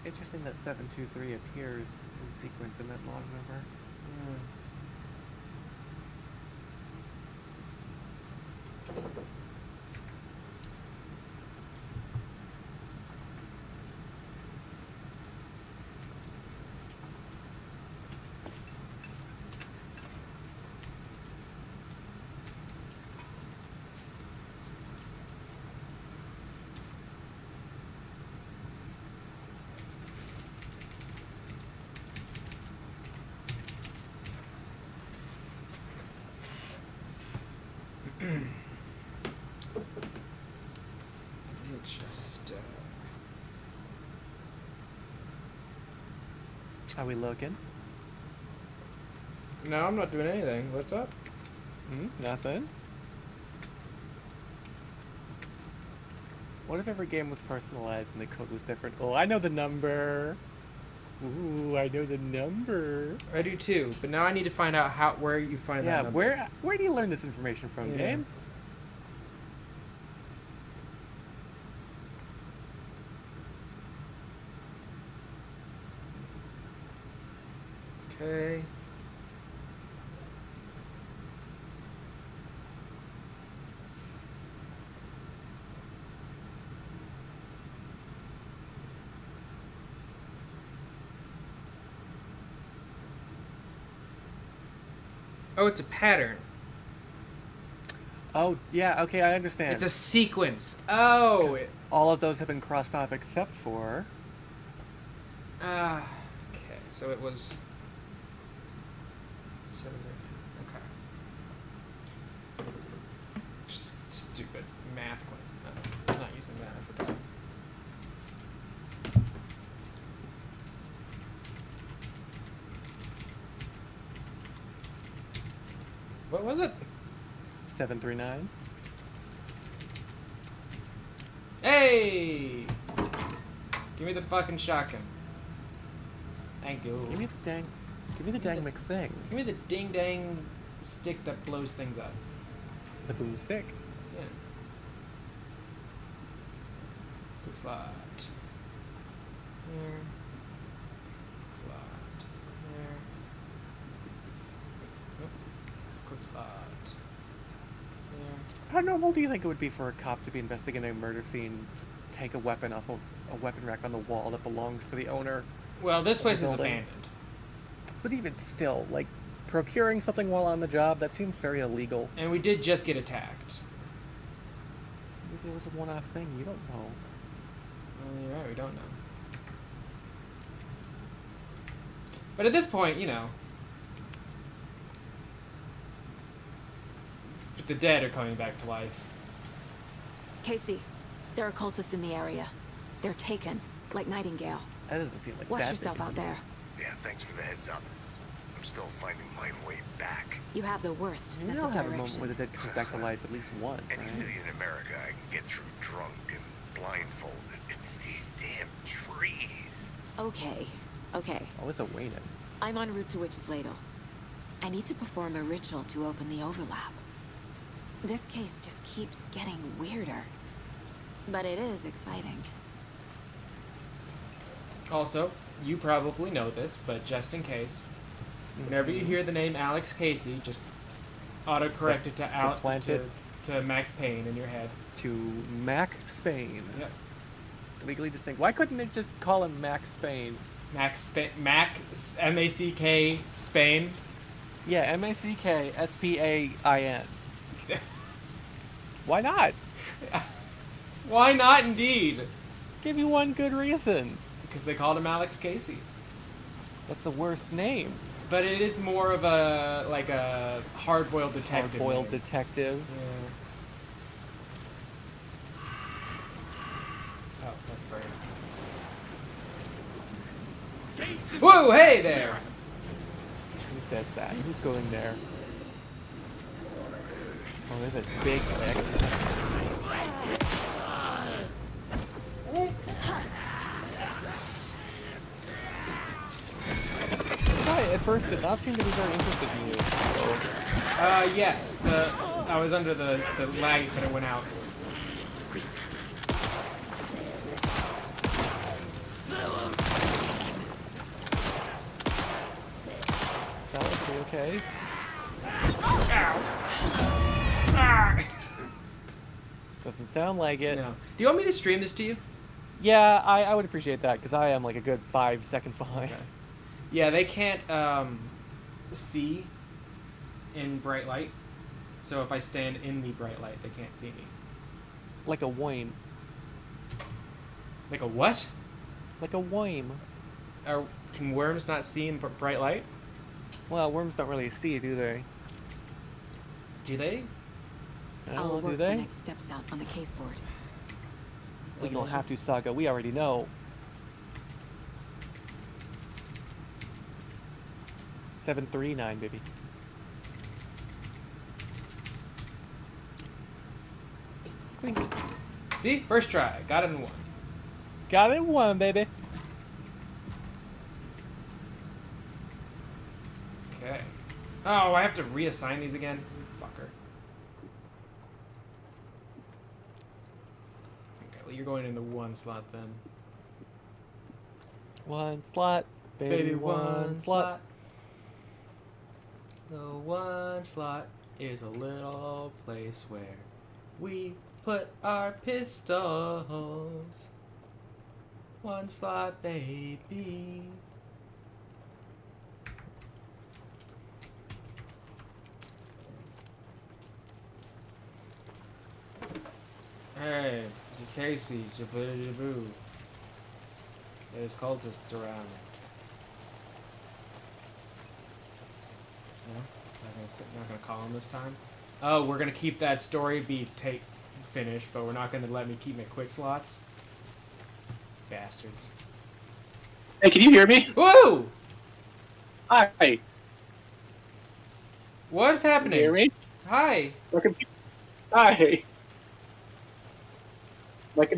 Interesting that 723 appears in sequence in that log number. Just. How we looking? No, I'm not doing anything. What's up? Nothing. What if every game was personalized and the code was different? Oh, I know the number. Ooh, I know the number. I do too, but now I need to find out where you find that number. Yeah, where do you learn this information from, game? Okay. Oh, it's a pattern. Oh, yeah, okay, I understand. It's a sequence. Oh! All of those have been crossed off except for... Okay, so it was... 7, okay. Stupid math. I'm not using that. I forgot. What was it? 739. Hey! Give me the fucking shotgun. Thank you. Give me the dang McThing. Give me the ding dang stick that blows things up. The boom stick. Yeah. Quick slot. Here. Slot. There. Nope. Quick slot. There. How normal do you think it would be for a cop to be investigating a murder scene, just take a weapon off a weapon rack on the wall that belongs to the owner? Well, this place is building? abandoned. But even still, like, procuring something while on the job, that seems very illegal. And we did just get attacked. Maybe it was a one-off thing, you don't know. Well, you're right, we don't know. But at this point, you know, the dead are coming back to life. Casey, there are cultists in the area. They're taken, like Nightingale. That doesn't seem like Watch that yourself out there. Yeah, thanks for the heads up. I'm still finding my way back. You have the worst You sense know of have a moment direction. where the dead comes back to life at least once, Any right? city in America I can get through drunk and blindfolded. It's these damn trees. Okay, okay. Oh, it's a Wayne. I'm en route to Witch's Ladle. I need to perform a ritual to open the overlap. This case just keeps getting weirder. But it is exciting. Also, you probably know this, but just in case, whenever you hear the name Alex Casey, just autocorrect it to supplant it. to Max Payne in your head. To Mac Spain. Yep. Legally distinct. Why couldn't they just call him Max Spain? Mac M-A-C-K Spain. Yeah, M-A-C-K-S-P-A-I-N. Why not? Why not, indeed? Give you one good reason. Because they called him Alex Casey. That's the worst name. But it is more of a, like a hard-boiled detective. Hard-boiled detective. Yeah. Oh, that's great. Whoa, hey there! Who says that? Who's going there? Oh, there's a big X. At first did not seem to be very interested in you. Yes. I was under the lag, but it went out. Fellas, are you okay? Ow. Ah. Doesn't sound like it. No. Do you want me to stream this to you? Yeah, I would appreciate that, because I am like a good 5 seconds behind. Okay. Yeah, they can't see in bright light. So if I stand in the bright light, they can't see me. Like a Wayne. Like a what? Like a Wayne. Can worms not see in bright light? Well, worms don't really see, do they? Do they? I'll Well, do work the they? next steps out on the case board. We don't have to, Saga. We already know. 739, baby. Clink. See? First try. Got it in one. Got it in one, baby. Okay. Oh, I have to reassign these again? Fucker. Okay, well, you're going in the one slot then. One slot. Baby, one slot. The one slot is a little place where we put our pistols. One slot, baby. Hey, Casey, jaboo. There's cultists around. No? Not gonna call him this time? Oh, we're gonna keep that story beat finished, but we're not gonna let me keep my quick slots? Bastards. Hey, can you hear me? Woo! Hi. What's happening? Can you hear me? Hi. Hi. My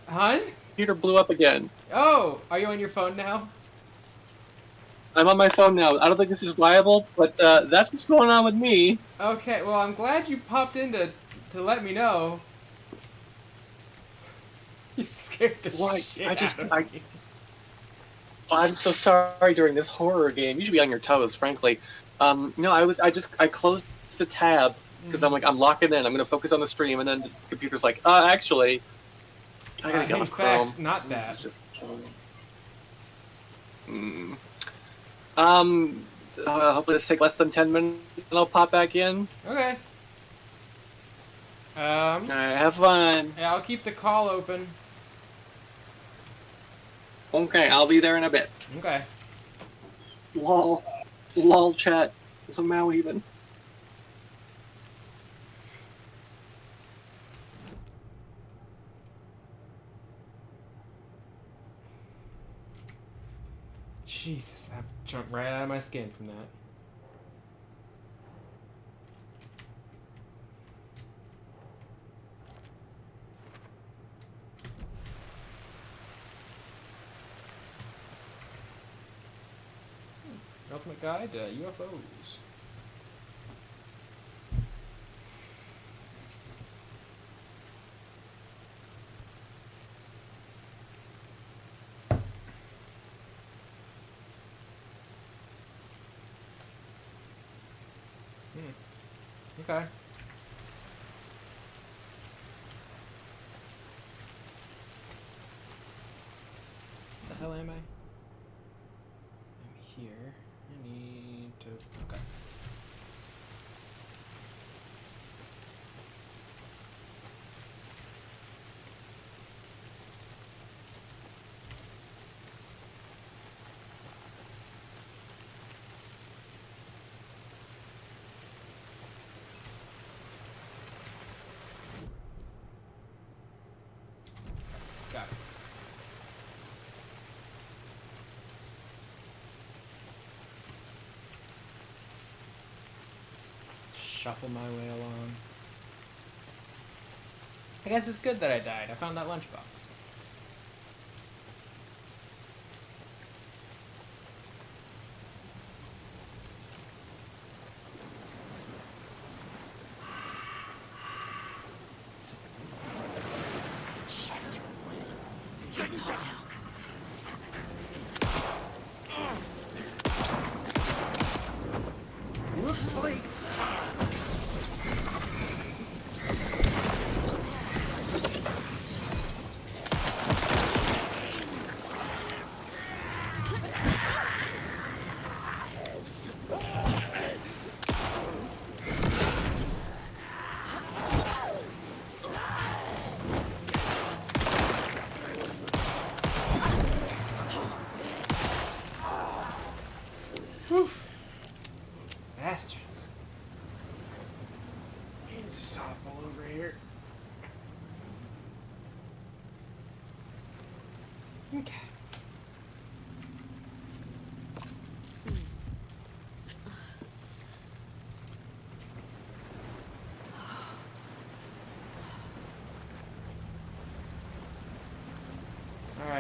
Hun? computer blew up again. Oh, are you on your phone now? I'm on my phone now. I don't think this is viable, but that's what's going on with me. Okay, well, I'm glad you popped in to let me know. You scared the shit out of me. I'm so sorry during this horror game. You should be on your toes, frankly. No, I closed the tab because I'm locking in. I'm gonna focus on the stream, and then the computer's like, actually, I gotta go in on Chrome. fact, not that. This is just killing me. Hopefully this takes less than 10 minutes, and I'll pop back in. Okay. Alright, have fun. Yeah, I'll keep the call open. Okay, I'll be there in a bit. Okay. Lol chat. Somehow even. Jesus, that jumped right out of my skin from that. Ultimate Guide to UFOs. Okay. The hell am I? I'm here. I need to. Okay. Got it. Shuffle my way along. I guess it's good that I died. I found that lunchbox. Bastards.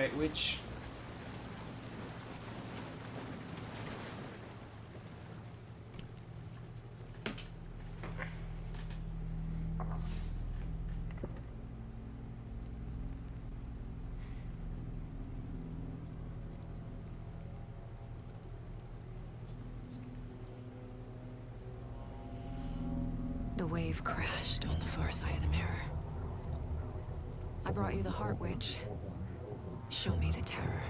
Night Witch. The wave crashed on the far side of the mirror. I brought you the Heart Witch. Show me the terror.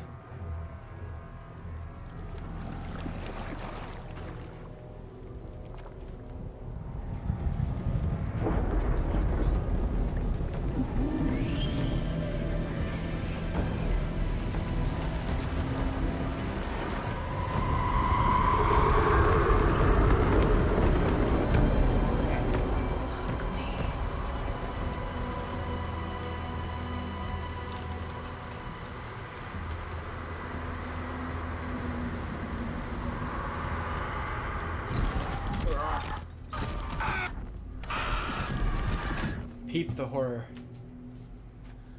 Peep the horror.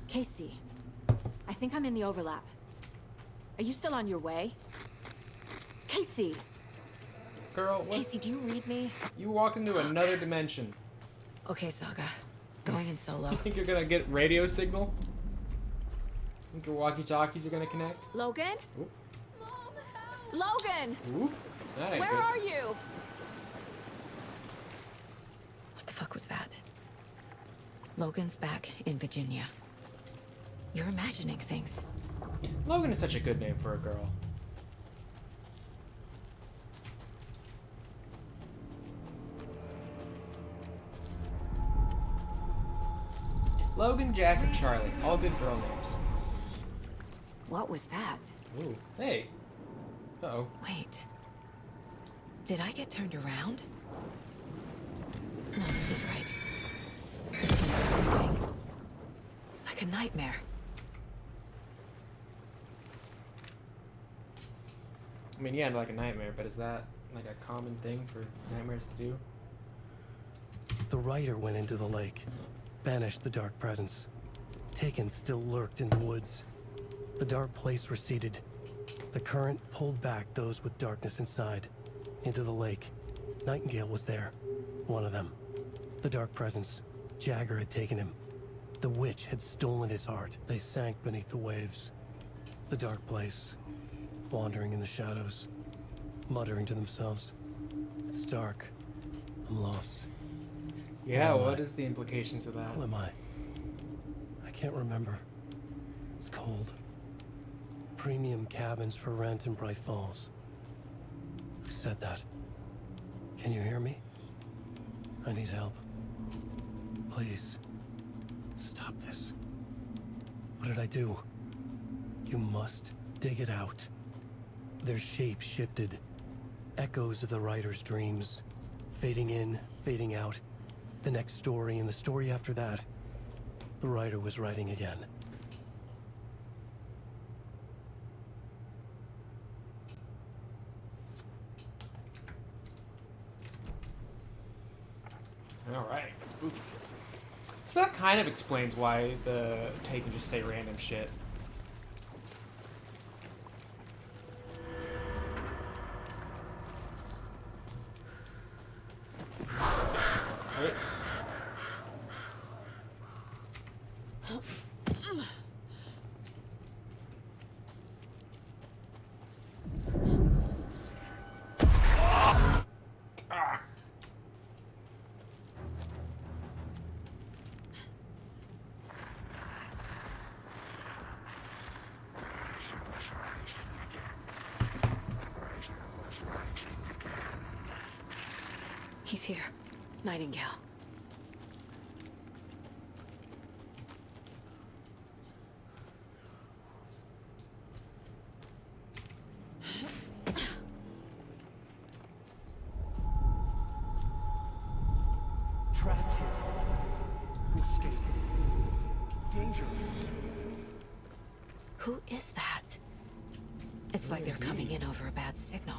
Casey, I think I'm in the overlap. Are you still on your way? Casey! Girl, what? Casey, do you read me? You walk into another dimension. Okay, Saga. Going in solo. You think you're gonna get radio signal? Think your walkie-talkies are gonna connect? Logan? Oop. Logan! Oop. That ain't Where good. are you? What the fuck was that? Logan's back in Virginia. You're imagining things. Logan is such a good name for a girl. Logan, Jack, and Charlie. All good girl names. What was that? Ooh. Hey. Uh-oh. Wait. Did I get turned around? No, this is right. This place is moving. Like a nightmare. I mean, yeah, like a nightmare, but is that like a common thing for nightmares to do? The rider went into the lake, banished the dark presence. Taken still lurked in the woods. The dark place receded. The current pulled back those with darkness inside, into the lake. Nightingale was there, one of them. The dark presence, Jagger had taken him. The witch had stolen his heart. They sank beneath the waves. The dark place, wandering in the shadows, muttering to themselves. It's dark. I'm lost. Yeah, Where am what I? is the implications of that? Who am I? I can't remember. It's cold. Premium cabins for rent in Bright Falls. Who said that? Can you hear me? I need help. Please. Stop this. What did I do? You must dig it out. Their shape shifted. Echoes of the writer's dreams. Fading in, fading out. The next story and the story after that. The writer was writing again. Alright, spooky. So that kind of explains why the tape can just say random shit. Right. He's here. Nightingale. Trapped here. Escape. Danger. Who is that? It's like they're coming in over a bad signal.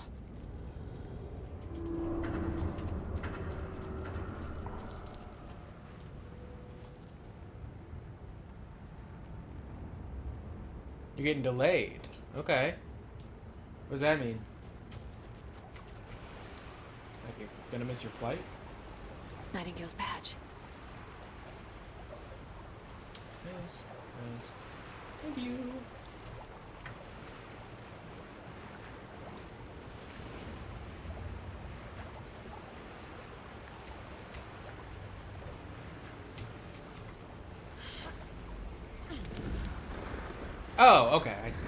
You're getting delayed. Okay. What does that mean? Like you're gonna miss your flight? Nightingale's badge. Nice. Nice. Thank you. Oh, okay, I see.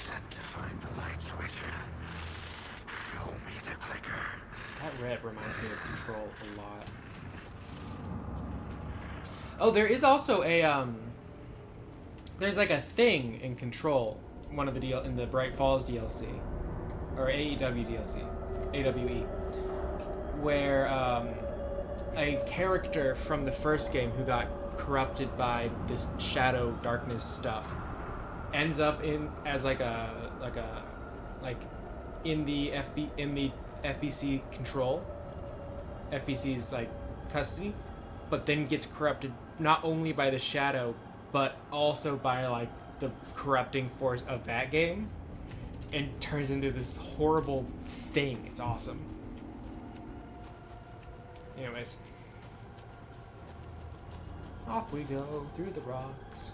Sent to find the light switch. Show me the clicker. That red reminds me of Control a lot. Oh, there is also a there's like a thing in Control, one of the in the Bright Falls DLC, or AEW DLC, AWE, where a character from the first game who got corrupted by this shadow darkness stuff ends up in as like in the FBC control, FBC's like custody, but then gets corrupted not only by the shadow but also by like the corrupting force of that game, and turns into this horrible thing. It's awesome. Anyways, off we go through the rocks.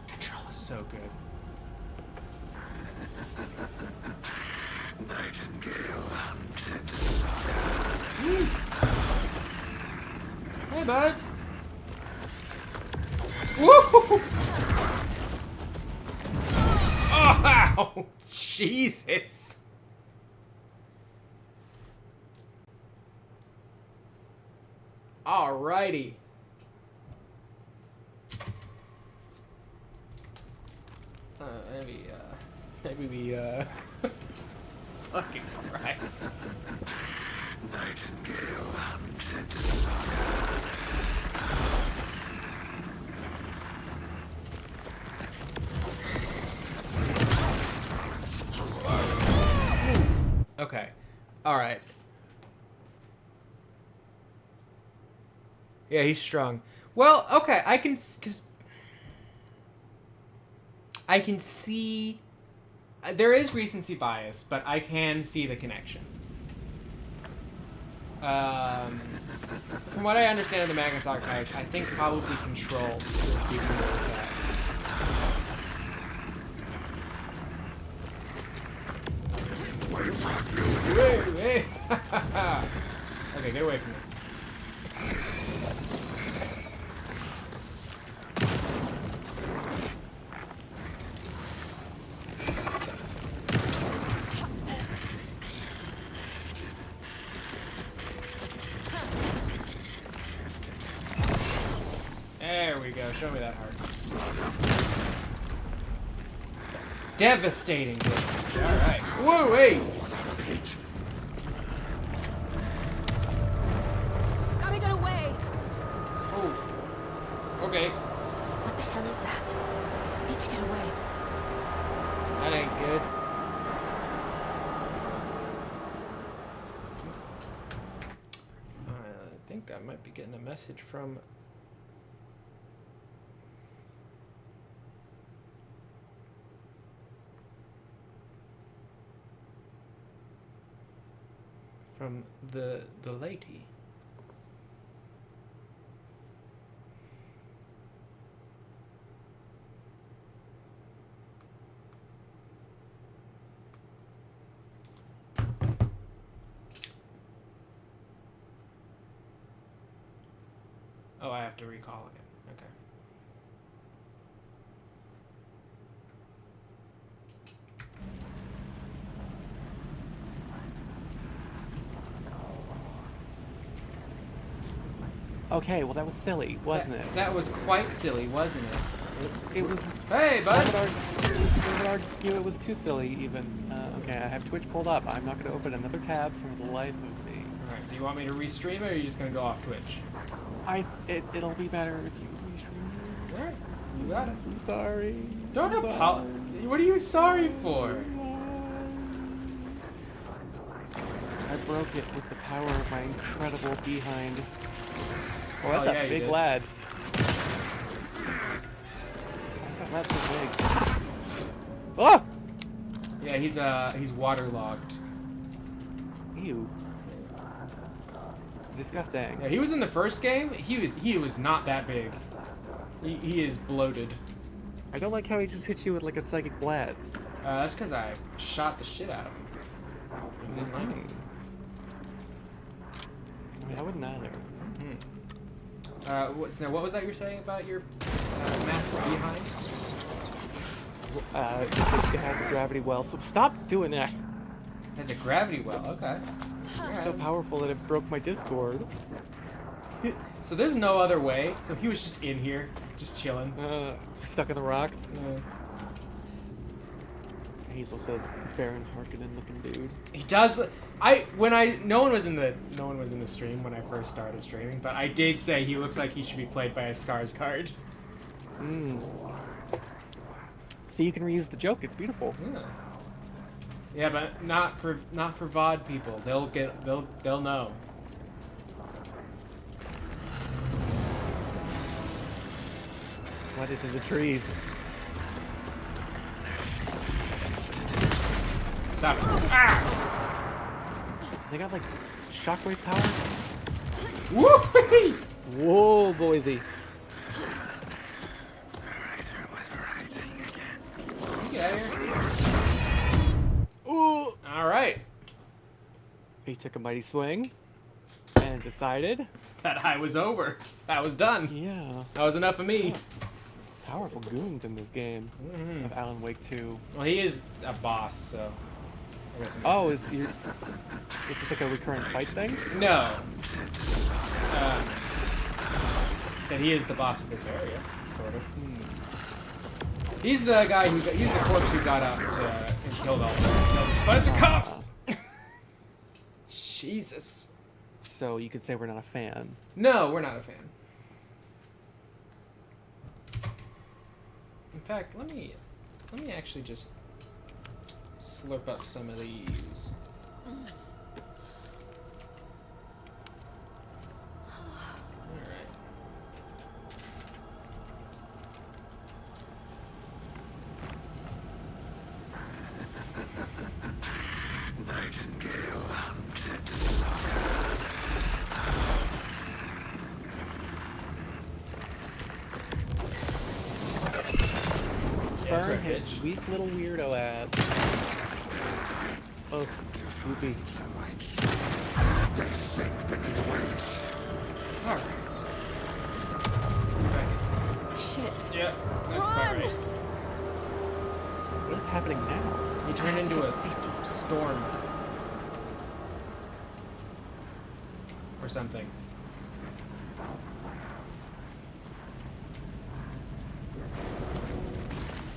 Control is so good. Nightingale hunted Saga. Hey, bud. Woo! Oh, Jesus. Alrighty. Maybe we, fucking Christ. Nightingale hunted Saga. Okay. Alright. Yeah, he's strong. Well, okay, I can see there is recency bias, but I can see the connection. From what I understand of the Magnus Archives, I think probably Control would be more of that. Hey. Okay, get away from me. There we go. Show me that heart. Devastating damage. Alright. Whoa, wait! Gotta get away! Oh. Okay. What the hell is that? Need to get away. That ain't good. I think I might be getting a message from... from the lady. Oh, I have to recall again. Okay. Okay, well that was silly, wasn't it? That was quite silly, wasn't it? It was. Hey, bud! I would argue it was too silly, even. Okay, I have Twitch pulled up. I'm not going to open another tab for the life of me. Alright, do you want me to restream it, or are you just going to go off Twitch? It'll be better if you restream it. Alright, you got it. I'm sorry. Don't apologize. What are you sorry for? I broke it with the power of my incredible behind. Oh, that's yeah, a you big did. lad. That's so big. Oh! Yeah, he's waterlogged. Ew. Disgusting. Yeah, he was in the first game. He was not that big. He is bloated. I don't like how he just hits you with like a psychic blast. That's because I shot the shit out of him. I didn't like him. I mean, I wouldn't either. What was that you were saying about your massive behinds? It has a gravity well, so stop doing that. Has a gravity well, okay. It's so powerful that it broke my Discord. So there's no other way. So he was just in here, just chilling. Stuck in the rocks. Hazel says Baron Harkonnen looking dude. He does. No one was in the stream when I first started streaming, but I did say he looks like he should be played by a Skarsgård. So you can reuse the joke. It's beautiful. Yeah, but not for VOD people. They'll know. What is in the trees? Stop. Ah! They got like shockwave power. Woo! Whoa, boysy. Get out of here. Ooh! All right. He took a mighty swing and decided that I was over. That was done. Yeah. That was enough of me. Powerful goons in this game of Alan Wake 2. Well, he is a boss, so. I guess is this like a recurrent fight thing? No. That he is the boss of this area, sort of. He's the guy he's the corpse who got out and killed a bunch of cops. Jesus. So you could say we're not a fan. No, we're not a fan. In fact, let me actually just slurp up some of these. Alright. Nightingale hunted Burn his weak little weirdo ass. Oh, swoopy. Shit. Yeah, that's about right. What is happening now? He turned into a storm. Or something.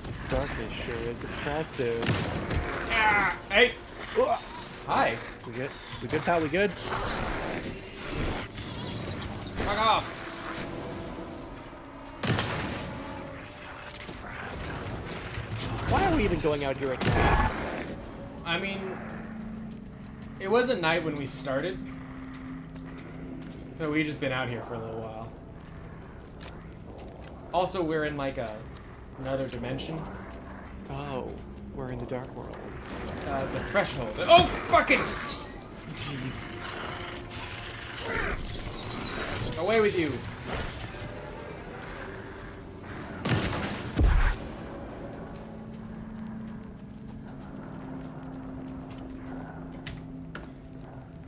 This darkness sure is oppressive. Ah, hey! Hi. We good? We good, pal? We good? Fuck off. Why are we even going out here at night? I mean, it wasn't night when we started. So we've just been out here for a little while. Also, we're in like another dimension. Oh, we're in the dark world. The threshold. Oh, fucking! Jeez. Away with you.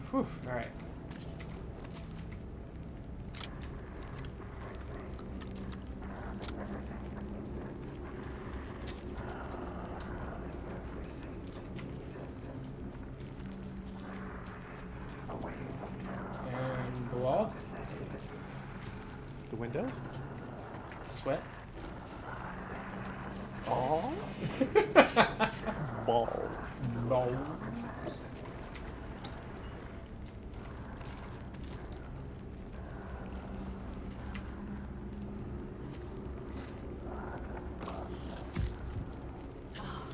Whew, all right. And the wall. The windows? Sweat. Balls? Balls. Balls.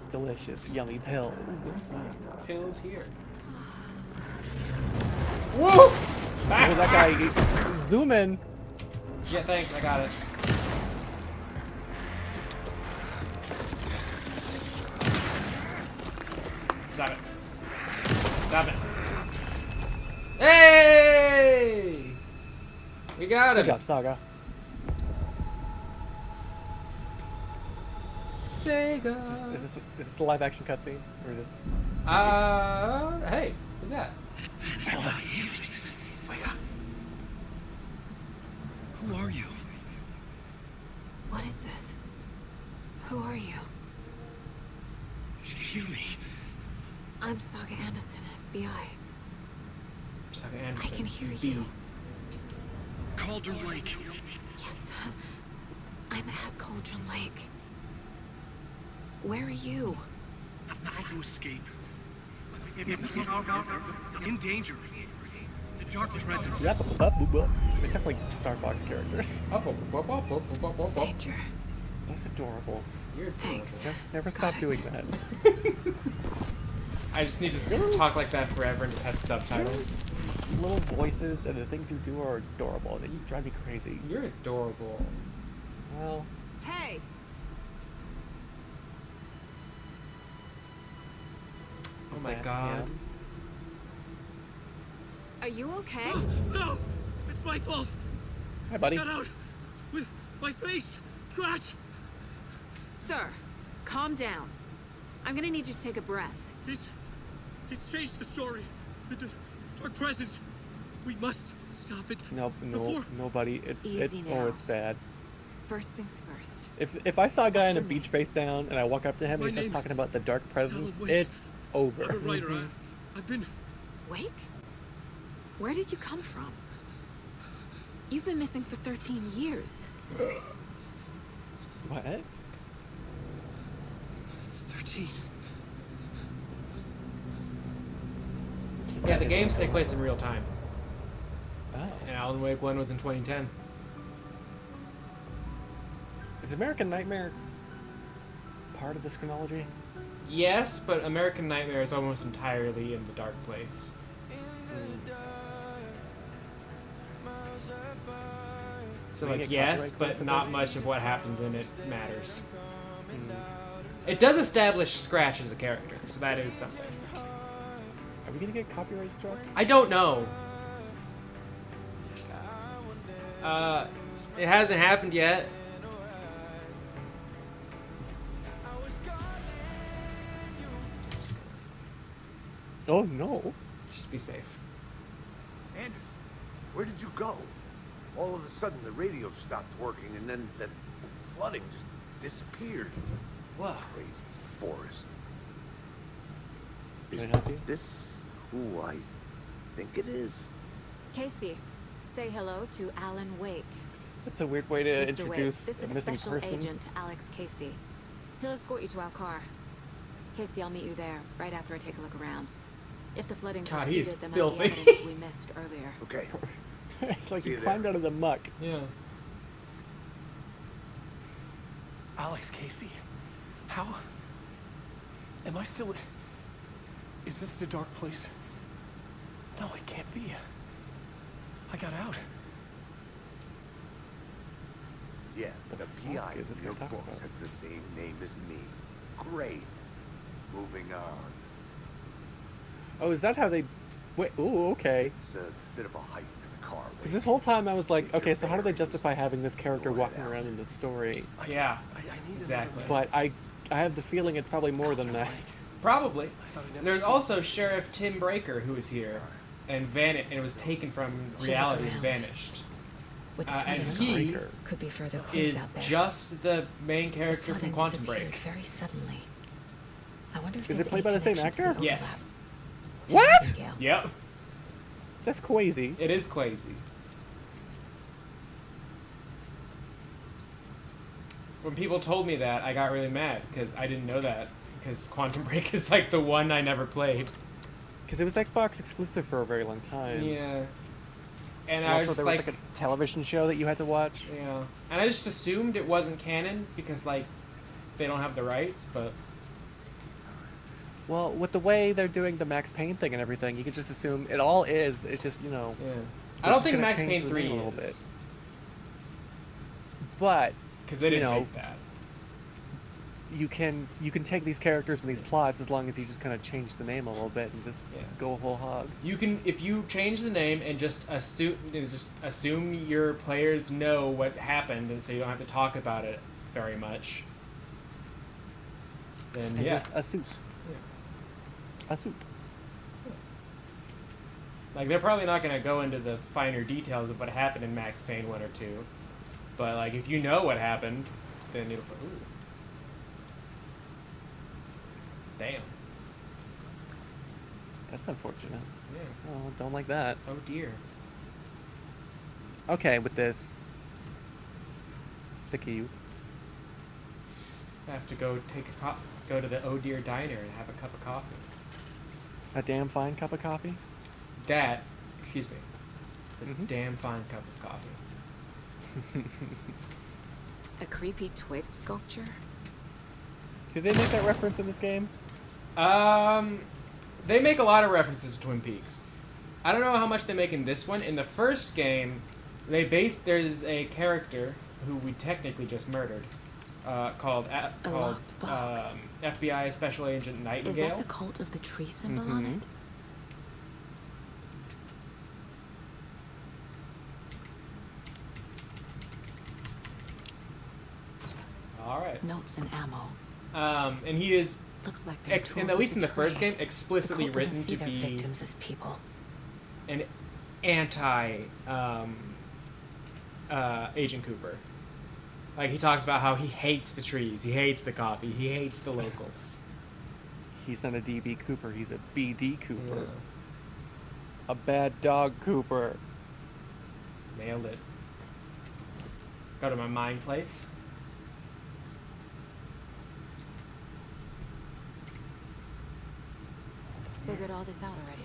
Delicious, yummy pills. Pills here. Woo! Oh, that guy, zoom in. Yeah, thanks, I got it. Stop it. Stop it. Hey! We got Good him. job, Saga. Sega. Is this a live action cutscene? Or is this... Hey, who's that? Wake up. Who are you? What is this? Who are you? Hear me. I'm Saga Anderson, FBI. Saga Anderson. I can hear you. Cauldron Lake. Yes, I'm at Cauldron Lake. Where are you? How to escape. In danger. The Dark Presence. They're definitely Star Fox characters. Danger. That's adorable. Thanks. Never stop doing that. I just need to talk like that forever and just have subtitles. Little voices and the things you do are adorable. They drive me crazy. You're adorable. Well. Hey. Oh my god. Are you okay? No! It's my fault! Hi, buddy. Got out with my face scratch! Sir, calm down. I'm gonna need you to take a breath. He's changed the story. The Dark Presence. We must stop it. No, before... nobody. Easy now. It's bad. First things first. If I saw a guy on a beach face down and I walk up to him and he starts talking about the Dark Presence, it's over. I'm a writer. I've been... Wake? Where did you come from? You've been missing for 13 years. What? 13. Yeah, the games take place in real time. Oh. And Alan Wake 1 was in 2010. Is American Nightmare part of this chronology? Yes, but American Nightmare is almost entirely in the dark place. So like yes, but not much of what happens in it matters. It does establish Scratch as a character, so that is something. Are we gonna get copyright struck? I don't know. It hasn't happened yet. Oh no. Just be safe. Anders, where did you go? All of a sudden the radio stopped working and then that flooding just disappeared. What? Crazy forest. Can I help you? This who I think it is? Casey, say hello to Alan Wake. That's a weird way to Mr. introduce Wake, this a is missing Special person. Agent Alex Casey. He'll escort you to our car. Casey, I'll meet you there right after I take a look around. If the flooding God, he's proceeded, there might filthy. be evidence we missed earlier. Okay. It's like See he you climbed there. out of the muck. Yeah. Alex Casey? How? Am I still... Is this the dark place? No, it can't be. I got out. Yeah, the PI is this in your guy talking books about? has the same name as me. Great. Moving on. Oh, is that how they... Wait, ooh, okay. It's a bit of a hike to the car. Because this whole time I was like, okay, so how do they justify having this character walking around in the story? Yeah. Exactly. But I have the feeling it's probably more than that. Probably. There's also Sheriff Tim Breaker who was here and was taken from reality and vanished. With the And flooding, he could be further clues is out there. just the main character from Flooding Quantum disappeared Break. very suddenly. I wonder if Is there's it played any by the same connection to actor? the Yes. overlap. What? Nightingale. Yep. That's crazy. It is crazy. When people told me that, I got really mad because I didn't know that. Because Quantum Break is like the one I never played. Because it was Xbox exclusive for a very long time. Yeah. And And I also was there like, was like a television show that you had to watch. yeah. And I just assumed it wasn't canon because like they don't have the rights, but Well, with the way they're doing the Max Payne thing and everything, you can just assume it all is. It's just, you know. yeah. they're I don't just think gonna Max change Payne the 3 name a little is. bit. But Because they didn't you know, make that. you can take these characters and these plots as long as you just kind of change the name a little bit and just go whole hog. You can, if you change the name and just assume your players know what happened, and so you don't have to talk about it very much. Then And yeah, just a soup. Yeah. A soup. Like, they're probably not going to go into the finer details of what happened in Max Payne 1 or 2. But, like, if you know what happened, then it'll... Ooh. Damn. That's unfortunate. Yeah. Oh, don't like that. Oh, dear. Okay, with this. Sick of you. I have to go go to the Oh Dear Diner and have a cup of coffee. A damn fine cup of coffee? That, excuse me, it's a damn fine cup of coffee. A creepy twig sculpture? Do they make that reference in this game? They make a lot of references to Twin Peaks. I don't know how much they make in this one. In the first game, there's a character who we technically just murdered, called FBI Special Agent Nightingale. Is that the cult of the tree symbol on it? All right. Notes and ammo. And he is, looks like and at least in the first game, explicitly the cult written doesn't see to their be victims as people. an anti Agent Cooper. Like, he talks about how he hates the trees, he hates the coffee, he hates the locals. He's not a DB Cooper, he's a BD Cooper. Yeah. A bad dog Cooper. Nailed it. Go to my mind place. Figured all this out already.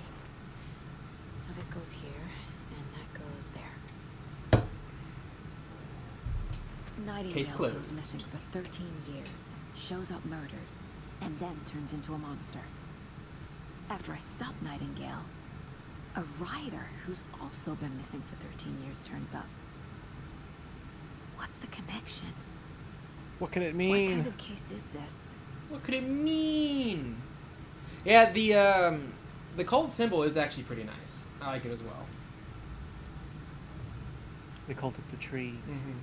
So this goes here, and that goes there. Case Nightingale closed. goes missing for 13 years, shows up murdered, and then turns into a monster. After I stop Nightingale, a rider who's also been missing for 13 years turns up. What's the connection? What can it What mean? kind of case is this? What could it mean? Yeah, the cult symbol is actually pretty nice. I like it as well. The cult of the tree. Mm-hmm.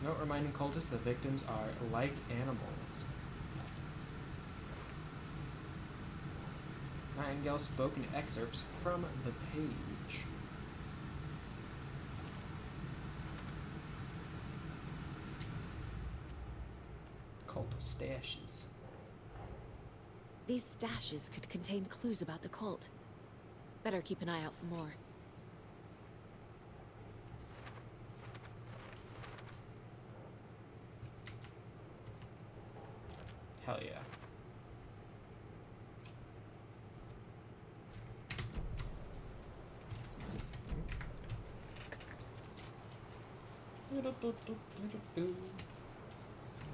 Note reminding cultists the victims are like animals. Nightingale spoken excerpts from the page. Cult stashes. These stashes could contain clues about the cult. Better keep an eye out for more. Hell yeah.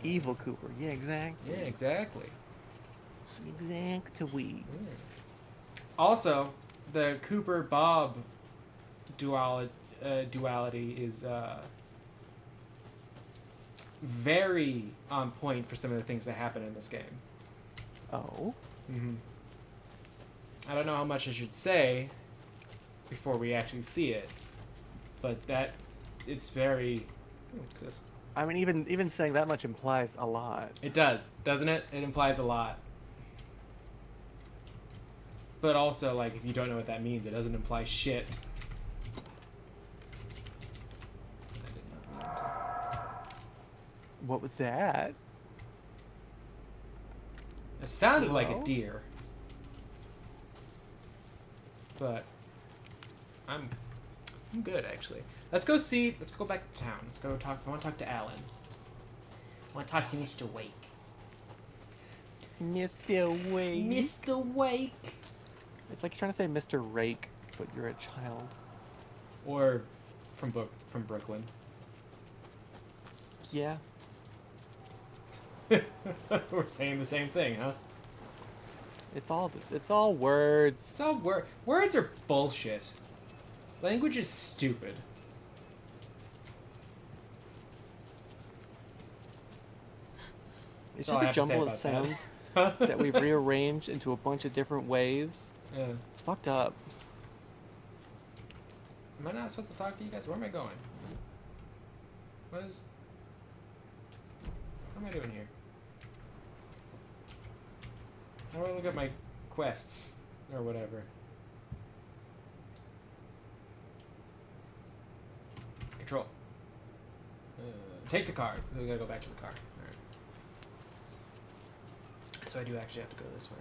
Evil Cooper. Yeah, exactly. Yeah, exactly. Exactly. Also, the Cooper Bob duality is very on point for some of the things that happen in this game. Oh. Mm-hmm. I don't know how much I should say before we actually see it, but it's very. What's this? I mean, even saying that much implies a lot. It does, doesn't it? It implies a lot. But also, like, if you don't know what that means, it doesn't imply shit. What was that? It sounded like Hello? a deer. But I'm good, actually. Let's go back to town. Let's go talk. I want to talk to Alan. I want to talk to Mr. Wake. Mr. Wake. Mr. Wake. It's like you're trying to say Mr. Rake, but you're a child. Or from Brooklyn. Yeah. We're saying the same thing, huh? It's all words. It's all words are bullshit. Language is stupid. It's That's all just I a have to say jumble of about that. sounds that we've rearranged into a bunch of different ways. Yeah. It's fucked up. Am I not supposed to talk to you guys? Where am I going? What am I doing here? How do I look at my quests? Or whatever. Control. Take the car. We gotta go back to the car. Alright. So I do actually have to go this way.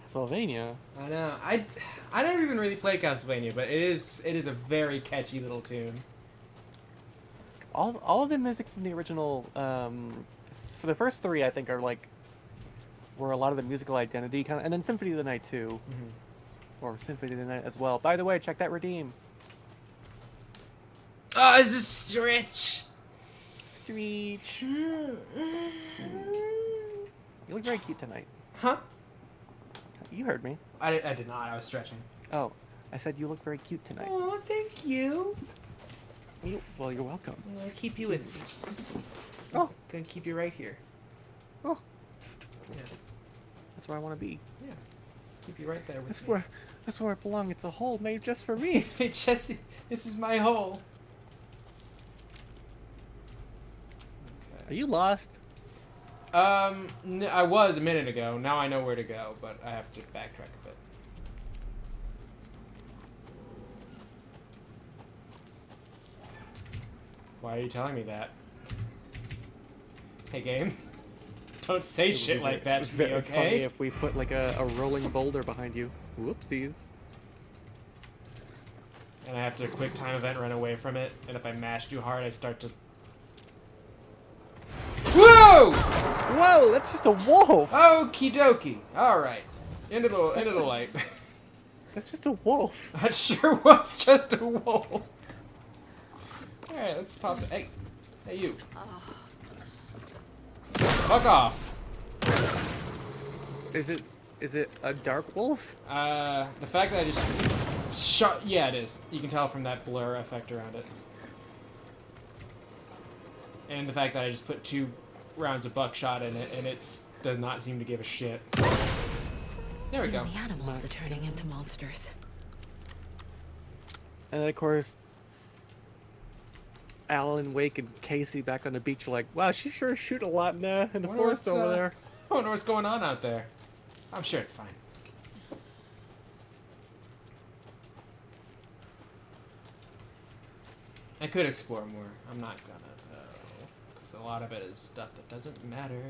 Castlevania. I know. I never even really played Castlevania, but it is a very catchy little tune. All of the music from the original, for the first three, I think are like, were a lot of the musical identity kind of, and then Symphony of the Night too, or Symphony of the Night as well. By the way, check that redeem. Oh, is this Stretch? Stretch. You look very cute tonight. Huh? You heard me. I did not. I was stretching. Oh, I said you look very cute tonight. Oh, thank you. Well, you're welcome. I'm gonna keep you with me. Oh. Gonna keep you right here. Oh. Yeah. That's where I want to be. Yeah. Keep you right there with me. That's where I belong. It's a hole made just for me. It's made Jesse. This is my hole. Are you lost? I was a minute ago. Now I know where to go, but I have to backtrack a bit. Why are you telling me that? Hey, game. Don't say shit like that to me, Very funny okay? if we put like a rolling boulder behind you. Whoopsies. And I have to quick time event run away from it, and if I mash too hard, I start to... Whoa! Whoa, that's just a wolf! Okie dokie. Alright. Into the light. That's just a wolf. That sure was just a wolf. Alright, let's pop some... Hey, you. Fuck off. Is it a dark wolf? The fact that I just shot... Yeah, it is. You can tell from that blur effect around it. And the fact that I just put 2 rounds of buckshot in it, and it does not seem to give a shit. There we go. The animals are turning into monsters. And then, of course, Alan, Wake, and Casey back on the beach are like, wow, she sure shoot a lot in the forest over there. I wonder what's going on out there. I'm sure it's fine. I could explore more. I'm not gonna, though. Because a lot of it is stuff that doesn't matter.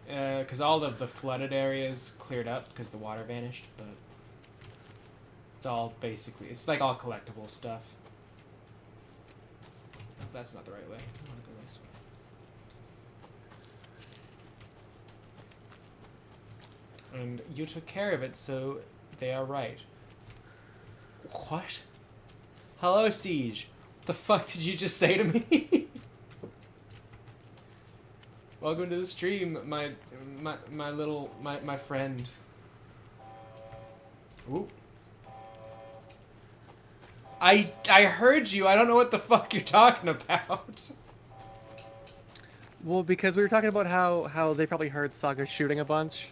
Because all of the flooded areas cleared up because the water vanished, but it's all basically, it's like all collectible stuff. Oh, that's not the right way. I want to go this way. And you took care of it, so they are right. What? Hello, Siege. What the fuck did you just say to me? Welcome to the stream, my friend. Ooh. I heard you. I don't know what the fuck you're talking about. Well, because we were talking about how they probably heard Saga shooting a bunch.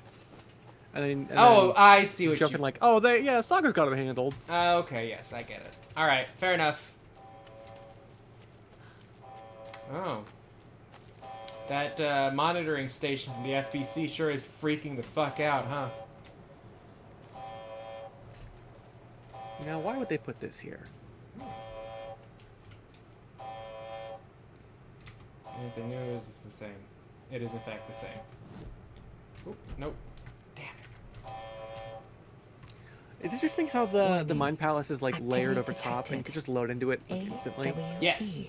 And then I see what joking like, oh, Saga's got it handled. Okay, yes, I get it. All right, fair enough. Oh. That monitoring station from the FBC sure is freaking the fuck out, huh? Now, why would they put this here? If they knew it was the same. It is in fact the same. Oop, nope. Damn it. It's interesting how the Mind Palace is like layered over top and you can just load into it like, instantly. Yes.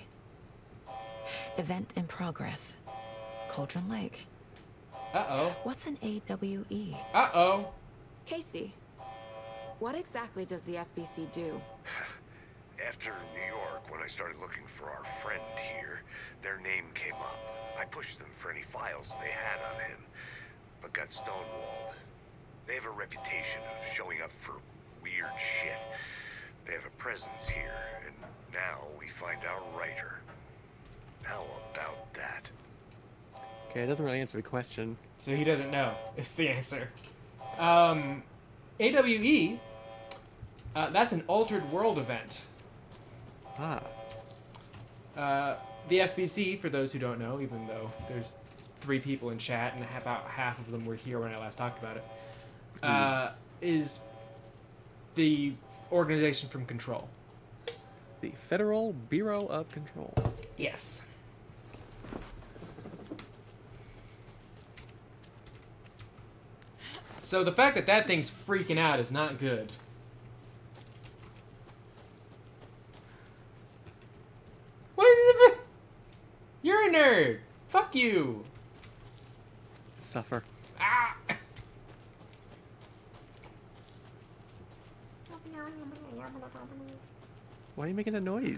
Event in progress. Cauldron Lake. Uh-oh. What's an AWE? Uh-oh. Casey, what exactly does the FBC do? After New York, when I started looking for our friend here, their name came up. I pushed them for any files they had on him, but got stonewalled. They have a reputation of showing up for weird shit. They have a presence here, and now we find our writer. How about that? Okay, it doesn't really answer the question. So he doesn't know. It's the answer. AWE. That's an altered world event. Ah. The FBC, for those who don't know, even though there's 3 people in chat and about half of them were here when I last talked about it, is the organization from Control. The Federal Bureau of Control. Yes. So the fact that that thing's freaking out is not good. What is it? You're a nerd. Fuck you. Suffer. Ah. Why are you making a noise?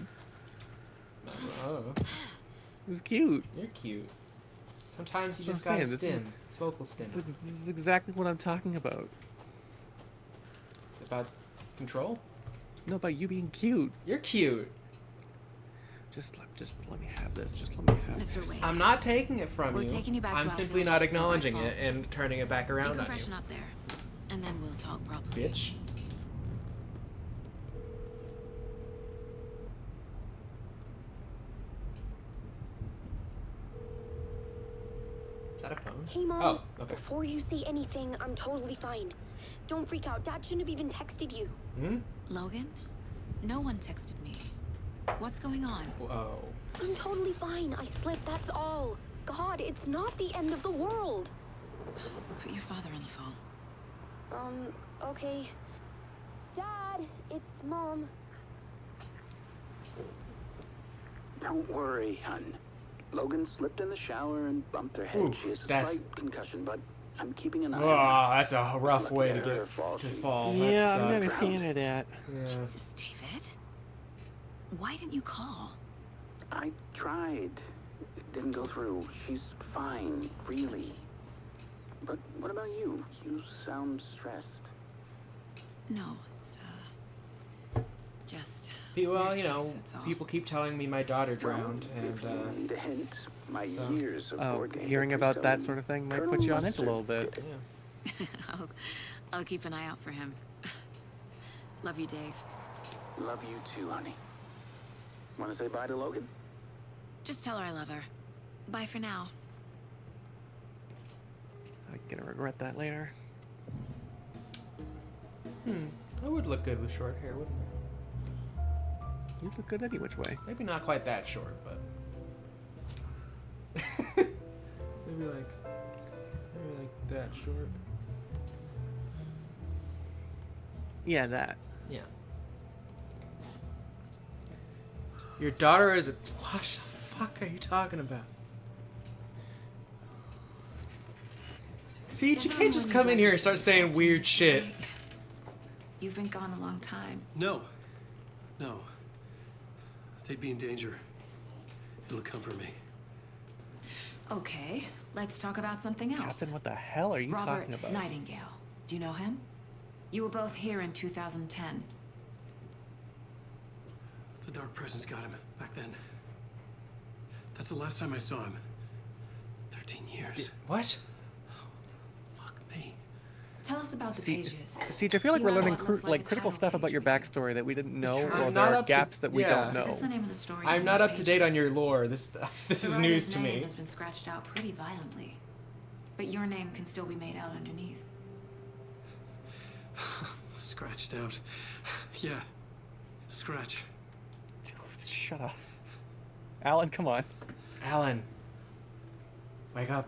Oh. It was cute. You're cute. Sometimes you That's just what I'm gotta saying, stim. It's vocal stim. This is exactly what I'm talking about. About Control? No, about you being cute. You're cute. Just let me have this. Just let me have Mr. this. Wayne. I'm not taking it from We're you. taking you back to I'm our simply field not office at White acknowledging it Falls. and turning it back You around can on freshen you. up there, and then we'll talk properly. Bitch. Is that a phone? Hey, Mom. Oh, okay. Before you say anything, I'm totally fine. Don't freak out. Dad shouldn't have even texted you. Hmm? Logan? No one texted me. What's going on? Whoa. I'm totally fine. I slipped, that's all. God, it's not the end of the world. Put your father on the phone. Okay. Dad, it's Mom. Don't worry, hon. Logan slipped in the shower and bumped her head. Ooh, She has a that's- slight concussion, but I'm keeping an eye on Oh, that's a rough Lucky way to to her get fall. to She- fall. Yeah, I'm that never sucks. seeing it at. Yeah. Jesus, David. Why didn't you call? I tried. It didn't go through. She's fine, really. But what about you? You sound stressed. No, it's, just... Well, you weird know, case, that's all. people keep telling me my daughter drowned, If you and need a hint, my so- years of Oh, board game hearing victories about tell that me sort of thing might Colonel put you on edge a Mustard little bit. did it. I'll keep an eye out for him. Love you, Dave. Love you too, honey. Want to say bye to Logan? Just tell her I love her. Bye for now. I'm gonna regret that later. I would look good with short hair, wouldn't I? You look good any which way. Maybe not quite that short, but maybe like that short. Yeah, that. Yeah. Your daughter is a. What the fuck are you talking about? See, you can't just come in here and start saying weird shit. You've been gone a long time. No. No. They'd be in danger. It'll come for me. Okay, let's talk about something else. Captain, what the hell are you Robert talking about? Nightingale. Do you know him? You were both here in 2010. The Dark Presence got him back then. That's the last time I saw him. 13 years. What? Fuck me. Tell us about the pages. Siege, I feel like You we're have learning what looks like a critical title stuff about your backstory that we didn't know, or I'm there not are up to- gaps that we yeah. don't know. Is this the name of the story? I'm on not these up to date pages? on your lore. This The is news writer's to name me. has been scratched out pretty violently, but your name can still be made out underneath. Scratched out. Yeah. Scratch. Shut up. Alan, come on. Alan, wake up.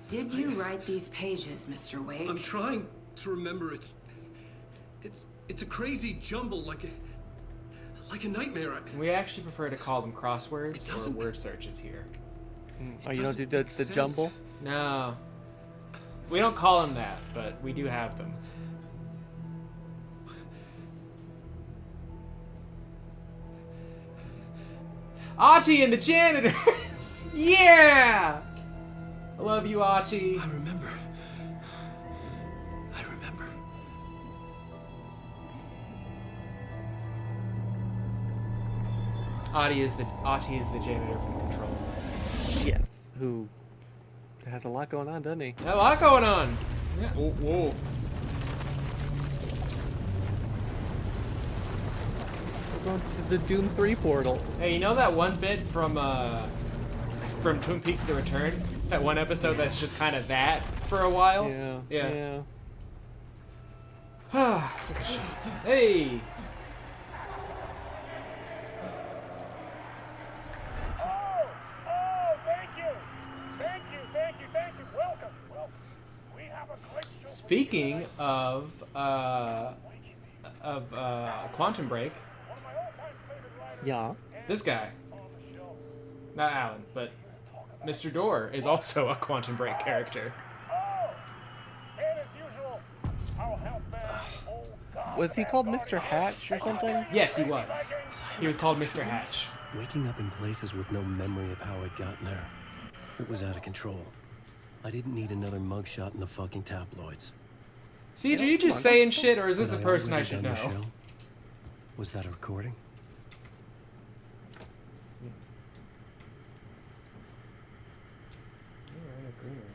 Did you write these pages, Mr. Wake? I'm trying to remember. It's a crazy jumble, like a nightmare. We actually prefer to call them crosswords or doesn't- word searches here. Oh, you don't do doesn't make the sense. jumble? No. We don't call them that, but we do have them. Archie and the janitors! Yeah! I love you, Archie. I remember. Archie is the janitor from Control. Yes, who has a lot going on, doesn't he? A lot going on. Yeah. Whoa. We're going to the Doom 3 portal. Hey, you know that one bit from Twin Peaks: The Return? That one episode that's just kind of that for a while. Yeah. It's like a shit. Hey. Speaking of Quantum Break. Yeah. This guy. Not Alan, but Mr. Door is also a Quantum Break character. Was he called Mr. Hatch or something? Yes, he was. He was called Mr. Hatch. Waking up in places with no memory of how I'd gotten there. It was out of control. I didn't need another mugshot in the fucking tabloids. CJ, are you just saying shit, or is this Had a person I already should done know? the show? Was that a recording?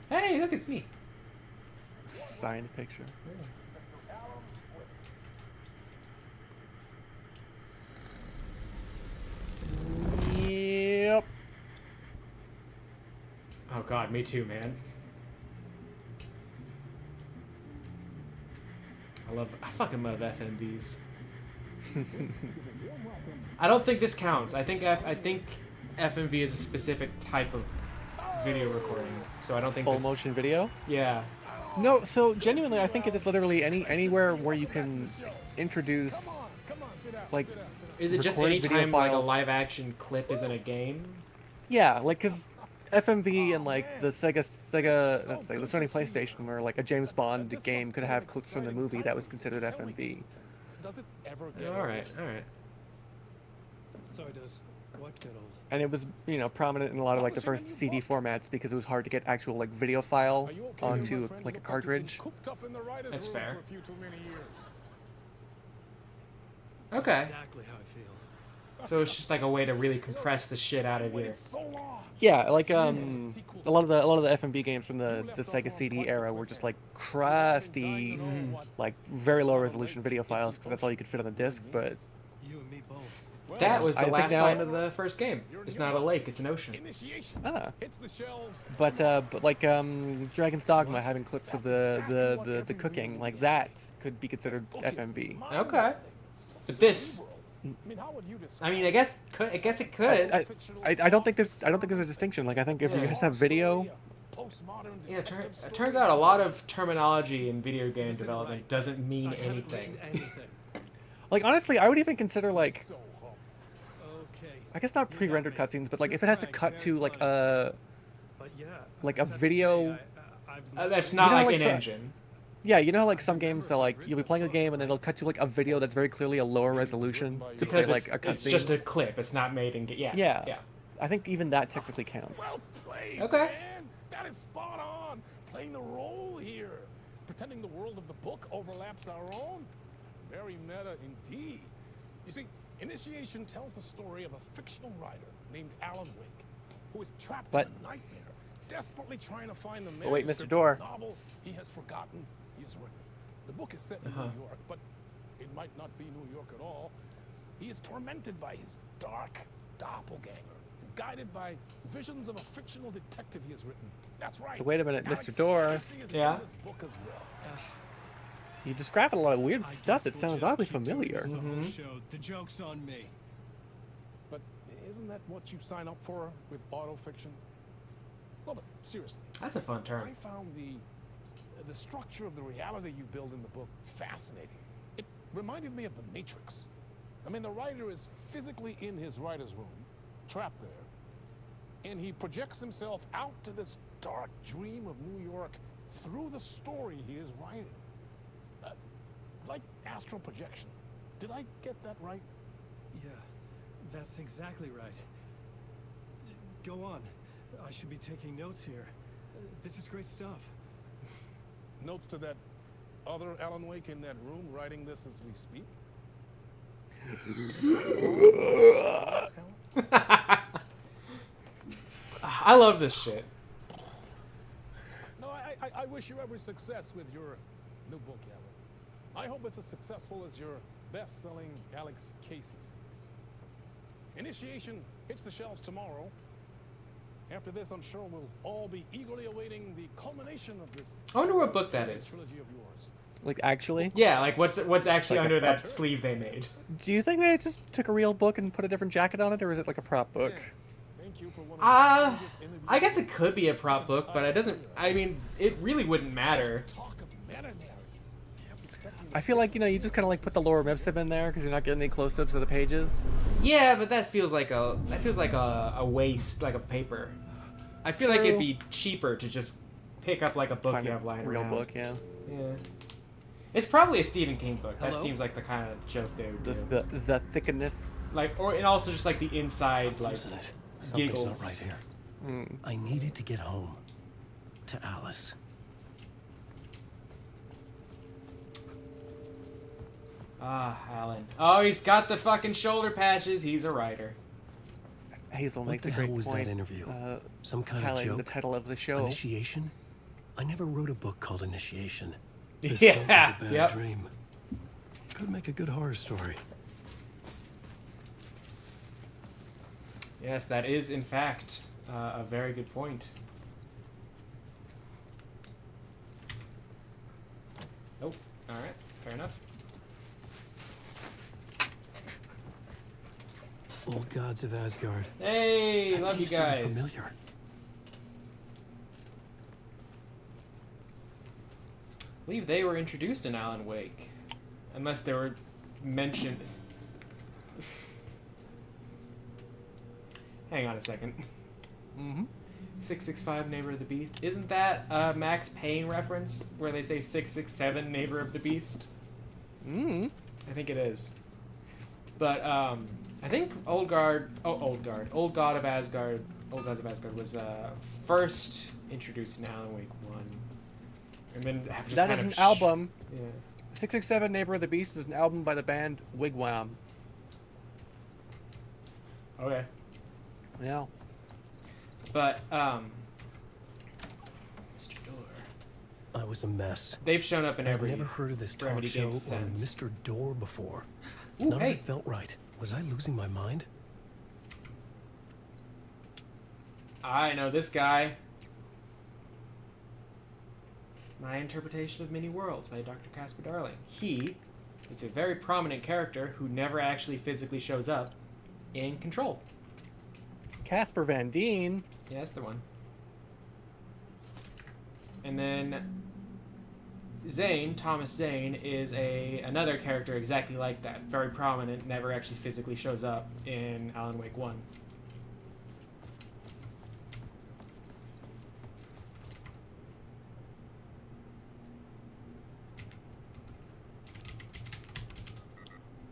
Hey, look, it's me. Signed picture. Yep. Oh god, me too, man. I fucking love FMVs. I don't think this counts. I think FMV is a specific type of video recording, so I don't think Full motion video? Yeah. No, so genuinely, I think it is literally anywhere where you can introduce, like, Is it just recorded any video time like a files. live action clip is in a game? Yeah, like, cause FMV and like the Sony PlayStation, where like a James Bond game could have clips from the movie, that was considered FMV. Does it ever get All right. So does what get old? And it was, prominent in a lot of like the first CD formats because it was hard to get actual like video file onto like a cartridge. That's fair. For a few too many years. Okay. Exactly how I feel. So it's just like a way to really compress the shit out of you. Yeah, like a lot of the FMV games from the Sega CD era were just like crusty, like very low resolution video files because that's all you could fit on the disc. But That was the I think last now- line of the first game. It's not a lake, it's an ocean. Ah. Hits the shelves. But like Dragon's Dogma having clips of the cooking, like that could be considered FMV. Okay. But this, I mean, I guess it could. I don't think there's a distinction. Like I think if you just have video, Yeah, it turns out a lot of terminology in video game development doesn't mean anything. like honestly, I would even consider like, I guess not pre-rendered cutscenes, but like if it has to cut to like a video. That's not You know, like like an so- engine. Yeah, you know how like some games that like you'll be playing a game and then it'll cut to like a video that's very clearly a lower resolution to play Because like a cutscene. it's just a clip. It's not made in yeah. I think even that technically counts. Okay. Man, that is spot on. Playing the role here. Pretending the world of the book overlaps our own. It's very meta indeed. You see, Initiation tells the story of a fictional writer named Alan Wake, who is trapped in a nightmare, desperately trying to find the But wait, manuscript Mr. Door. of the novel he has forgotten he has written. The book is set in New York, but it might not be New York at all. He is tormented by his dark doppelganger, and guided by visions of a fictional detective he has written. That's right. Wait a minute, Alex Mr. Door. Casey is in Yeah? this book as well. You describe a lot of weird stuff that sounds oddly familiar. The joke's on me. But isn't that what you sign up for with autofiction? Well, but seriously. That's a fun term. I found the structure of the reality you build in the book fascinating. It reminded me of The Matrix. I mean, the writer is physically in his writer's room, trapped there, and he projects himself out to this dark dream of New York through the story he is writing. Like astral projection. Did I get that right? Yeah, that's exactly right. go on. I should be taking notes here. This is great stuff. Notes to that other Alan Wake in that room writing this as we speak? I love this shit. No, I wish you every success with your new book, Alan. I hope it's as successful as your best-selling Alex Casey series. Initiation hits the shelves tomorrow. After this, I'm sure we'll all be eagerly awaiting the culmination of this. I wonder what book that is. Trilogy of yours. Like, actually? Yeah, like what's actually like under a that book. sleeve they made. Do you think they just took a real book and put a different jacket on it, or is it like a prop book? Thank you for one of I guess it could be a prop book, but it doesn't. I mean, it really wouldn't matter. I feel like, you know, you just kind of like put the lower Mipsim in there because you're not getting any close-ups of the pages. Yeah, but that feels like a waste, like of paper. I feel like it'd be cheaper to just pick up like a book you have lying real around. book, yeah. Yeah. It's probably a Stephen King book. That Hello? seems like the kind of joke they would do. The thickness. Like, or and also just like the inside, like Something's giggles. not right here. I needed to get home. To Alice. Ah, Alan. Oh, he's got the fucking shoulder patches. He's a writer. Hazel What makes the a hell great was point. that interview? Some kind of highlighting joke? the title of the show. Initiation? I never wrote a book called Initiation. This Yeah, felt like a bad yep. dream. Could make a good horror story. Yes, that is in fact a very good point. Oh, all right, fair enough. Old Gods of Asgard. Hey, That love you name sounded guys. Familiar. I believe they were introduced in Alan Wake, unless they were mentioned. Hang on a second. 665 Neighbor of the Beast. Isn't that a Max Payne reference where they say 667 Neighbor of the Beast? I think it is. But I think Old God of Asgard was first introduced in Alan Wake 1. And then have just That kind is of an album. Yeah. 667 Neighbor of the Beast is an album by the band Wigwam. Okay. Yeah. But Mr. Door. I was a mess. They've shown up in every I've never heard of this talk Remedy show game or since. Mr. Door before. Ooh, None hey. of it felt right. Was I losing my mind? I know this guy. My Interpretation of Many Worlds by Dr. Casper Darling. He is a very prominent character who never actually physically shows up in Control. Casper Van Dien. Yeah, that's the one. And then Zane, Thomas Zane, is another character exactly like that. Very prominent, never actually physically shows up in Alan Wake 1.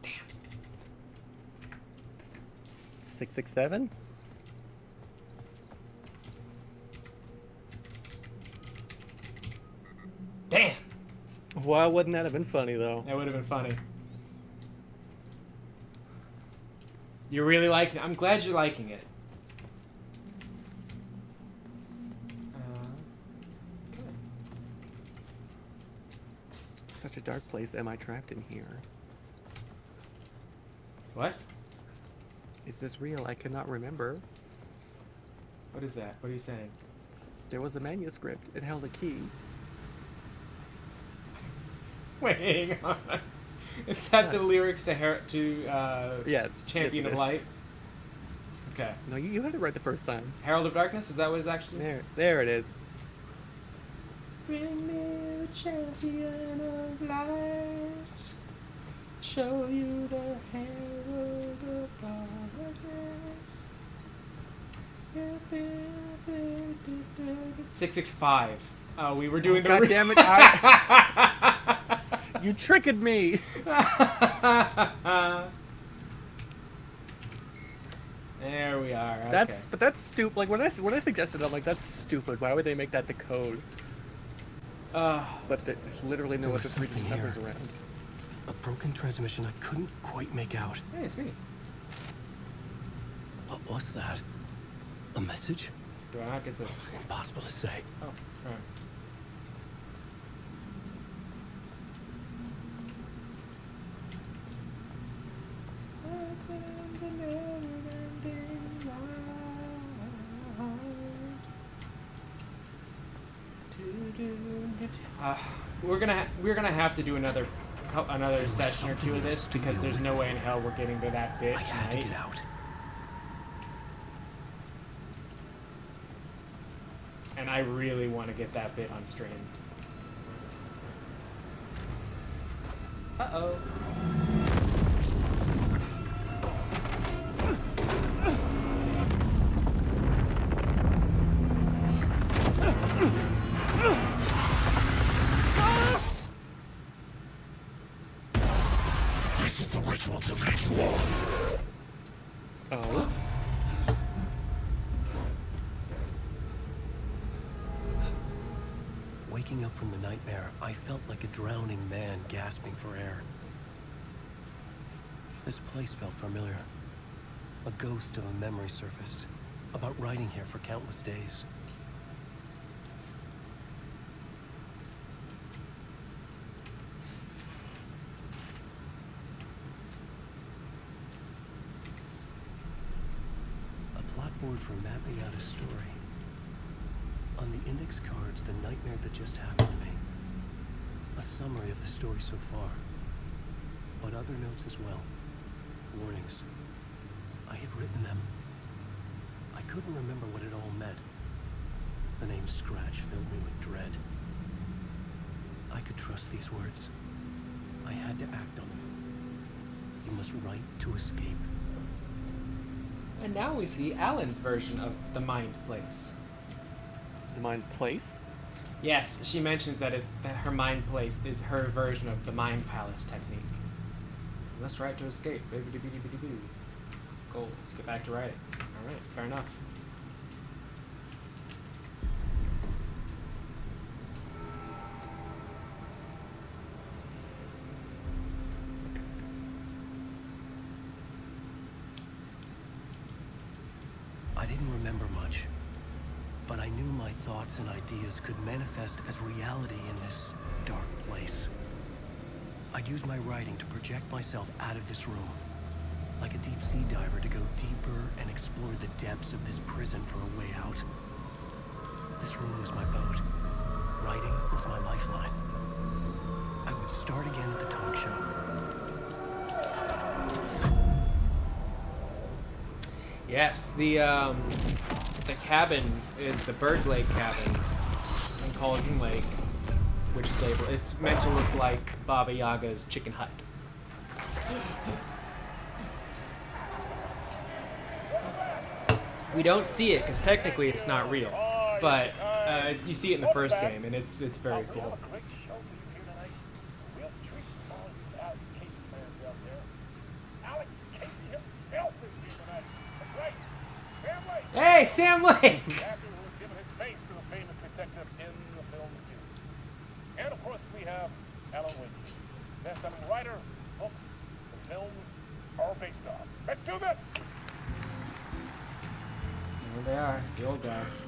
Damn. 667? Damn! Why wouldn't that have been funny, though? That would have been funny. You're really liking it. I'm glad you're liking it. Such a dark place. Am I trapped in here? What? Is this real? I cannot remember. What is that? What are you saying? There was a manuscript. It held a key. Wait, hang on. Is that the lyrics to Yes, Champion yes, it of is. Light? Okay. No, you had it right the first time. Herald of Darkness? Is that what it's actually? There it is. Bring me the champion of light. Show you the herald of darkness. 665. Oh, we were doing the. God damn it! You tricked me. There we are. Okay. That's stupid. Like when I suggested, I'm like, that's stupid. Why would they make that the code? But there's literally no There other was three-digit something numbers here. around. A broken transmission I couldn't quite make out. Hey, it's me. What was that? A message? Do I not get the... Impossible to say. Oh, alright. We're gonna have to do another session or two of this because there's no way in hell we're getting to that bit tonight. I had to get out. And I really want to get that bit on stream. Uh-oh. This is the ritual to lead you on. Oh. Waking up from the nightmare, I felt like a drowning man gasping for air. This place felt familiar. A ghost of a memory surfaced, about riding here for countless days. A plotboard for mapping out a story. On the index cards, the nightmare that just happened to me. A summary of the story so far. But other notes as well. Warnings. I had written them. I couldn't remember what it all meant. The name Scratch filled me with dread. I could trust these words. I had to act on them. You must write to escape. And now we see Alan's version of the Mind Place. The Mind Place? Yes, she mentions that her Mind Place is her version of the Mind Palace technique. You must write to escape. Bibbidi-bibbidi-bibbidi-boo. Cool, let's get back to writing. Alright, fair enough. I didn't remember much, but I knew my thoughts and ideas could manifest as reality in this dark place. I'd use my writing to project myself out of this room, like a deep sea diver to go deeper and explore the depths of this prison for a way out. This room was my boat. Writing was my lifeline. I would start again at the talk show. Yes, the cabin is the Bird Lake cabin in Cauldron Lake, which is labeled. It's meant to look like Baba Yaga's chicken hut. We don't see it because technically it's not real, but you see it in the first game, and it's very cool. Hey, Sam Lake! Actor who has given his face to the famous detective in the film series. And of course we have Alan Wake, best-selling writer, books, the films are based on. Let's do this! There they are, the old guys.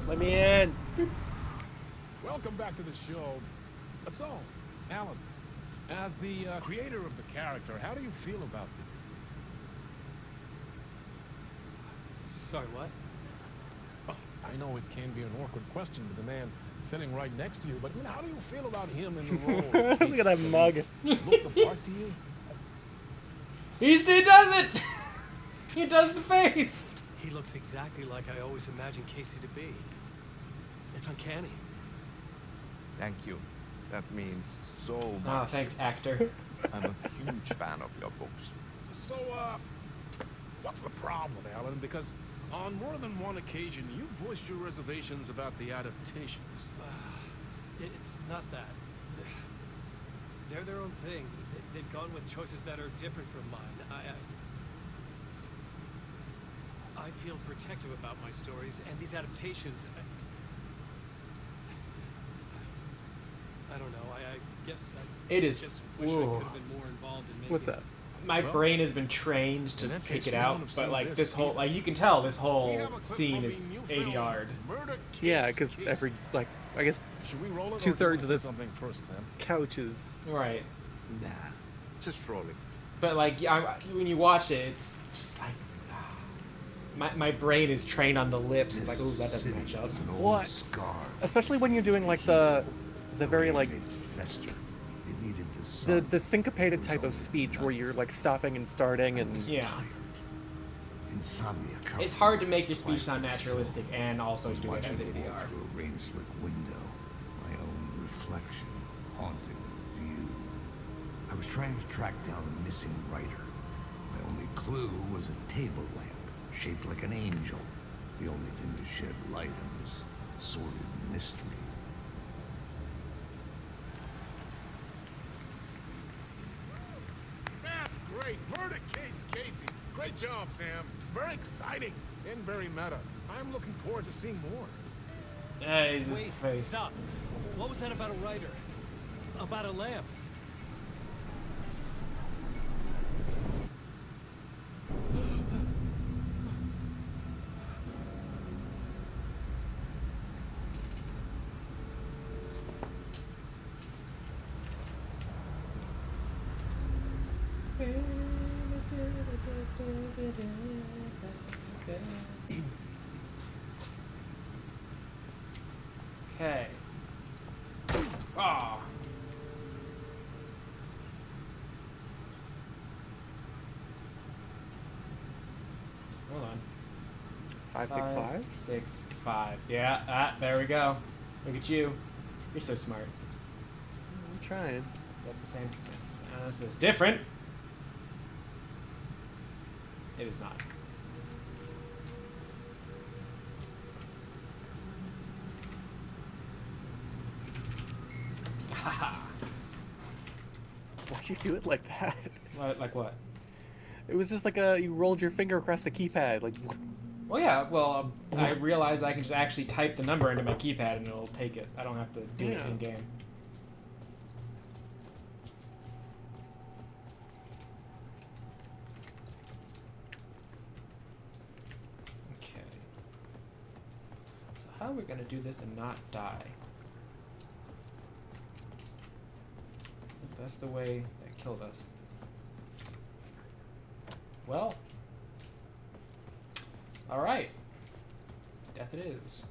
Let me in. Welcome back to the show. So, Alan, as the creator of the character, how do you feel about this? Sorry, what? I know it can be an awkward question with the man sitting right next to you, but how do you feel about him in the role? Look at that mug. Look the part to you? He does it! He does the face! He looks exactly like I always imagined Casey to be. It's uncanny. Thank you. That means so much. Oh, thanks, actor. I'm a huge fan of your books. So, what's the problem, Alan? Because on more than one occasion, you voiced your reservations about the adaptations. It's not that. They're their own thing. They've gone with choices that are different from mine. I feel protective about my stories, and these adaptations... I don't know. I guess It is- just wish I whoa. could have been more involved in making... What's that? My Well, brain has been trained to in that pick case, it we out, won't have but seen like this this whole, either. like you can tell this We whole have a clip scene from is the new 80 film, yard. Murder Yeah, Case because Casey. every, like, I guess Should we roll it, or do you 2/3 wanna of say this something first, Sam? couch is... Right. Nah, just roll it. But like when you watch it, it's just like my brain is trained on the lips. It's like, ooh, that doesn't match up. What? Especially when you're doing like the very like fester. It needed the sun. the syncopated type of speech where you're like stopping and starting and Yeah. Insomnia. It's hard to make your speech sound naturalistic and also do it as Watching ADR. walk through a rain-slick window, my own reflection haunting the view. I was trying to track down a missing writer. My only clue was a table lamp shaped like an angel, the only thing to shed light on this sordid mystery. That's great. Murder Case Casey. Great job, Sam. Very exciting and very meta. I'm looking forward to seeing more. Yeah, he's just Wait, face. stop. What was that about a writer? About a lamp? Okay. Ah. Hold on. 565? 565. Yeah, there we go. Look at you. You're so smart. I'm trying. Is that the same? That's the same. This is different. It is not. Why'd you do it like that? What? Like what? It was just like you rolled your finger across the keypad, like. Well, yeah. Well, I realized I can just actually type the number into my keypad and it'll take it. I don't have to do it Yeah. in game. Okay. So how are we gonna do this and not die? That's the way that killed us. Well. Alright. Death it is.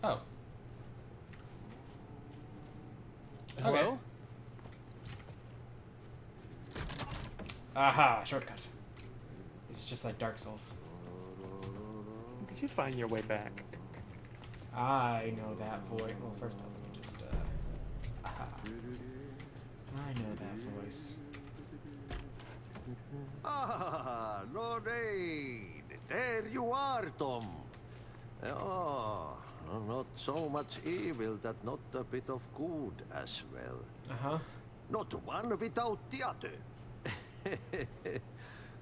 Oh. Hello? Okay. Aha, shortcut. It's just like Dark Souls. Did you find your way back? I know that voice. Well, first off, let me just, aha. I know that voice. Ah, Lorraine! There you are, Tom. Oh, not so much evil that not a bit of good as well. Uh-huh. Not one without the other.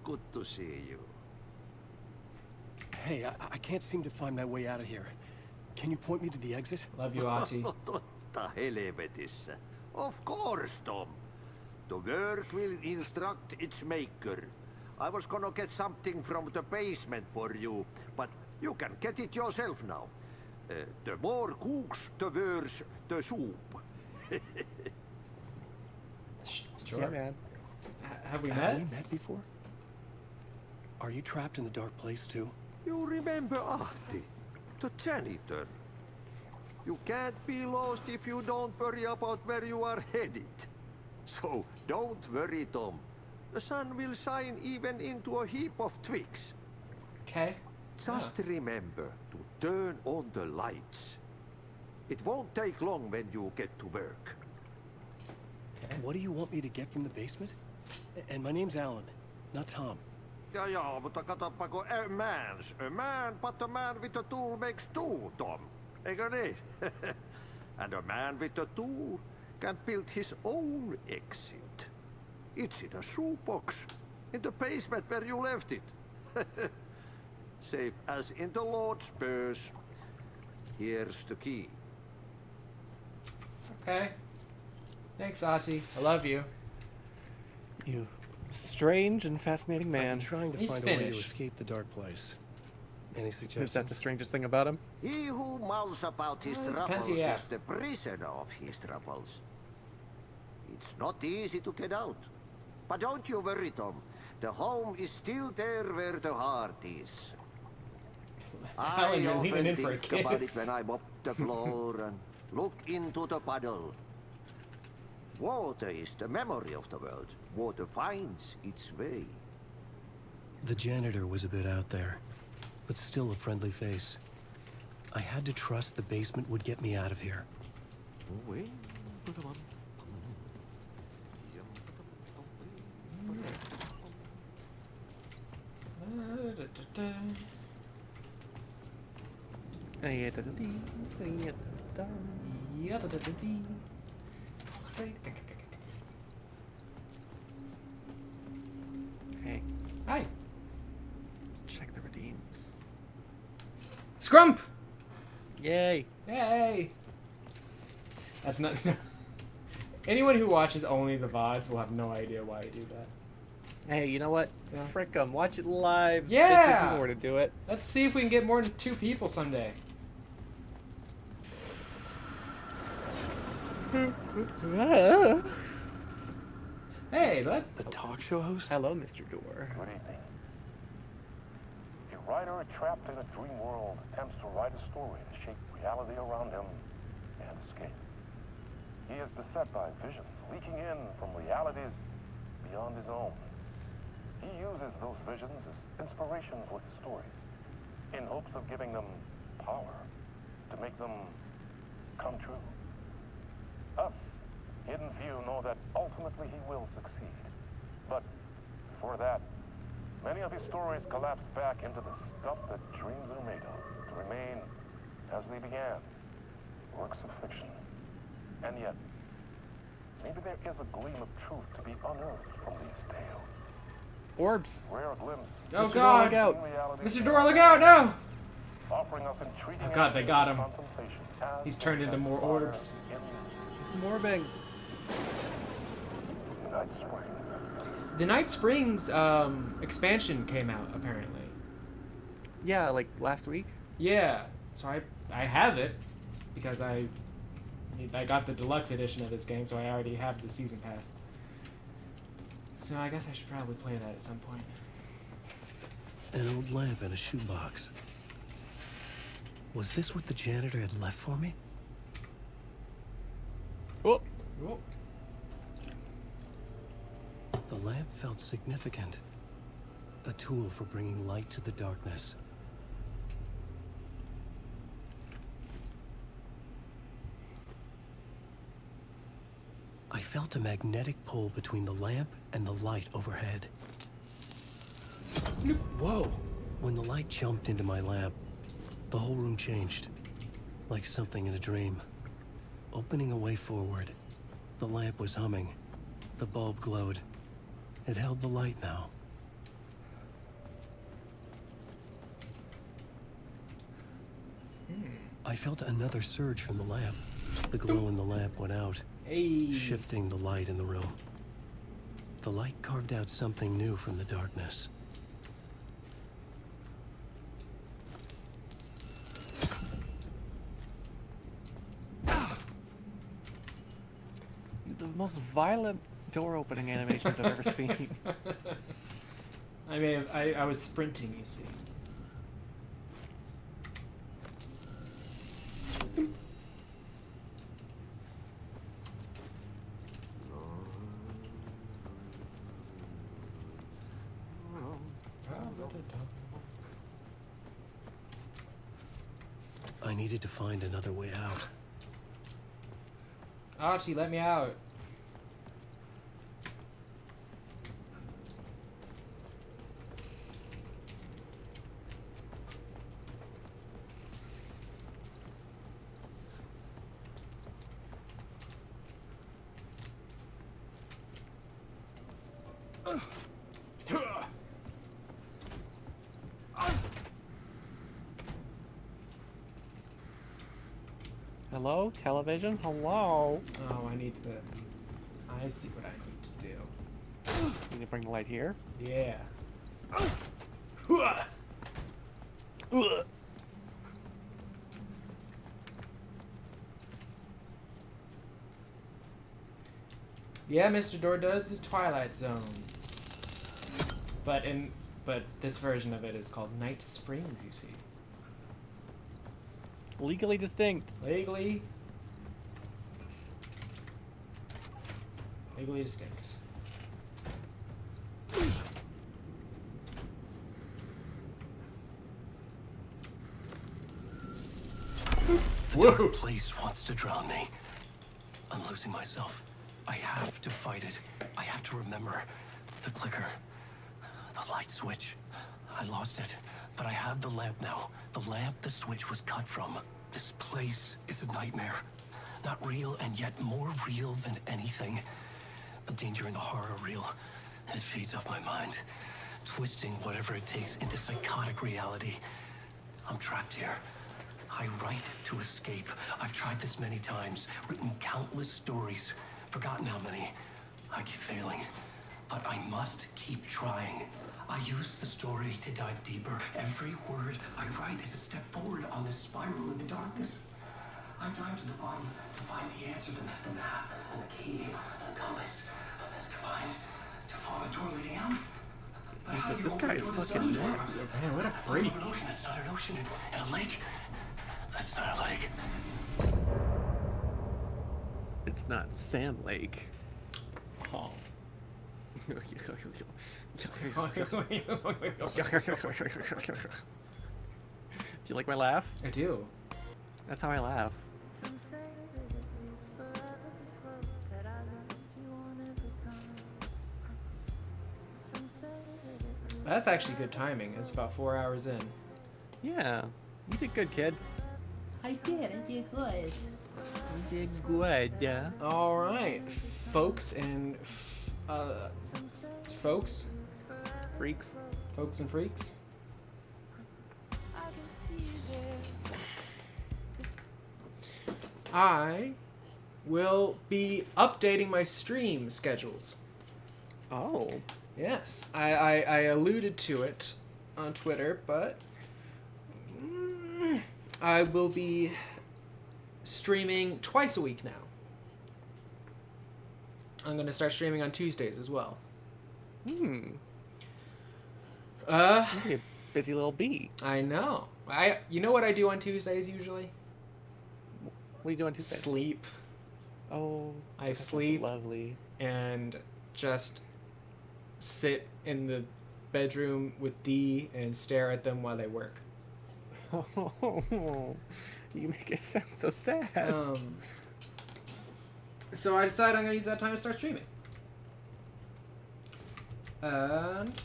Good to see you. Hey, I can't seem to find my way out of here. Can you point me to the exit? Love you, Ahti. Totta helvetissä. Of course, Tom. The work will instruct its maker. I was gonna get something from the basement for you, but you can get it yourself now. The more cooks, the worse the soup. Sure. Yeah, man. Have we Have met? we met before? Are you trapped in the dark place too? You remember Ahti, the janitor. You can't be lost if you don't worry about where you are headed. So don't worry, Tom. The sun will shine even into a heap of twigs. Okay. Just remember to turn on the lights. It won't take long when you get to work. What do you want me to get from the basement? And my name's Alan, not Tom. Ja, mutta katoppa kun a man, but a man with a tool makes two, Tom. Eikö niin? And a man with a tool can build his own exit. It's in a shoebox, in the basement where you left it. Safe as in the Lord's purse. Here's the key. Okay. Thanks, Ahti. I love you. You strange and fascinating man. I'm trying to He's find a way to Finnish. escape the dark place. Any suggestions? Is that the strangest thing about him? He who mouths about his Depends troubles who you is ask. the prisoner of his troubles. It's not easy to get out. But don't you worry, Tom. The home is still there where the heart is. Alan, I you're leaning often in for a think about it kiss. when I mop the floor and look into the puddle. Water is the memory of the world. Water finds its way. The janitor was a bit out there, but still a friendly face. I had to trust the basement would get me out of here. Hey, Hi. check the redeems. Scrump! Yay! Yay! That's not... Anyone who watches only the VODs will have no idea why I do that. Hey, you know what? Yeah. Frick 'em. Watch it live. Yeah! It takes more to do it. Let's see if we can get more than 2 people someday. Hey, bud. The talk show host? Hello, Mr. Door. Good evening. A writer trapped in a dream world attempts to write a story to shape reality around him and escape. He is beset by visions leaking in from realities beyond his own. He uses those visions as inspiration for his stories, in hopes of giving them power, to make them come true. Us, Hidden Few, know that ultimately he will succeed. But before that, many of his stories collapse back into the stuff that dreams are made of, to remain as they began, works of fiction. And yet, maybe there is a gleam of truth to be unearthed from these tales. Orbs. Rare glimpse. Oh Mr. God! Door, look out. Mr. Door, look out! No! Offering us intriguing Oh God, they got him. contemplation as He's turned into more orbs. Morbing. Night Springs. The Night Springs expansion came out apparently. Yeah, like last week. Yeah, so I have it because I got the deluxe edition of this game, so I already have the season pass. So I guess I should probably play that at some point. An old lamp in a shoebox. Was this what the janitor had left for me? Oh. Oh. The lamp felt significant. A tool for bringing light to the darkness. I felt a magnetic pull between the lamp and the light overhead. Whoa! When the light jumped into my lamp, the whole room changed. Like something in a dream. Opening a way forward, the lamp was humming. The bulb glowed. It held the light now. I felt another surge from the lamp. The glow in the lamp went out, shifting the light in the room. The light carved out something new from the darkness. The most violent door opening animations I've ever seen. I mean, I was sprinting, you see. I needed to find another way out. Archie, let me out. Hello, television? Hello? Oh, I need to... I see what I need to do. You need to bring the light here? Yeah. Yeah, Mr. Door does the Twilight Zone. But this version of it is called Night Springs, you see. Legally distinct. Legally distinct. The dark place wants to drown me. I'm losing myself. I have to fight it. I have to remember the clicker, the light switch. I lost it, but I have the lamp now. The lamp the switch was cut from. This place is a nightmare. Not real, and yet more real than anything. The danger in the horror reel. It feeds off my mind, twisting whatever it takes into psychotic reality. I'm trapped here. I write to escape. I've tried this many times, written countless stories, forgotten how many. I keep failing, but I must keep trying. I use the story to dive deeper. Every word I write is a step forward on this spiral in the darkness. I dive to the bottom to find the answer, the map, and the key, and the compass. It's combined to form a door leading out. But how do you This open guy the is door to fucking the sun? nuts. Man, what a freak. An ocean, it's not an ocean, and a lake. That's not a lake. It's not Sam Lake. Oh. Do you like my laugh? I do. That's how I laugh. That's actually good timing. It's about 4 hours in. Yeah, you did good, kid. I did good. You did good, yeah. All right, folks and folks, freaks, folks and freaks. I will be updating my stream schedules. Oh. Yes, I alluded to it on Twitter, but I will be streaming twice a week now. I'm going to start streaming on Tuesdays as well. You're a busy little bee. I know. You know what I do on Tuesdays usually? What are you doing Tuesday? Sleep. Oh, I sleep. Lovely. And just sit in the bedroom with Dee and stare at them while they work. Oh, you make it sound so sad. So I decided I'm going to use that time to start streaming. And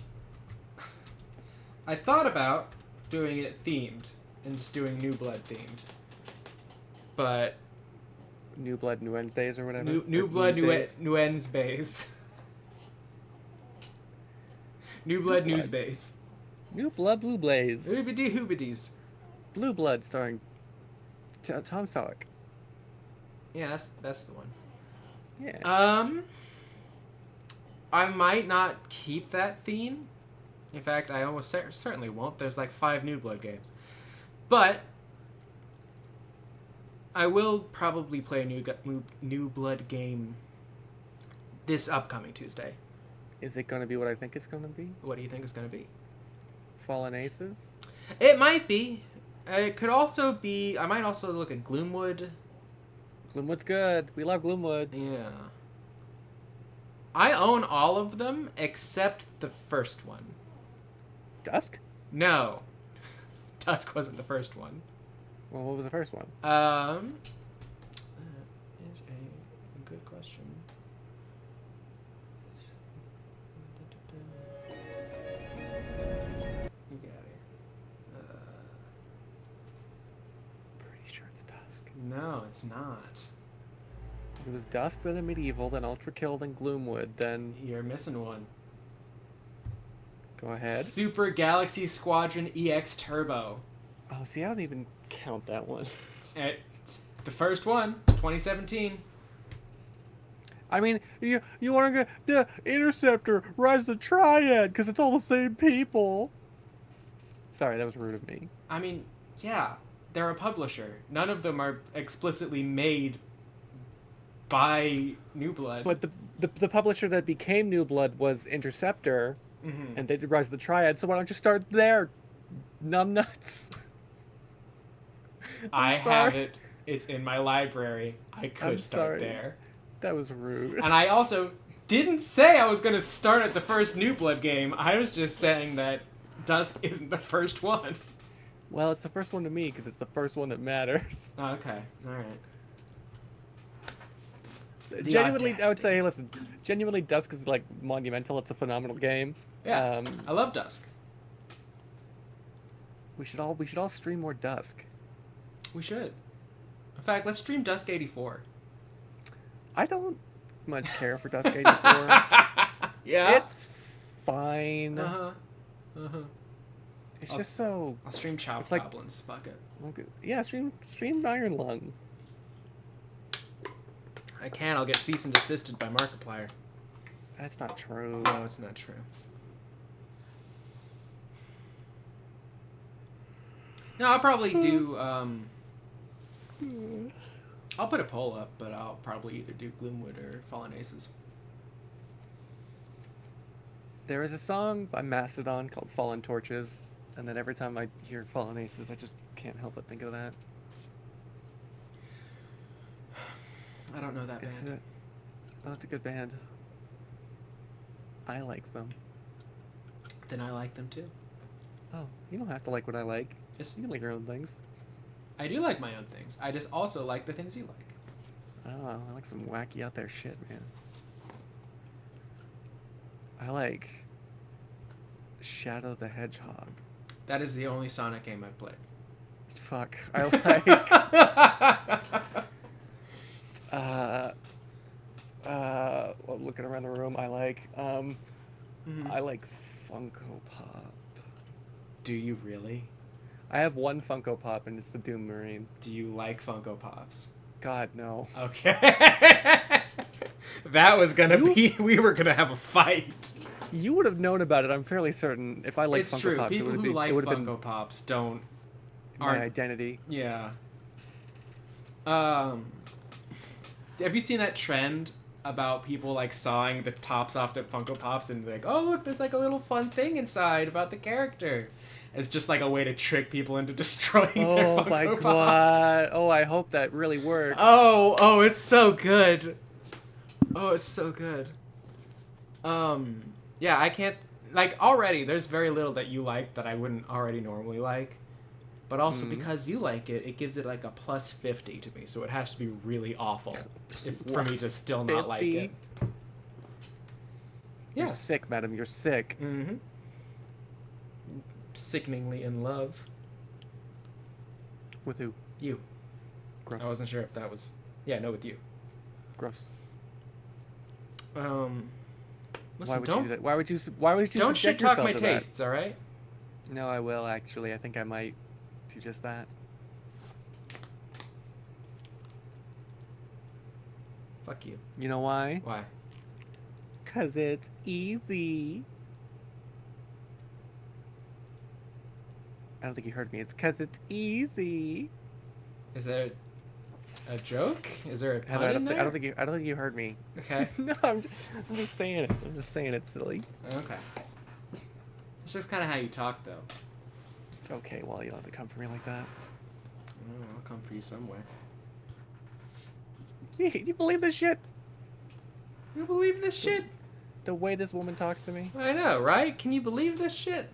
I thought about doing it themed and just doing New Blood themed. But New Blood, New Wednesdays or whatever? New Blood, New Wednesdays. New Blood, News Base. New Blood, Blue Blaze. Hoobity hoobities. Blue Blood starring Tom Selleck. Yeah, that's the one. Yeah. I might not keep that theme. In fact, I almost certainly won't. There's like 5 New Blood games. But I will probably play a New Blood game this upcoming Tuesday. Is it going to be what I think it's going to be? What do you think it's going to be? Fallen Aces? It might be. It could also be... I might also look at Gloomwood. Gloomwood's good. We love Gloomwood. Yeah. I own all of them except the first one. Dusk? No. Dusk wasn't the first one. Well, what was the first one? That is a good question. You get out of here. Pretty sure it's Dusk. No, it's not. It was Dusk, then a Medieval, then Ultra Kill, then Gloomwood, then... You're missing one. Go ahead. Super Galaxy Squadron EX Turbo. Oh, see, I don't even count that one. It's the first one, 2017. I mean, you want to get the Interceptor, Rise of the Triad, because it's all the same people. Sorry, that was rude of me. I mean, yeah, they're a publisher. None of them are explicitly made by New Blood. But the publisher that became New Blood was Interceptor, and they did Rise of the Triad, so why don't you start there, numbnuts? I have it. It's in my library. I could start there. That was rude. And I also didn't say I was going to start at the first New Blood game. I was just saying that Dusk isn't the first one. Well, it's the first one to me because it's the first one that matters. Okay, all right. Genuinely, I would say, listen, genuinely, Dusk is like monumental. It's a phenomenal game. Yeah, I love Dusk. We should all stream more Dusk. We should. In fact, let's stream Dusk 84. I don't much care for Dusk 84. Yeah, it's fine. It's just so. I'll stream Chow Goblins. Fuck it. Yeah, stream Iron Lung. I can. I'll get cease and desisted by Markiplier. That's not true. No, it's not true. No, I'll probably do. I'll put a poll up, but I'll probably either do Gloomwood or Fallen Aces. There is a song by Mastodon called Fallen Torches, and then every time I hear Fallen Aces, I just can't help but think of that. I don't know that band. Oh, it's a good band. I like them. Then I like them too. Oh, you don't have to like what I like. Yes. You can like your own things. I do like my own things. I just also like the things you like. Oh, I like some wacky out there shit, man. I like Shadow the Hedgehog. That is the only Sonic game I've played. Fuck. I like... well, looking around the room, I like... I like Funko Pop. Do you really? I have one Funko Pop, and it's the Doom Marine. Do you like Funko Pops? God, no. Okay. That was gonna be... We were gonna have a fight. You would have known about it, I'm fairly certain. If I liked It's Funko true. Pops, People it would who be, like it would have Funko been Pops don't... my identity. Yeah. Have you seen that trend about people like sawing the tops off their Funko Pops and like, oh look, there's like a little fun thing inside about the character? It's just like a way to trick people into destroying their Funko Oh my Pops. god. Oh, I hope that really works. Oh, it's so good. Oh, it's so good. Yeah, I can't... Like, already, there's very little that you like that I wouldn't already normally like. But also, because you like it, it gives it, like, a plus 50 to me. So it has to be really awful for me to still not like it. You're sick, madam. You're sick. Mm-hmm. Sickeningly in love. With who? You. Gross. I wasn't sure if that was... Yeah, no, with you. Gross. Listen, why would you do that? Why would you don't shit subject talk yourself my to tastes, that? alright? No, I will, actually. I think I might do just that. Fuck you. You know why? Why? 'Cause it's easy. I don't think you heard me. It's 'cause it's easy. Is there a joke? Is there a pun I in don't there? think you heard me. Okay. No, I'm just saying it. I'm just saying it, silly. Okay. It's just kind of how you talk, though. Okay, well, you don't have to come for me like that. I'll come for you some way. You believe this shit? You believe this shit? The way this woman talks to me? I know, right? Can you believe this shit?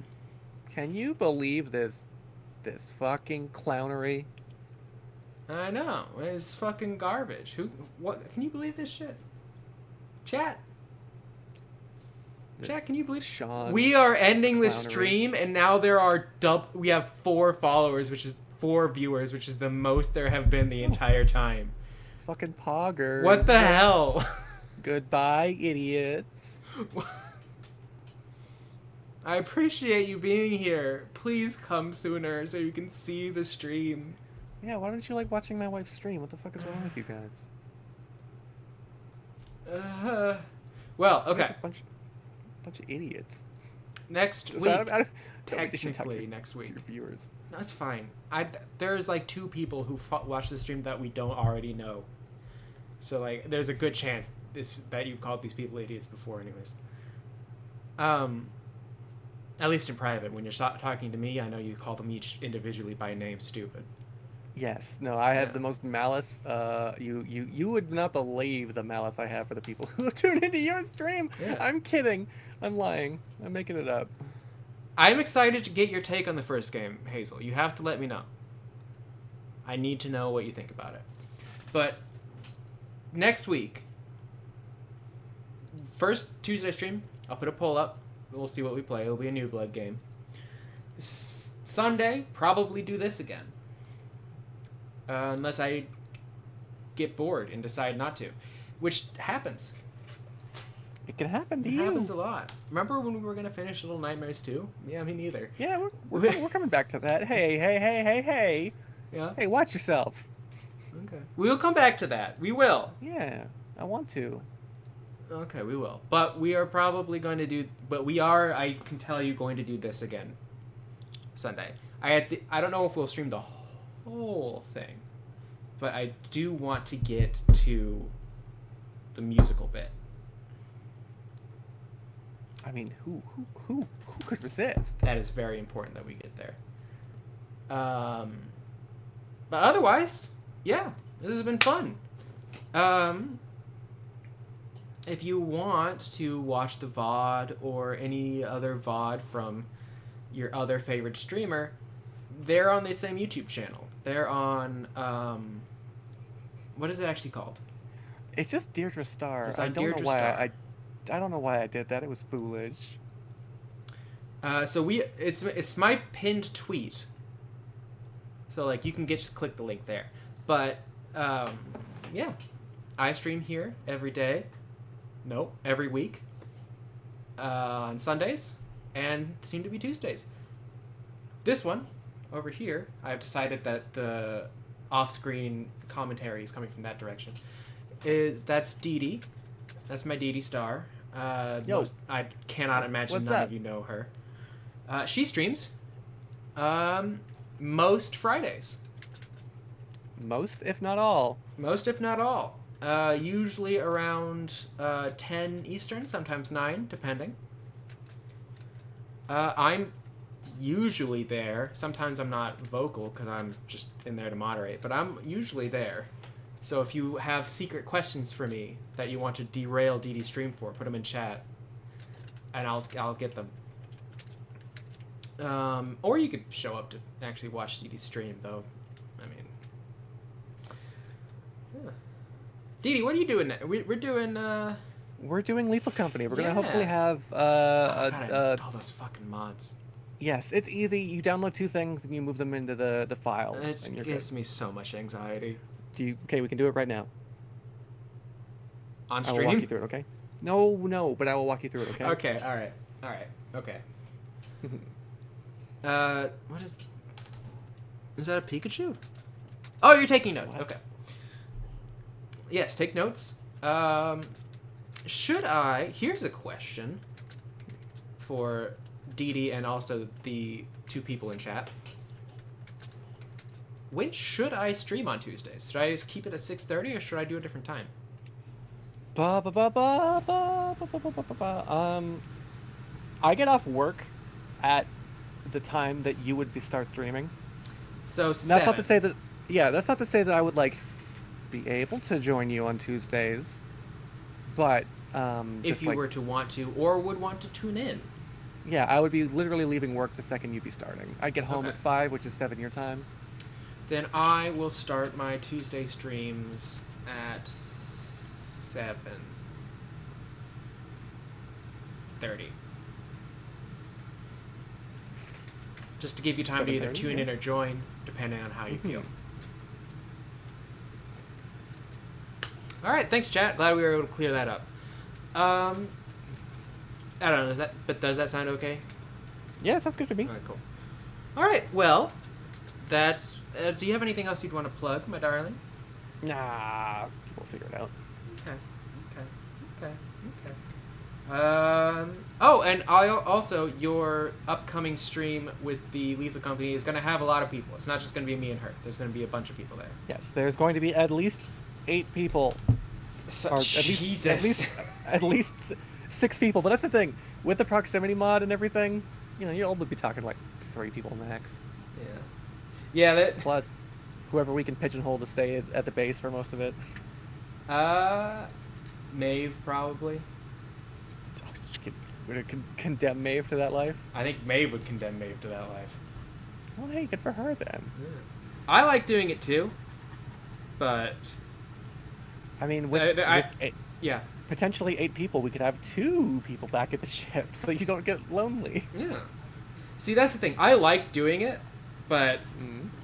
Can you believe this fucking clownery? I know. It's fucking garbage. What? Can you believe this shit? Chat. Chat, can you believe... Sean We are ending this clownery. stream, and now there are we have 4 followers, which is 4 viewers, which is the most there have been the entire time. Fucking poggers. What the hell? Goodbye, idiots. I appreciate you being here. Please come sooner so you can see the stream. Yeah, why don't you like watching my wife stream? What the fuck is wrong with you guys? Well, You're okay. just a bunch of idiots. Next Just week, don't talk technically to next week. your viewers. That's fine. There's like 2 people who watch the stream that we don't already know. So like, there's a good chance that you've called these people idiots before, anyways. At least in private, when you're talking to me, I know you call them each individually by name stupid. Yes. No, I have the most malice. You would not believe the malice I have for the people who tune into your stream. Yeah. I'm kidding. I'm lying. I'm making it up. I'm excited to get your take on the first game, Hazel. You have to let me know. I need to know what you think about it. But next week, first Tuesday stream, I'll put a poll up. We'll see what we play. It'll be a New Blood game. Sunday, probably do this again. Unless I get bored and decide not to. Which happens. It can happen to it you. It happens a lot. Remember when we were going to finish Little Nightmares 2? Yeah, me neither. Yeah, we're coming back to that. Hey. Yeah? Hey, watch yourself. Okay. We'll come back to that. We will. Yeah, I want to. Okay, we will. But we are probably going to do... But we are, I can tell you, going to do this again. Sunday. I don't know if we'll stream the whole thing. But I do want to get to the musical bit. I mean, who could resist? That is very important that we get there. But otherwise, yeah, this has been fun. If you want to watch the VOD or any other VOD from your other favorite streamer, they're on the same YouTube channel. They're on, what is it actually called? It's just Deirdre Star. It's I on don't Deirdre know why Star. I don't know why I did that. It was foolish. So it's my pinned tweet. So like you can just click the link there. But yeah, I stream here every day. No, every week. On Sundays and soon to be Tuesdays. This one over here, I've decided that the off-screen commentary is coming from that direction. That's Dee Dee. That's my Dee Dee Star. I cannot imagine none of you know her. She streams most Fridays. Most, if not all. Most, if not all. Usually around 10 Eastern, sometimes 9, depending. I'm usually there. Sometimes I'm not vocal because I'm just in there to moderate, but I'm usually there. So if you have secret questions for me that you want to derail Dee Dee stream for, put them in chat, and I'll get them. Or you could show up to actually watch Dee Dee stream, though. I mean, yeah. Dee Dee, what are you doing? We're doing Lethal Company. We're gonna hopefully have gotta install those fucking mods. Yes, it's easy. You download 2 things and you move them into the files. It and you're gives good. me so much anxiety. Okay, we can do it right now. On I will walk stream? you through it, okay? No, but I will walk you through it, okay? Okay, alright, okay. What is that a Pikachu? Oh, you're taking notes, okay. Yes, take notes. Here's a question for Dee Dee and also the 2 people in chat. When should I stream on Tuesdays? Should I just keep it at 6:30 or should I do a different time? I get off work at the time that you would start streaming. So that's not to say that. Yeah, that's not to say that I would like be able to join you on Tuesdays, but if you were to want to or would want to tune in. Yeah, I would be literally leaving work the second you'd be starting. I'd get home at 5, which is 7 your time. Then I will start my Tuesday streams at 7:30. Just to give you time to either tune in or join, depending on how you feel. All right, thanks, chat. Glad we were able to clear that up. I don't know. Does that sound okay? Yeah, sounds good to me. All right, cool. All right, well, that's. Do you have anything else you'd want to plug, my darling? Nah, we'll figure it out. Okay. Oh, and also your upcoming stream with the Lethal Company is going to have a lot of people. It's not just going to be me and her. There's going to be a bunch of people there. Yes, there's going to be at least 8 people. Or Jesus. At least 6 people. But that's the thing. With the proximity mod and everything, you'll only be talking like 3 people max. Yeah. Yeah. Plus, whoever we can pigeonhole to stay at the base for most of it. Maeve probably. Would it condemn Maeve to that life? I think Maeve would condemn Maeve to that life. Well, hey, good for her then. Yeah. I like doing it too, but I mean, yeah, potentially 8 people, we could have 2 people back at the ship, so you don't get lonely. Yeah. See, that's the thing. I like doing it, but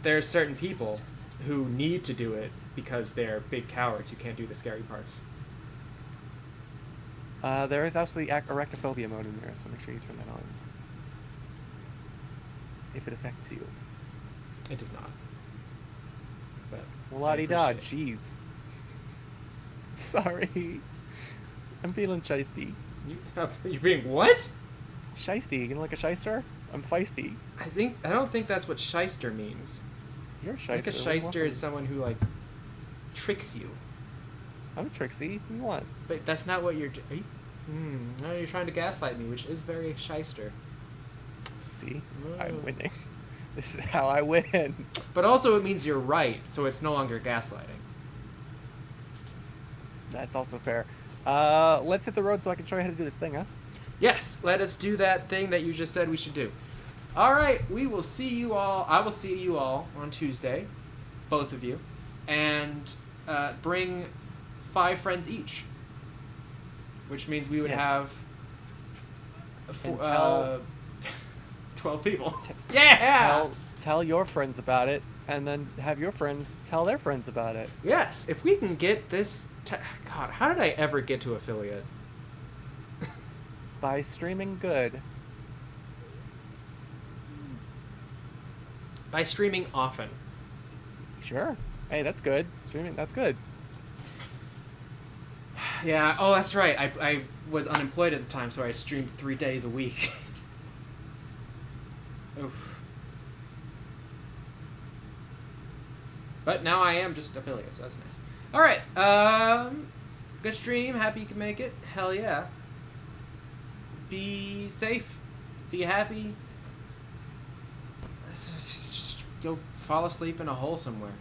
there are certain people who need to do it because they're big cowards who can't do the scary parts. There is also the arachnophobia mode in there, so make sure you turn that on. If it affects you. It does not. But la-di-da, jeez. Sorry. I'm feeling shisty. You're being what? Shisty. You know, like a shyster? I'm feisty. I don't think that's what shyster means. You're a shyster. I think a shyster is someone who, like, tricks you. I'm Trixie. What? But that's not what you're... No, you're trying to gaslight me, which is very shyster. See? I'm winning. This is how I win. But also it means you're right, so it's no longer gaslighting. That's also fair. Let's hit the road so I can show you how to do this thing, huh? Yes, let us do that thing that you just said we should do. All right, we will see you all. I will see you all on Tuesday, both of you, and bring 5 friends each, which means we would have 12 people. Yeah! Tell your friends about it, and then have your friends tell their friends about it. Yes, if we can get this... God, how did I ever get to affiliate? By streaming good. By streaming often. Sure. Hey, that's good. Streaming, that's good. Yeah, oh, that's right. I was unemployed at the time, so I streamed 3 days a week. Oof. But now I am just affiliate, so that's nice. Alright, good stream. Happy you can make it. Hell yeah. Be safe. Be happy. Just go fall asleep in a hole somewhere.